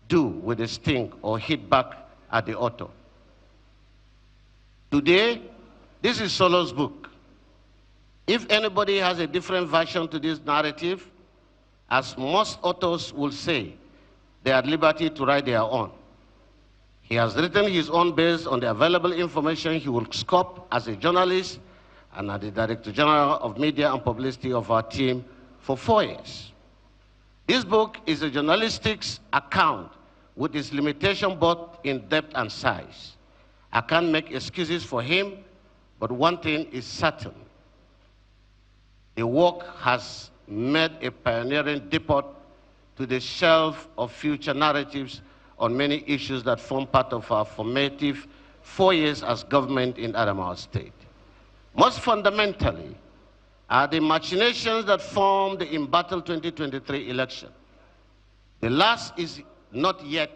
do with the sting or hit back at the author. Today, this is Solo's book. If anybody has a different version to this narrative, as most authors will say, they are at liberty to write their own. He has written his own based on the available information he will scope as a journalist and as the Director General of Media and Publicity of our team for 4 years. This book is a journalistic account with its limitation both in depth and size. I can't make excuses for him, but one thing is certain. The work has made a pioneering depot to the shelf of future narratives on many issues that form part of our formative 4 years as government in Adamawa State. Most fundamentally are the machinations that formed the embattled 2023 election. The last is not yet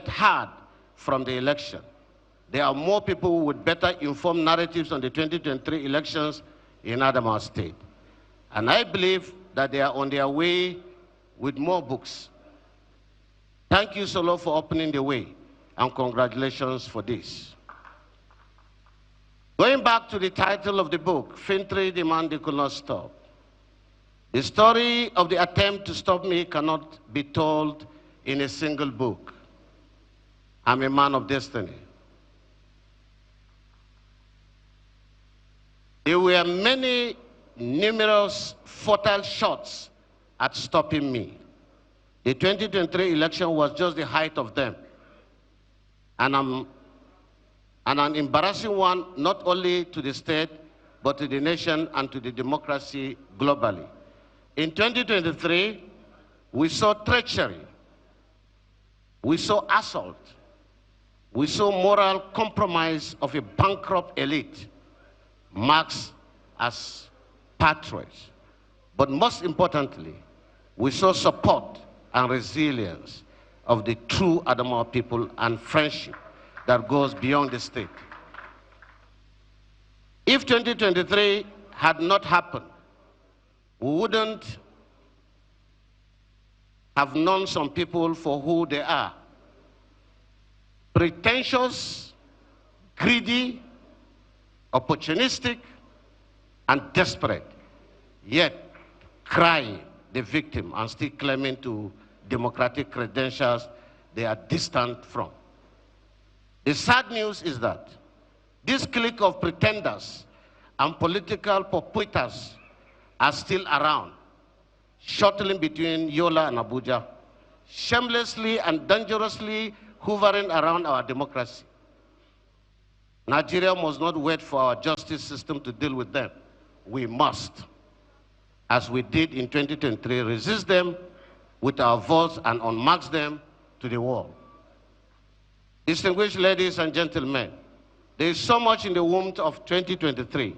heard from the election. There are more people with better informed narratives on the 2023 elections in Adamawa State. And I believe that they are on their way with more books. Thank you, Solo, for opening the way, and congratulations for this. Going back to the title of the book, Fintiri, the man they could not stop. The story of the attempt to stop me cannot be told in a single book. I'm a man of destiny. There were many numerous fertile shots at stopping me. The 2023 election was just the height of them. And an embarrassing one, not only to the state, but to the nation and to the democracy globally. In 2023, we saw treachery, we saw assault, we saw moral compromise of a bankrupt elite, marked as patriots. But most importantly, we saw support and resilience of the true Adamawa people and friendship that goes beyond the state. If 2023 had not happened, we wouldn't have known some people for who they are. Pretentious, greedy, opportunistic, and desperate, yet crying the victim and still claiming to democratic credentials they are distant from. The sad news is that this clique of pretenders and political perpetrators are still around, shuttling between Yola and Abuja, shamelessly and dangerously hovering around our democracy. Nigeria must not wait for our justice system to deal with them. We must, as we did in 2023, resist them with our votes and unmask them to the wall. Distinguished ladies and gentlemen, there is so much in the womb of 2023.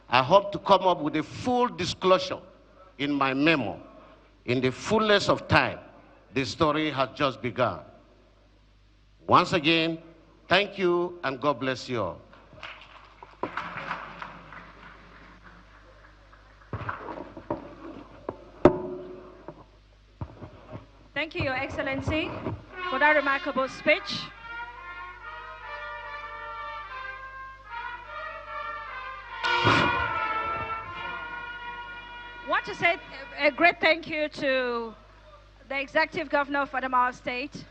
I hope to come up with a full disclosure in my memo. In the fullness of time, the story has just begun. Once again, thank you and God bless you all. Thank you, Your Excellency, for that remarkable speech. I want to say a great thank you to the Executive Governor of Adamawa State,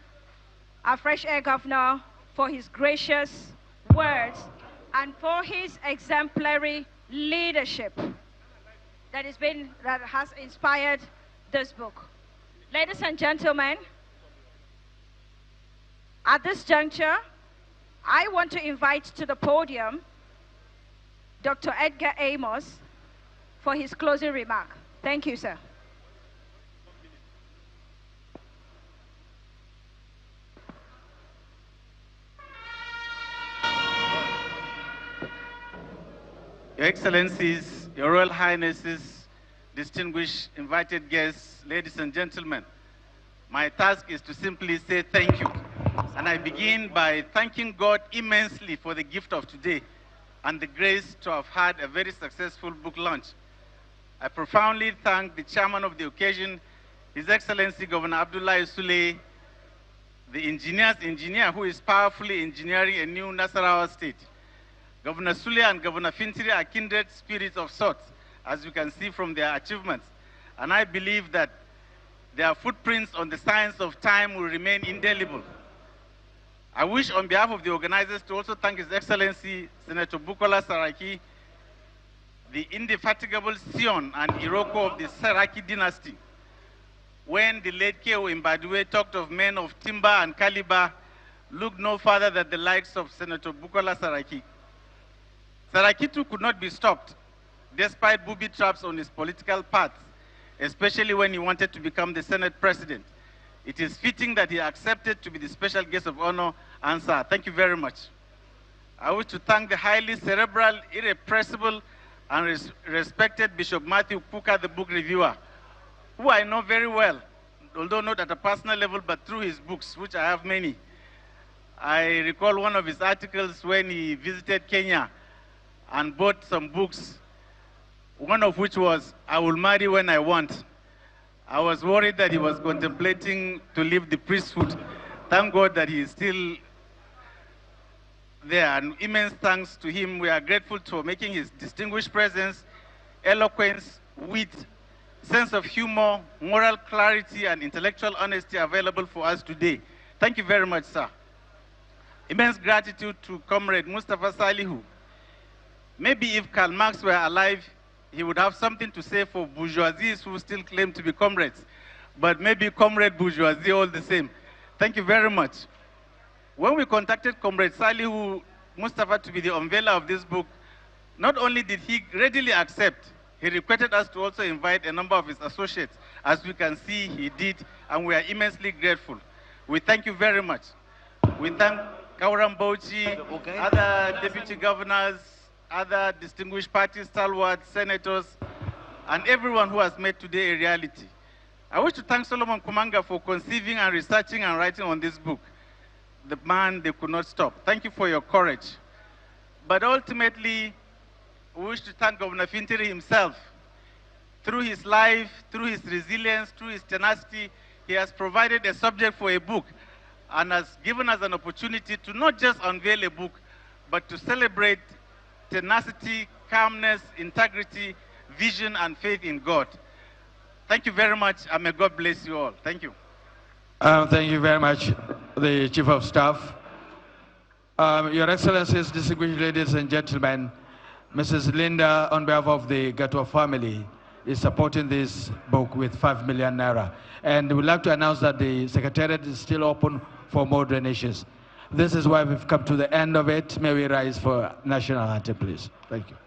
our Fresh Air Governor, for his gracious words and for his exemplary leadership that has inspired this book. Ladies and gentlemen, at this juncture, I want to invite to the podium Dr. Edgar Amos, for his closing remark. Thank you, sir. Your Excellencies, Your Royal Highnesses, distinguished invited guests, ladies and gentlemen, my task is to simply say thank you. And I begin by thanking God immensely for the gift of today and the grace to have had a very successful book launch. I profoundly thank the chairman of the occasion, His Excellency Governor Abdullahi Sule, the engineer's engineer who is powerfully engineering a new Nasarawa state. Governor Sule and Governor Fintiri are kindred spirits of sorts, as you can see from their achievements. And I believe that their footprints on the sands of time will remain indelible. I wish on behalf of the organizers to also thank His Excellency Senator Bukola Saraki, the indefatigable scion and Iroko of the Saraki dynasty. When the late K.O. Mbadiwe talked of men of timber and caliber, look no further than the likes of Senator Bukola Saraki. Saraki too could not be stopped, despite booby traps on his political path, especially when he wanted to become the Senate President. It is fitting that he accepted to be the special guest of honor, and sir, thank you very much. I wish to thank the highly cerebral, irrepressible, and respected Bishop Matthew Kuka, the book reviewer, who I know very well, although not at a personal level, but through his books, which I have many. I recall one of his articles when he visited Kenya and bought some books, one of which was, I Will Marry When I Want. I was worried that he was contemplating to leave the priesthood. Thank God that he is still there, and immense thanks to him. We are grateful for making his distinguished presence, eloquence, wit, sense of humor, moral clarity, and intellectual honesty available for us today. Thank you very much, sir. Immense gratitude to Comrade Mustafa Salihu. Maybe if Karl Marx were alive, he would have something to say for bourgeoisies who still claim to be comrades. But maybe comrade bourgeoisie all the same. Thank you very much. When we contacted Comrade Salihu Mustafa to be the unveiler of this book, not only did he readily accept, he requested us to also invite a number of his associates. As we can see, he did, and we are immensely grateful. We thank you very much. We thank Kauram Bauchi, other deputy governors, other distinguished party stalwarts, senators, and everyone who has made today a reality. I wish to thank Solomon Kumanga for conceiving and researching and writing on this book. The man they could not stop. Thank you for your courage. But ultimately, we wish to thank Governor Fintiri himself. Through his life, through his resilience, through his tenacity, he has provided a subject for a book and has given us an opportunity to not just unveil a book, but to celebrate tenacity, calmness, integrity, vision, and faith in God. Thank you very much, and may God bless you all. Thank you. Thank you very much, the Chief of Staff. Your Excellencies, distinguished ladies and gentlemen, Mrs. Linda, on behalf of the Gato family, is supporting this book with 5 million naira. And we'd like to announce that the Secretariat is still open for more donations. This is why we've come to the end of it. May we rise for national anthem, please. Thank you.